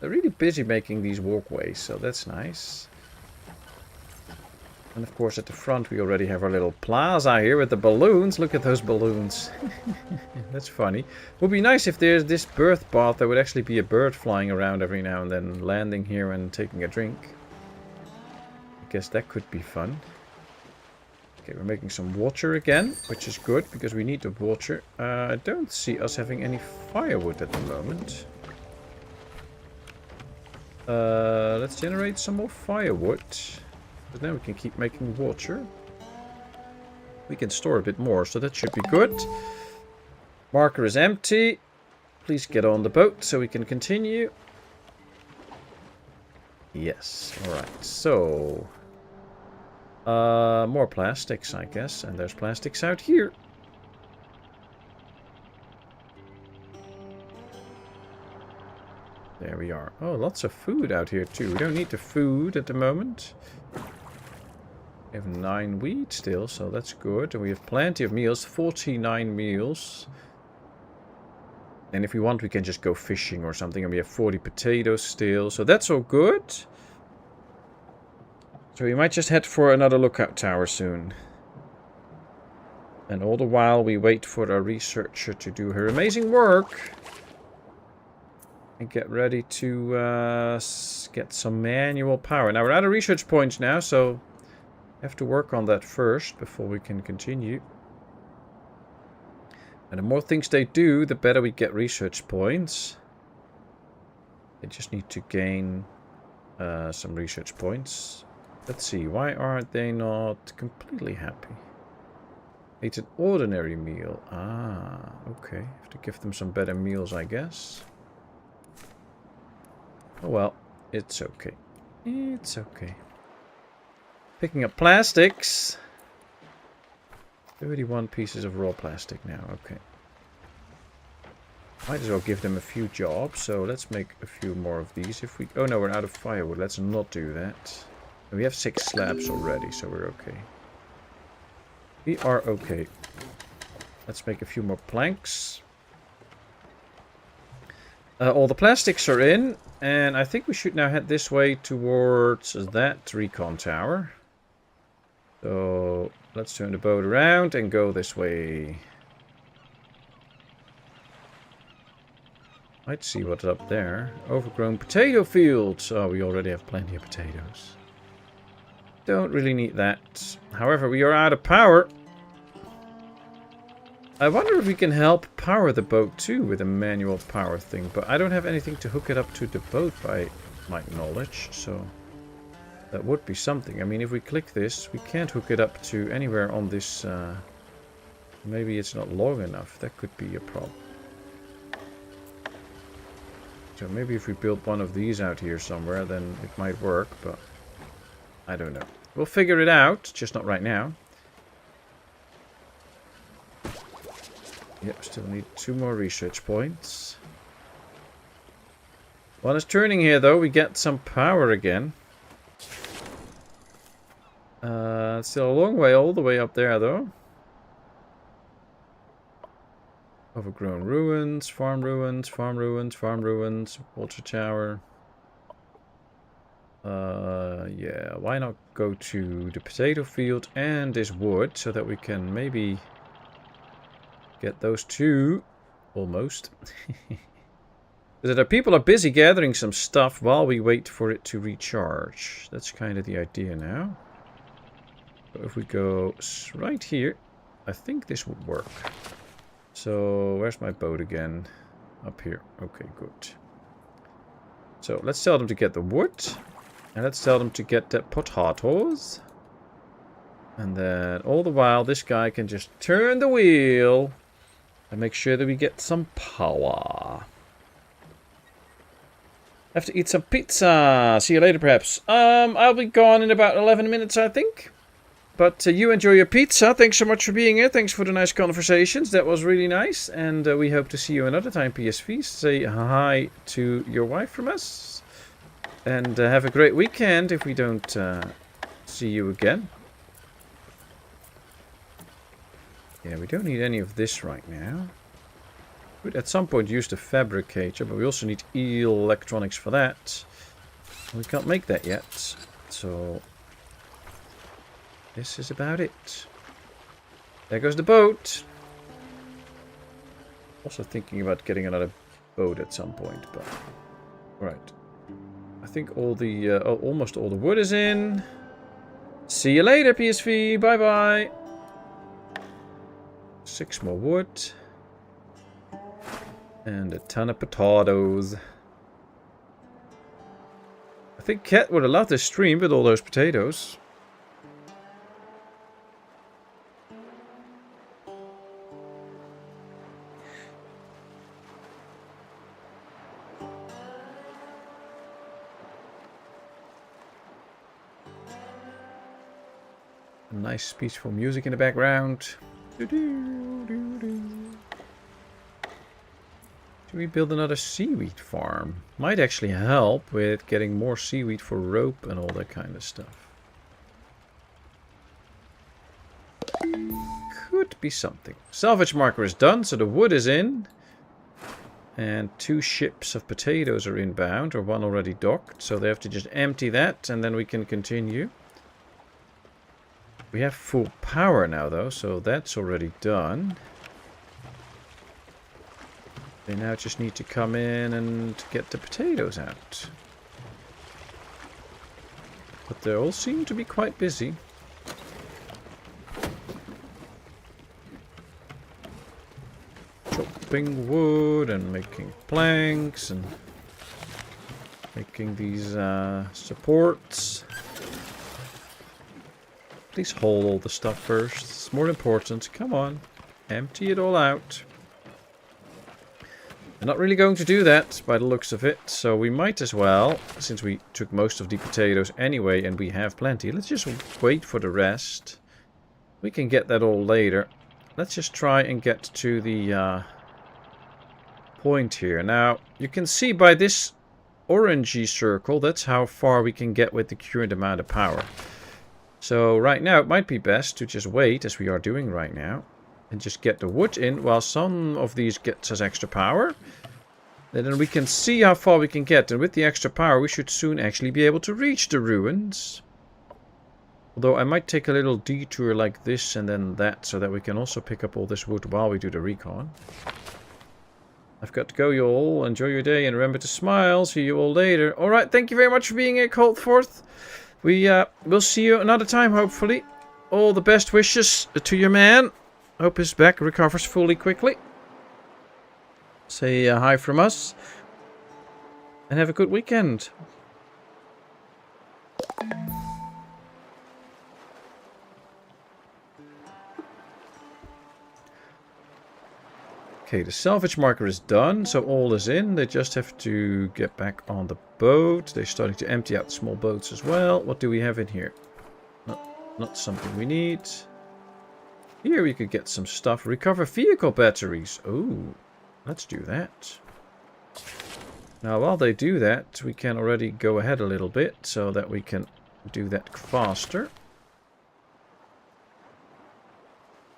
They're really busy making these walkways, so that's nice. And of course at the front we already have our little plaza here with the balloons. Look at those balloons. That's funny. Would be nice if there's this bird path. There would actually be a bird flying around every now and then, landing here and taking a drink. I guess that could be fun. Okay, we're making some water again, which is good because we need the water. I don't see us having any firewood at the moment. Let's generate some more firewood. But now we can keep making water. We can store a bit more, so that should be good. Marker is empty. Please get on the boat so we can continue. Yes, alright. So, more plastics, I guess. And there's plastics out here. There we are. Oh, lots of food out here too. We don't need the food at the moment. We have 9 wheat still, so that's good. And we have plenty of meals. 49 meals. And if we want, we can just go fishing or something. And we have 40 potatoes still. So that's all good. So we might just head for another lookout tower soon. And all the while we wait for our researcher to do her amazing work. And get ready to get some manual power. Now we're out of research points now, so I have to work on that first before we can continue. And the more things they do, the better we get research points. They just need to gain some research points. Let's see, why aren't they not completely happy? It's an ordinary meal. Ah, okay. Have to give them some better meals, I guess. Oh well, it's okay. It's okay. Picking up plastics. 31 pieces of raw plastic now, okay. Might as well give them a few jobs, so let's make a few more of these if we... Oh no, we're out of firewood, let's not do that. We have 6 slabs already, so we're okay. We are okay. Let's make a few more planks. All the plastics are in, and I think we should now head this way towards that recon tower. So let's turn the boat around and go this way. Might see what's up there. Overgrown potato fields. Oh, we already have plenty of potatoes. Don't really need that. However, we are out of power. I wonder if we can help power the boat too with a manual power thing. But I don't have anything to hook it up to the boat by my knowledge. So that would be something. I mean, if we click this, we can't hook it up to anywhere on this. Maybe it's not long enough. That could be a problem. So maybe if we build one of these out here somewhere, then it might work. But I don't know. We'll figure it out. Just not right now. Yep, still need 2 more research points. One is turning here, though. We get some power again. Still a long way all the way up there, though. Overgrown ruins, farm ruins, farm ruins, farm ruins, water tower. Yeah, why not go to the potato field and this wood so that we can maybe get those two almost. So that people are busy gathering some stuff while we wait for it to recharge. That's kind of the idea now. So if we go right here, I think this would work. So where's my boat again? Up here. Okay, good. So let's tell them to get the wood. And let's tell them to get the potatoes. And then all the while this guy can just turn the wheel and make sure that we get some power. Have to eat some pizza. See you later, perhaps. I'll be gone in about 11 minutes, I think. But you enjoy your pizza. Thanks so much for being here. Thanks for the nice conversations. That was really nice. And we hope to see you another time, PSV. Say hi to your wife from us. And have a great weekend if we don't see you again. Yeah, we don't need any of this right now. We'd at some point use the fabricator, but we also need electronics for that. We can't make that yet. So this is about it. There goes the boat. Also thinking about getting another boat at some point, but right. I think all the almost all the wood is in. See you later, PSV. Bye bye. 6 more wood. And a ton of potatoes. I think Cat would have loved this stream with all those potatoes. Nice peaceful music in the background. Should we build another seaweed farm? Might actually help with getting more seaweed for rope and all that kind of stuff. Could be something. Salvage marker is done, so the wood is in. And 2 ships of potatoes are inbound, or 1 already docked. So they have to just empty that, and then we can continue. We have full power now, though, so that's already done. They now just need to come in and get the potatoes out. But they all seem to be quite busy. Chopping wood and making planks and making these supports. Please hold all the stuff first. It's more important. Come on. Empty it all out. We're not really going to do that by the looks of it. So we might as well, since we took most of the potatoes anyway and we have plenty. Let's just wait for the rest. We can get that all later. Let's just try and get to the point here. Now, you can see by this orangey circle, that's how far we can get with the current amount of power. So right now it might be best to just wait, as we are doing right now, and just get the wood in while some of these gets us extra power. And then we can see how far we can get, and with the extra power we should soon actually be able to reach the ruins. Although I might take a little detour like this and then that, so that we can also pick up all this wood while we do the recon. I've got to go, you all. Enjoy your day and remember to smile. See you all later. Alright, thank you very much for being here, Coltforth. We'll see you another time, hopefully. All the best wishes to your man. Hope his back recovers fully quickly. Say hi from us. And have a good weekend. Okay, the salvage marker is done, so all is in. They just have to get back on the boat. They're starting to empty out the small boats as well. What do we have in here? Not something we need. Here we could get some stuff. Recover vehicle batteries. Oh, let's do that. Now, while they do that, we can already go ahead a little bit so that we can do that faster.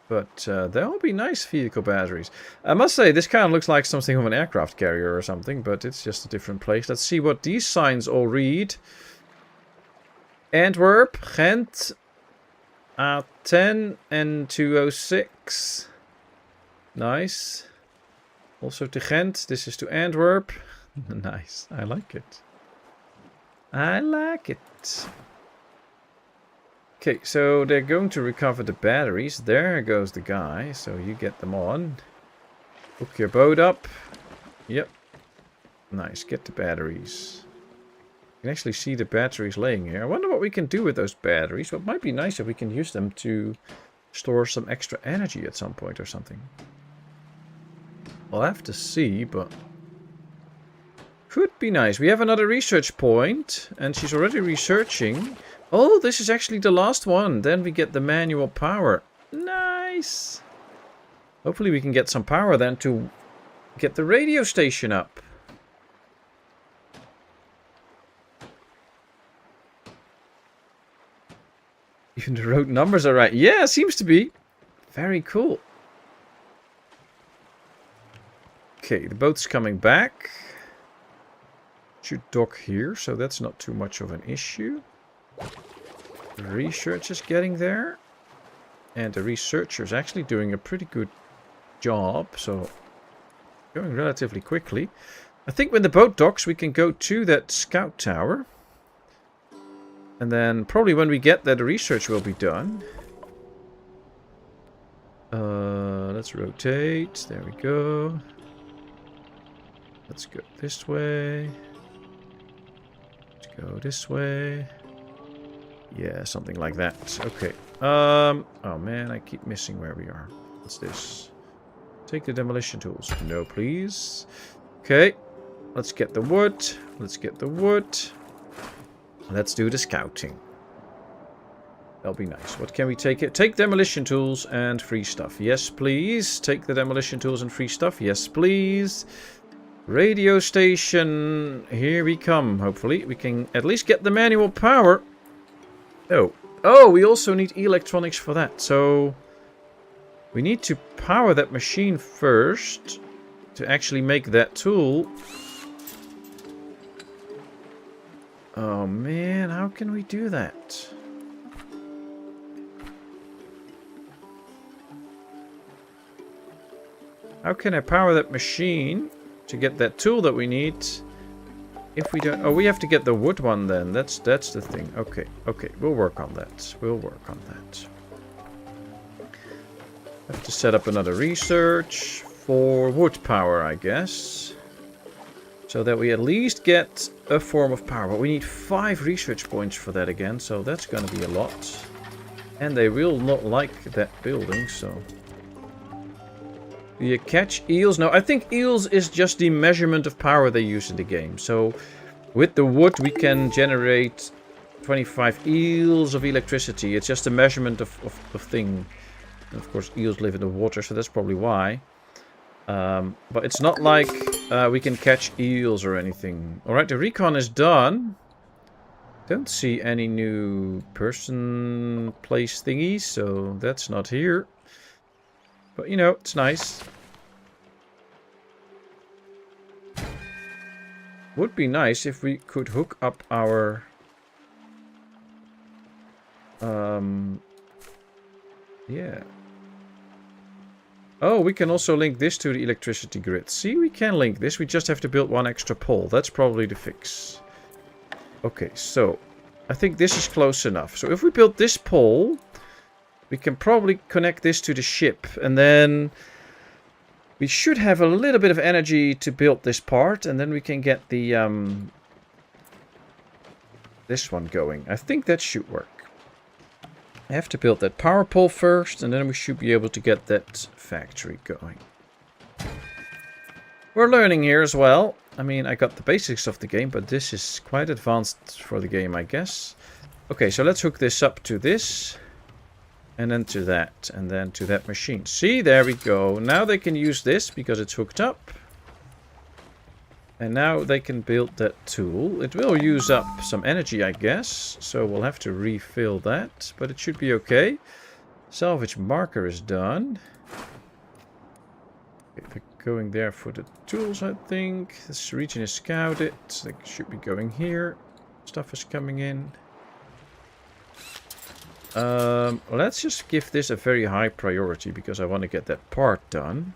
But they'll be nice vehicle batteries. I must say, this kind of looks like something of an aircraft carrier or something, but it's just a different place. Let's see what these signs all read. Antwerp, Ghent, A10 and 206. Nice. Also to Ghent. This is to Antwerp. Nice. I like it. I like it. Okay, so they're going to recover the batteries. There goes the guy. So you get them on. Hook your boat up. Yep. Nice. Get the batteries. You can actually see the batteries laying here. I wonder what we can do with those batteries. Well, it might be nice if we can use them to store some extra energy at some point or something. We'll have to see, but could be nice. We have another research point, and she's already researching. Oh, this is actually the last one. Then we get the manual power. Nice. Hopefully we can get some power then to get the radio station up. Even the road numbers are right. Yeah, seems to be. Very cool. Okay, the boat's coming back. Should dock here, so that's not too much of an issue. The research is getting there. And the researcher's actually doing a pretty good job, so going relatively quickly. I think when the boat docks, we can go to that scout tower. And then probably when we get there, the research will be done. Let's rotate. There we go. Let's go this way. Let's go this way. Yeah, something like that. Okay. Oh man, I keep missing where we are. What's this? Take the demolition tools. No, please. Okay. Let's get the wood. Let's get the wood. Let's do the scouting. That'll be nice. What can we take it? Take demolition tools and free stuff. Yes, please. Take the demolition tools and free stuff. Yes, please. Radio station. Here we come. Hopefully we can at least get the manual power. Oh. Oh, we also need electronics for that. So we need to power that machine first to actually make that tool. Oh man, how can we do that? How can I power that machine to get that tool that we need if we don't... Oh, we have to get the wood one then. That's the thing. Okay, okay, we'll work on that. We'll work on that. Have to set up another research for wood power, I guess. So that we at least get a form of power. But we need 5 research points for that again. So that's going to be a lot. And they will not like that building, so... Do you catch eels? No, I think eels is just the measurement of power they use in the game. So with the wood we can generate 25 eels of electricity. It's just a measurement of thing. And of course eels live in the water, so that's probably why. But it's not like we can catch eels or anything. Alright, the recon is done. Don't see any new person place thingies, so that's not here. But you know, it's nice. Would be nice if we could hook up our yeah. Oh, we can also link this to the electricity grid. See, we can link this. We just have to build 1 extra pole. That's probably the fix. Okay, so I think this is close enough. So if we build this pole, we can probably connect this to the ship. And then we should have a little bit of energy to build this part. And then we can get the this one going. I think that should work. I have to build that power pole first. And then we should be able to get that factory going. We're learning here as well. I mean, I got the basics of the game, but this is quite advanced for the game, I guess. Okay, so let's hook this up to this. And then to that. And then to that machine. See, there we go. Now they can use this because it's hooked up. And now they can build that tool. It will use up some energy, I guess. So we'll have to refill that. But it should be okay. Salvage marker is done. Okay, they're going there for the tools, I think. This region is scouted. They should be going here. Stuff is coming in. Let's just give this a very high priority because I want to get that part done.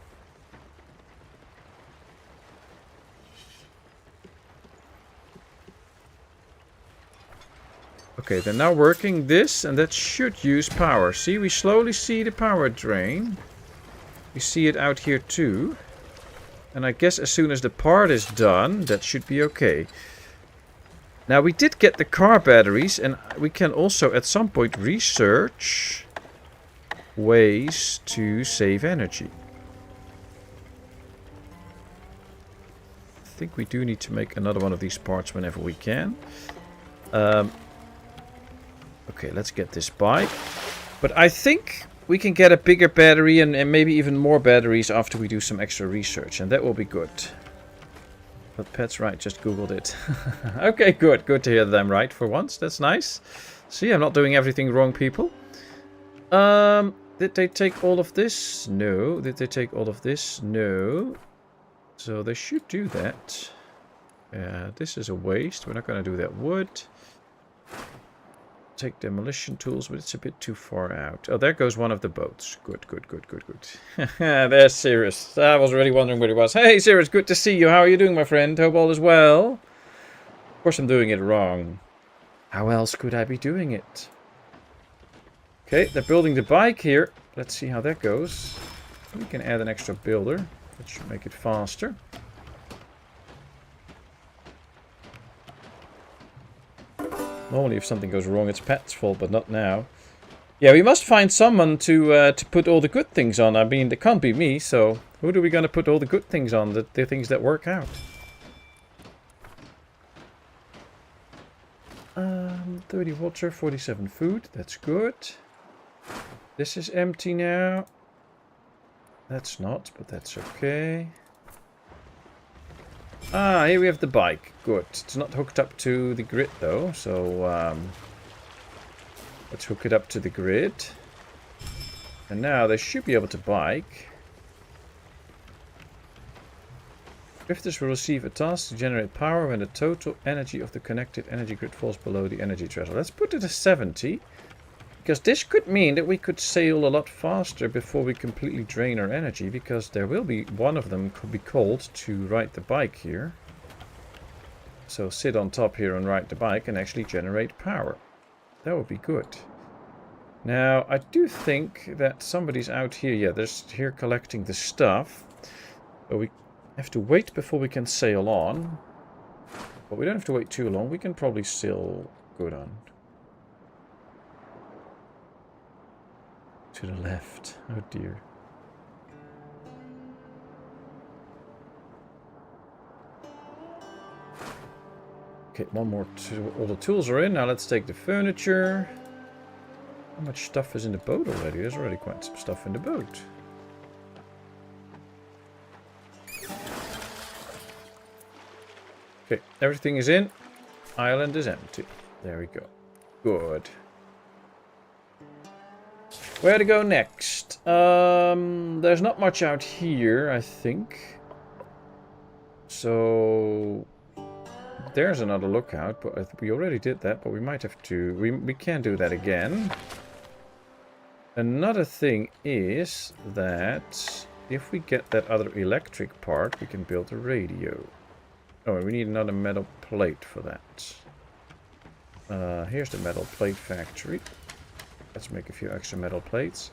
Okay, they're now working this, and that should use power. See, we slowly see the power drain. We see it out here too. And I guess as soon as the part is done, that should be okay. Now, we did get the car batteries, and we can also at some point research ways to save energy. I think we do need to make another one of these parts whenever we can. Okay, let's get this bike. But I think we can get a bigger battery and maybe even more batteries after we do some extra research. And that will be good. But Pet's right, just Googled it. Okay, good. Good to hear them right for once. That's nice. See, I'm not doing everything wrong, people. Did they take all of this? No. Did they take all of this? No. So they should do that. This is a waste. We're not going to do that wood. Take demolition tools, but it's a bit too far out. Oh, there goes one of the boats. Good, good, good, good, good. There's Cirrus. I was already wondering where he was. Hey, Cirrus, good to see you. How are you doing, my friend? Hope all is well. Of course, I'm doing it wrong. How else could I be doing it? Okay, they're building the bike here. Let's see how that goes. We can add an extra builder. That should make it faster. Normally, if something goes wrong, it's Pat's fault, but not now. Yeah, we must find someone to put all the good things on. I mean, it can't be me, so who are we going to put all the good things on? The things that work out. 30 water, 47 food. That's good. This is empty now. That's not, but that's okay. Ah, here we have the bike. Good. It's not hooked up to the grid though, so let's hook it up to the grid. And now they should be able to bike. Drifters will receive a task to generate power when the total energy of the connected energy grid falls below the energy threshold. Let's put it at 70. Because this could mean that we could sail a lot faster before we completely drain our energy. Because there will be one of them could be called to ride the bike here. So sit on top here and ride the bike and actually generate power. That would be good. Now, I do think that somebody's out here. Yeah, they're here collecting the stuff. But we have to wait before we can sail on. But we don't have to wait too long. We can probably still go on. To the left. Oh dear. Okay, one more tool. All the tools are in. Now let's take the furniture. How much stuff is in the boat already? There's already quite some stuff in the boat. Okay, everything is in. Island is empty. There we go. Good. Where to go next? There's not much out here, I think. So there's another lookout, but we already did that, but we might have to. We can do that again. Another thing is that if we get that other electric part, we can build a radio. Oh, we need another metal plate for that. Here's the metal plate factory. Let's make a few extra metal plates.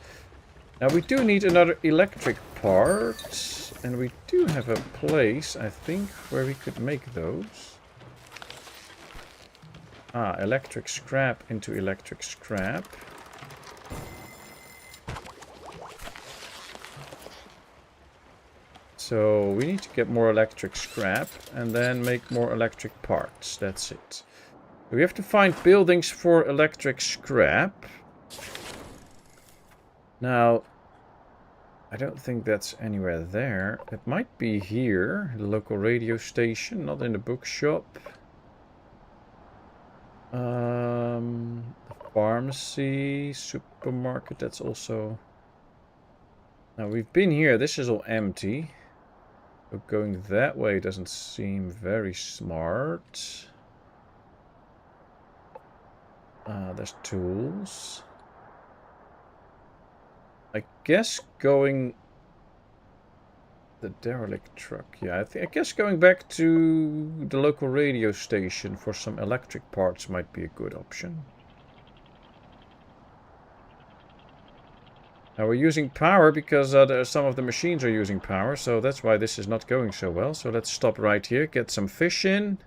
Now we do need another electric part. And we do have a place, I think, where we could make those. Ah, electric scrap into electric scrap. So we need to get more electric scrap and then make more electric parts. That's it. We have to find buildings for electric scrap. Now, I don't think that's anywhere there. It might be here, the local radio station, not in the bookshop. The pharmacy, supermarket, that's also... Now, we've been here. This is all empty. But going that way doesn't seem very smart. There's tools. I guess going... The derelict truck. Yeah, I guess going back to the local radio station for some electric parts might be a good option. Now we're using power because some of the machines are using power, so that's why this is not going so well. So let's stop right here, get some fish in.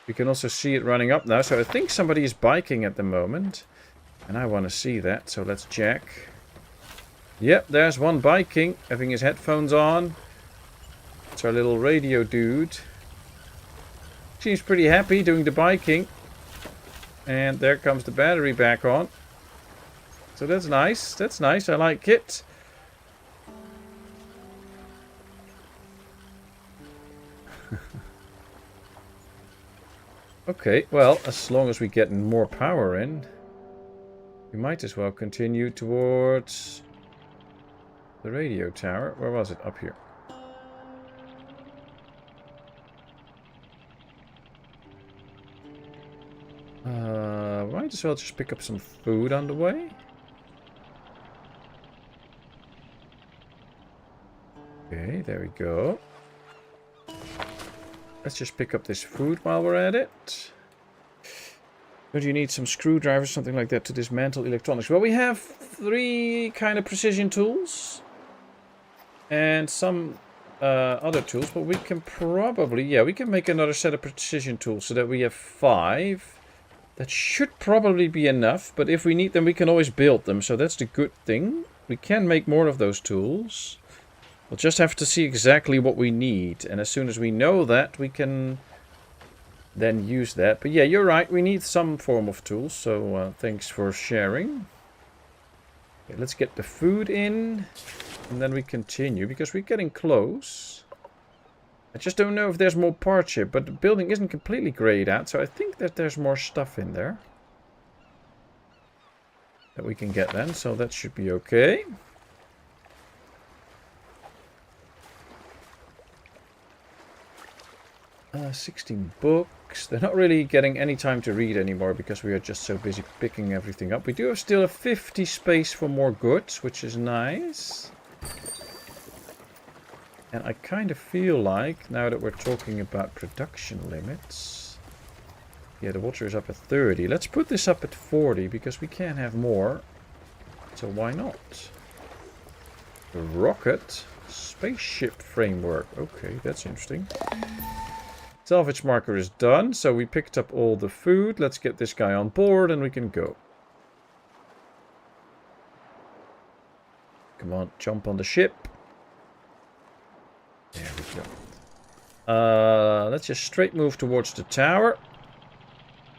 We can also see it running up now, so I think somebody is biking at the moment. And I want to see that, so let's check. Yep, there's one biking, having his headphones on. It's our little radio dude. Seems pretty happy doing the biking. And there comes the battery back on. So that's nice. That's nice. I like it. Okay, well, as long as we get more power in, we might as well continue towards the radio tower. Where was it? Up here. Might as well just pick up some food on the way. Okay, there we go. Let's just pick up this food while we're at it. Don't you need some screwdrivers, something like that, to dismantle electronics? Well, we have 3 kind of precision tools. And some other tools, but we can probably... Yeah, we can make another set of precision tools so that we have 5. That should probably be enough, but if we need them, we can always build them. So that's the good thing. We can make more of those tools. We'll just have to see exactly what we need. And as soon as we know that, we can then use that. But yeah, you're right. We need some form of tools. So thanks for sharing. Okay, let's get the food in. And then we continue, because we're getting close. I just don't know if there's more parts here. But the building isn't completely grayed out. So I think that there's more stuff in there that we can get then. So that should be okay. 16 books. They're not really getting any time to read anymore because we are just so busy picking everything up. We do have still a 50 space for more goods, which is nice. And I kind of feel like, now that we're talking about production limits... Yeah, the water is up at 30. Let's put this up at 40 because we can have more. So why not? The rocket spaceship framework. Okay, that's interesting. Salvage marker is done, so we picked up all the food. Let's get this guy on board and we can go. Come on, jump on the ship. There we go. Let's just straight move towards the tower.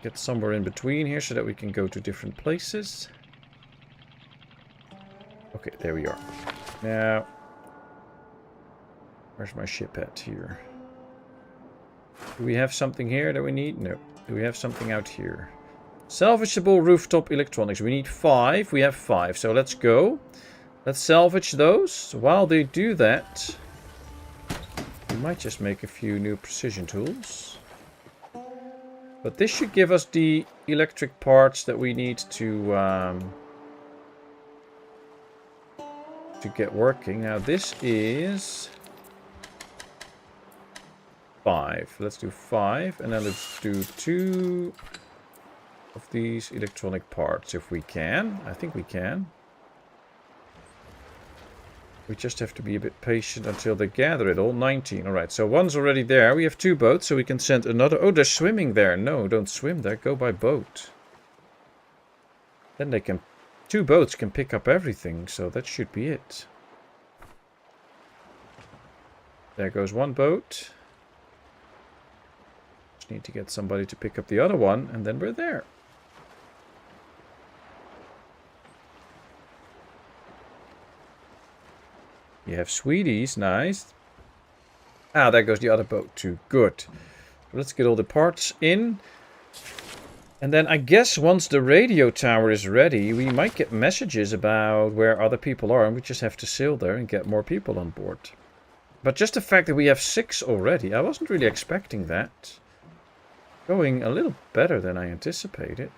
Get somewhere in between here so that we can go to different places. Okay, there we are. Now, where's my ship at here? Do we have something here that we need? No. Do we have something out here? Salvageable rooftop electronics. We need 5. We have 5. So let's go. Let's salvage those. While they do that, we might just make a few new precision tools. But this should give us the electric parts that we need to get working. Now this is 5. Let's do 5, and then let's do 2 of these electronic parts if we can. I think we can. We just have to be a bit patient until they gather it all. 19. Alright, so one's already there. We have 2 boats, so we can send another. Oh, they're swimming there. No, don't swim there. Go by boat. Then they can... 2 boats can pick up everything, so that should be it. There goes 1 boat. Just need to get somebody to pick up the other one, and then we're there. You have sweeties, nice. Ah, there goes the other boat too. Good. Let's get all the parts in. And then I guess once the radio tower is ready, we might get messages about where other people are. And we just have to sail there and get more people on board. But just the fact that we have 6 already, I wasn't really expecting that. Going a little better than I anticipated.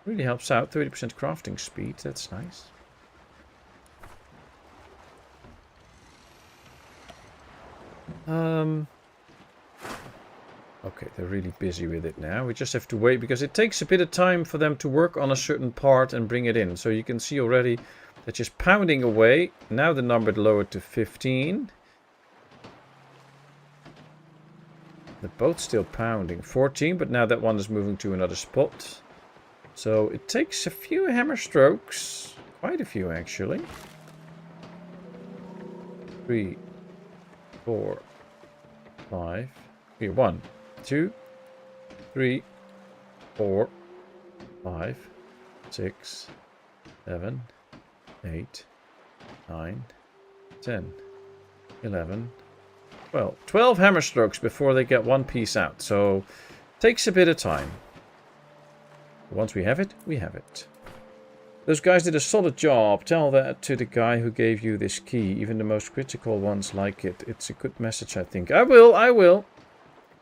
Really helps out. 30% crafting speed. That's nice. Okay, they're really busy with it now. We just have to wait because it takes a bit of time for them to work on a certain part and bring it in. So you can see already they're just pounding away. Now the number lowered to 15. They're both still pounding. 14, but now that one is moving to another spot. So it takes a few hammer strokes. Quite a few, actually. 3, 4, 5. Here, 1, 2, 3, 4, 5, 6, 7, 8, 9, 10, 11, 12. 12 hammer strokes before they get one piece out. So it takes a bit of time. Once we have it, we have it. Those guys did a solid job. Tell that to the guy who gave you this key. Even the most critical ones like it. It's a good message, I think. I will.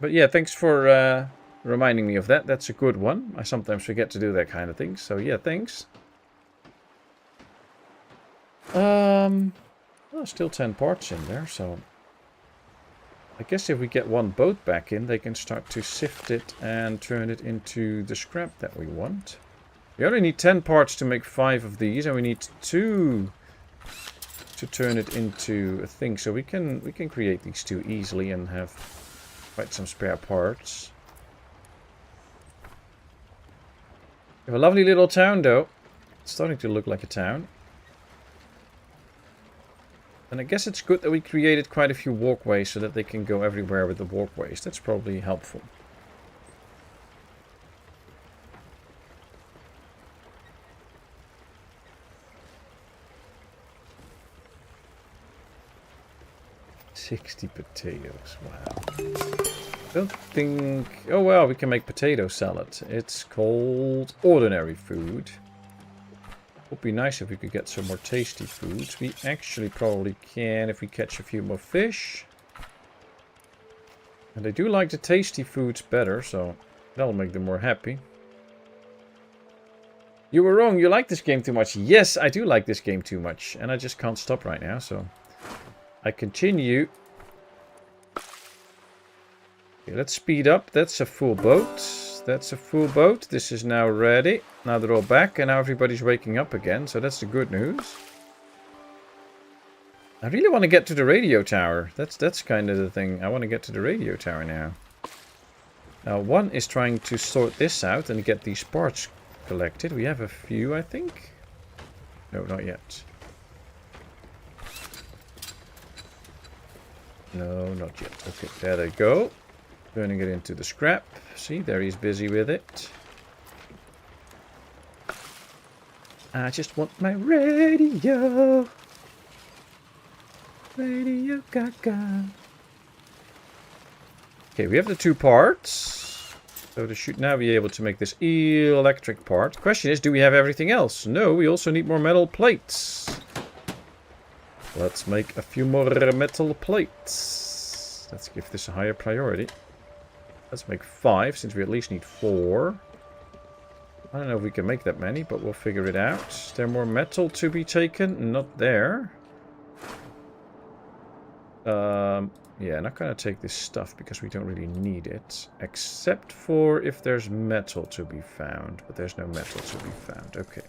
But yeah, thanks for reminding me of that. That's a good one. I sometimes forget to do that kind of thing. So yeah, thanks. Well, still 10 parts in there, so... I guess if we get one boat back in, they can start to sift it and turn it into the scrap that we want. We only need 10 parts to make 5 of these, and we need 2 to turn it into a thing. So we can create these 2 easily and have quite some spare parts. We have a lovely little town, though. It's starting to look like a town. And I guess it's good that we created quite a few walkways so that they can go everywhere with the walkways. That's probably helpful. $60 potatoes. Wow. Don't think... Oh, well, we can make potato salad. It's called ordinary food. Would be nice if we could get some more tasty foods. We actually probably can if we catch a few more fish. And they do like the tasty foods better, so that'll make them more happy. You were wrong, you like this game too much. Yes, I do like this game too much. And I just can't stop right now, so... I continue. Okay, let's speed up. That's a full boat. That's a full boat. This is now ready. Now they're all back and now everybody's waking up again. So that's the good news. I really want to get to the radio tower. That's kind of the thing. I want to get to the radio tower now. Now one is trying to sort this out and get these parts collected. We have a few, I think. No, not yet. No, not yet. Okay, there they go. Turning it into the scrap. See, there he's busy with it. I just want my radio. Radio Gaga. Okay, we have the 2 parts. So they should now be able to make this electric part. Question is, do we have everything else? No, we also need more metal plates. Let's make a few more metal plates. Let's give this a higher priority. Let's make 5, since we at least need 4. I don't know if we can make that many, but we'll figure it out. Is there more metal to be taken? Not there. Yeah, not gonna take this stuff because we don't really need it. Except for if there's metal to be found. But there's no metal to be found. Okay.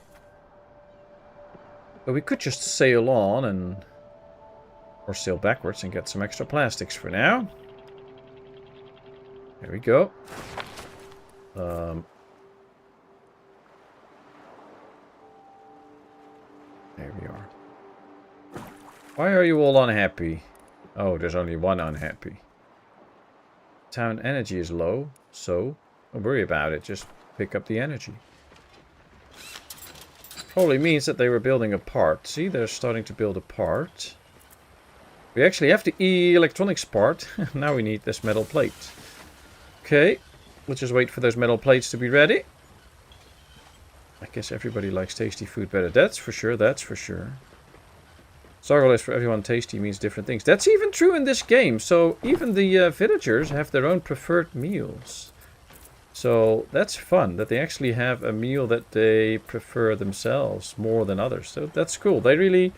But we could just sail on and... Or sail backwards and get some extra plastics for now. There we go. There we are. Why are you all unhappy? Oh, there's only one unhappy. Town energy is low, so don't worry about it. Just pick up the energy. Probably means that they were building a part. See, they're starting to build a part. We actually have the electronics part. Now we need this metal plate. Okay, we'll just wait for those metal plates to be ready. I guess everybody likes tasty food better. That's for sure, that's for sure. Sorrow is for everyone tasty means different things. That's even true in this game. So even the villagers have their own preferred meals. So that's fun, that they actually have a meal that they prefer themselves more than others. So that's cool. They really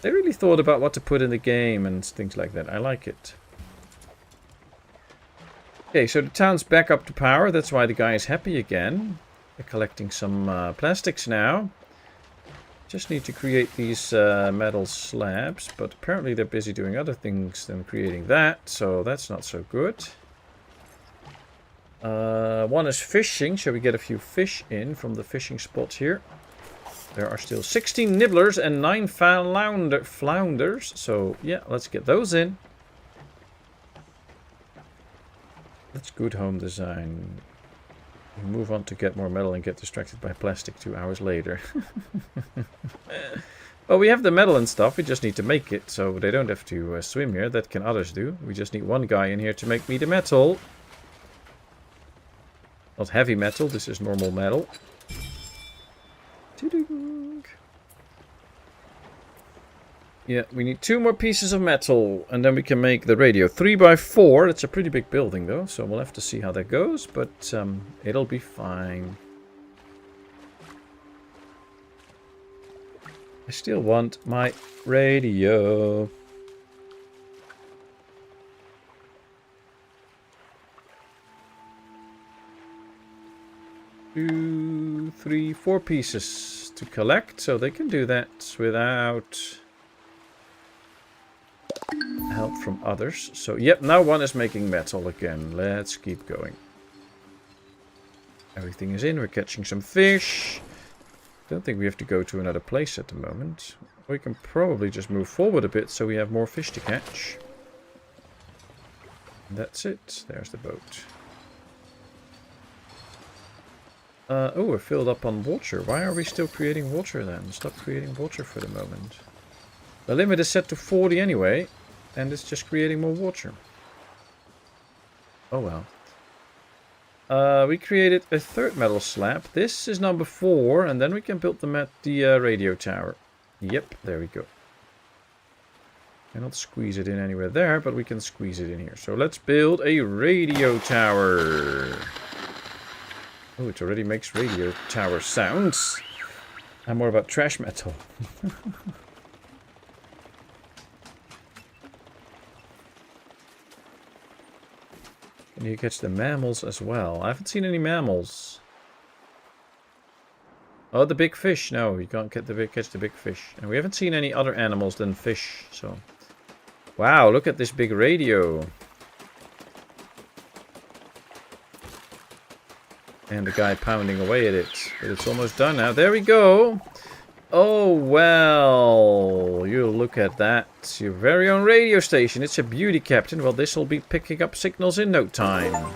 thought about what to put in the game and things like that. I like it. Okay, so the town's back up to power. That's why the guy is happy again. They're collecting some plastics now. Just need to create these metal slabs, but apparently they're busy doing other things than creating that, so that's not so good. One is fishing. Shall we get a few fish in from the fishing spots here? There are still 16 nibblers and 9 flounders. So yeah, let's get those in. That's good home design. We move on to get more metal and get distracted by plastic 2 hours later. Well, we have the metal and stuff. We just need to make it, so they don't have to swim here. That can others do. We just need one guy in here to make me the metal. Not heavy metal, this is normal metal. Yeah, we need 2 more pieces of metal, and then we can make the radio. 3x4, it's a pretty big building though, so we'll have to see how that goes, but it'll be fine. I still want my radio. 2, 3, 4 pieces to collect, so they can do that without help from others. So yep, now one is making metal again. Let's keep going. Everything is in. We're catching some fish. Don't think we have to go to another place at the moment. We can probably just move forward a bit so we have more fish to catch. And that's it. There's the boat. Oh, we're filled up on water. Why are we still creating water then? Stop creating water for the moment. The limit is set to 40 anyway, and it's just creating more water. Oh well. We created a 3rd metal slab. This is number 4, and then we can build the radio tower. Yep, there we go. Cannot squeeze it in anywhere there, but we can squeeze it in here. So let's build a radio tower. Oh, it already makes radio tower sounds. I'm more about trash metal. Can you catch the mammals as well? I haven't seen any mammals. Oh, the big fish. No, you can't catch the big fish. And we haven't seen any other animals than fish. So, wow, look at this big radio. And the guy pounding away at it. But it's almost done now. There we go. Oh, well. You look at that. Your very own radio station. It's a beauty, Captain. Well, this will be picking up signals in no time.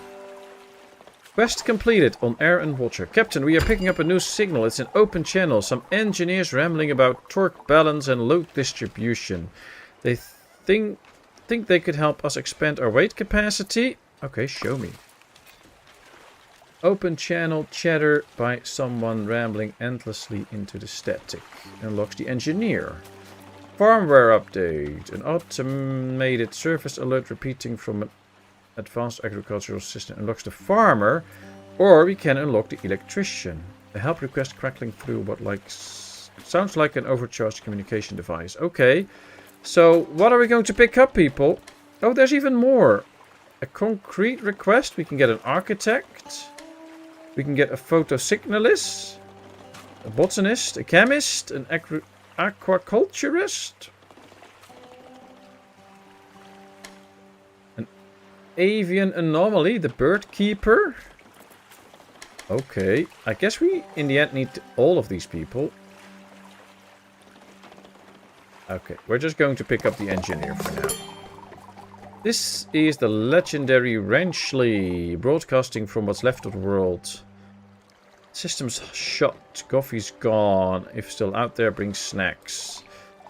Quest completed on air and water. Captain, we are picking up a new signal. It's an open channel. Some engineers rambling about torque balance and load distribution. They think they could help us expand our weight capacity. Okay, show me. Open channel chatter by someone rambling endlessly into the static. Unlocks the engineer. Firmware update. An automated service alert repeating from an advanced agricultural system unlocks the farmer. Or we can unlock the electrician. A help request crackling through what sounds like an overcharged communication device. Okay. So what are we going to pick up, people? Oh, there's even more. A concrete request. We can get an architect. We can get a photosignalist, a botanist, a chemist, an aquaculturist, an avian anomaly, the bird keeper. Okay, I guess we in the end need all of these people. Okay, we're just going to pick up the engineer for now. This is the legendary Ranchley, broadcasting from what's left of the world. System's shut. Coffee's gone. If still out there, bring snacks.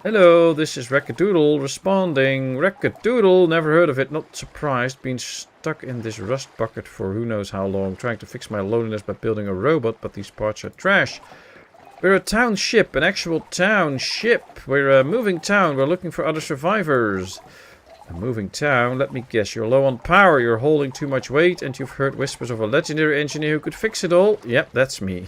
Hello, this is Reckadoodle responding. Reckadoodle, never heard of it, not surprised. Been stuck in this rust bucket for who knows how long. Trying to fix my loneliness by building a robot, but these parts are trash. We're a township, an actual township. We're a moving town. We're looking for other survivors. A moving town. Let me guess. You're low on power. You're holding too much weight. And you've heard whispers of a legendary engineer who could fix it all. Yep, that's me.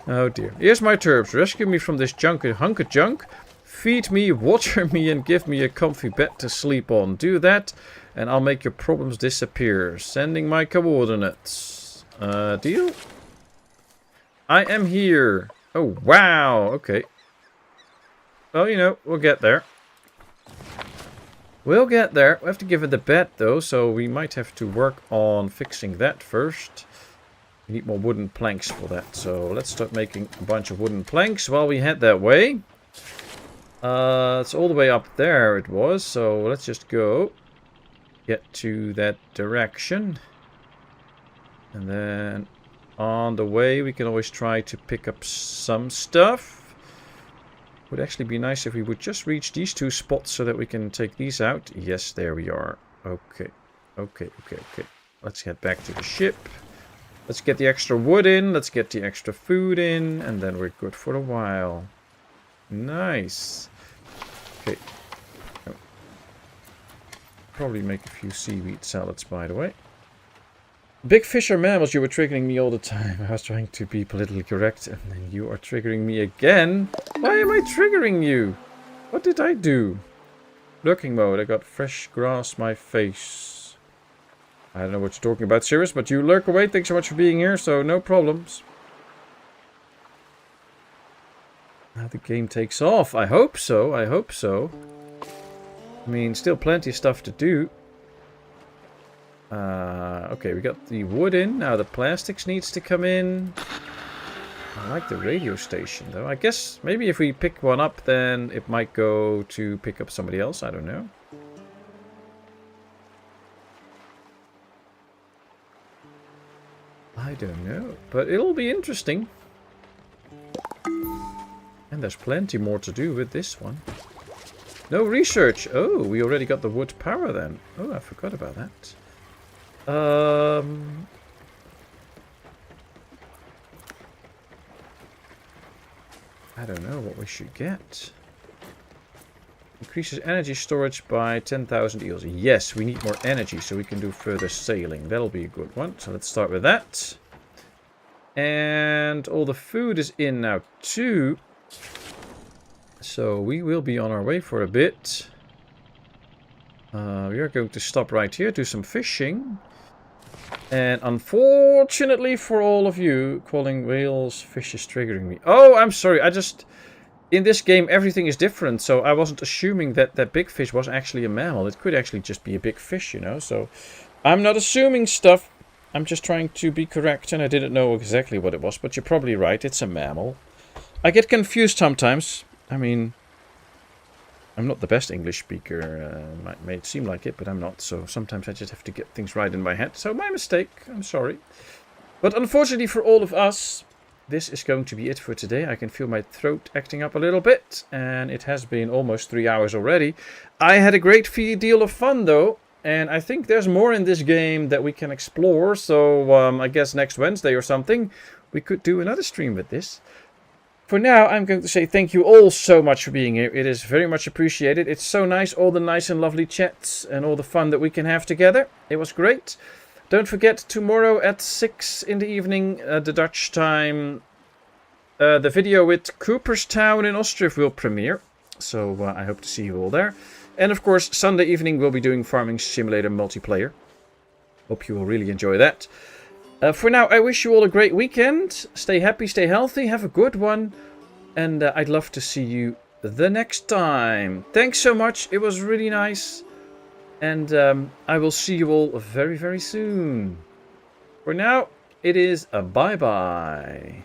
Oh dear. Here's my terms. Rescue me from this hunk of junk. Feed me, water me, and give me a comfy bed to sleep on. Do that, and I'll make your problems disappear. Sending my coordinates. Deal? I am here. Oh, wow. Okay. Well, you know, we'll get there. We'll get there. We have to give it the bed, though, so we might have to work on fixing that first. We need more wooden planks for that, so let's start making a bunch of wooden planks while we head that way. It's all the way up there it was, so let's just go get to that direction. And then on the way we can always try to pick up some stuff. Would actually be nice if we would just reach these two spots so that we can take these out. Yes, there we are. Okay. Okay. Let's head back to the ship. Let's get the extra wood in. Let's get the extra food in. And then we're good for a while. Nice. Okay. Oh. Probably make a few seaweed salads, by the way. Big fish are mammals. You were triggering me all the time. I was trying to be politically correct, and then you are triggering me again. Why am I triggering you? What did I do? Lurking mode. I got fresh grass my face. I don't know what you're talking about, Sirius, but you lurk away. Thanks so much for being here, so no problems. Now the game takes off. I hope so. I hope so. I mean, still plenty of stuff to do. Okay, we got the wood in. Now the plastics needs to come in. I like the radio station, though. I guess maybe if we pick one up, then it might go to pick up somebody else. I don't know. I don't know. But it'll be interesting. And there's plenty more to do with this one. No research. Oh, we already got the wood power then. Oh, I forgot about that. I don't know what we should get. Increases energy storage by 10,000 eels. Yes, we need more energy so we can do further sailing. That'll be a good one. So let's start with that. And all the food is in now too. So we will be on our way for a bit. We are going to stop right here, do some fishing. And unfortunately for all of you, calling whales fish is triggering me. Oh, I'm sorry. In this game, everything is different. So I wasn't assuming that that big fish was actually a mammal. It could actually just be a big fish, you know. So I'm not assuming stuff. I'm just trying to be correct. And I didn't know exactly what it was. But you're probably right. It's a mammal. I get confused sometimes. I mean, I'm not the best English speaker. May seem like it, but I'm not. So sometimes I just have to get things right in my head. So my mistake. I'm sorry. But unfortunately for all of us, this is going to be it for today. I can feel my throat acting up a little bit. And it has been almost 3 hours already. I had a great deal of fun, though. And I think there's more in this game that we can explore. So I guess next Wednesday or something, we could do another stream with this. For now, I'm going to say thank you all so much for being here. It is very much appreciated. It's so nice, all the nice and lovely chats and all the fun that we can have together. It was great. Don't forget, tomorrow at 6 in the evening, the Dutch time, the video with Cooperstown in Ostrov will premiere. So I hope to see you all there. And of course, Sunday evening we'll be doing Farming Simulator multiplayer. Hope you will really enjoy that. For now, I wish you all a great weekend. Stay happy, stay healthy, have a good one. And I'd love to see you the next time. Thanks so much. It was really nice. And I will see you all very, very soon. For now, it is a bye-bye.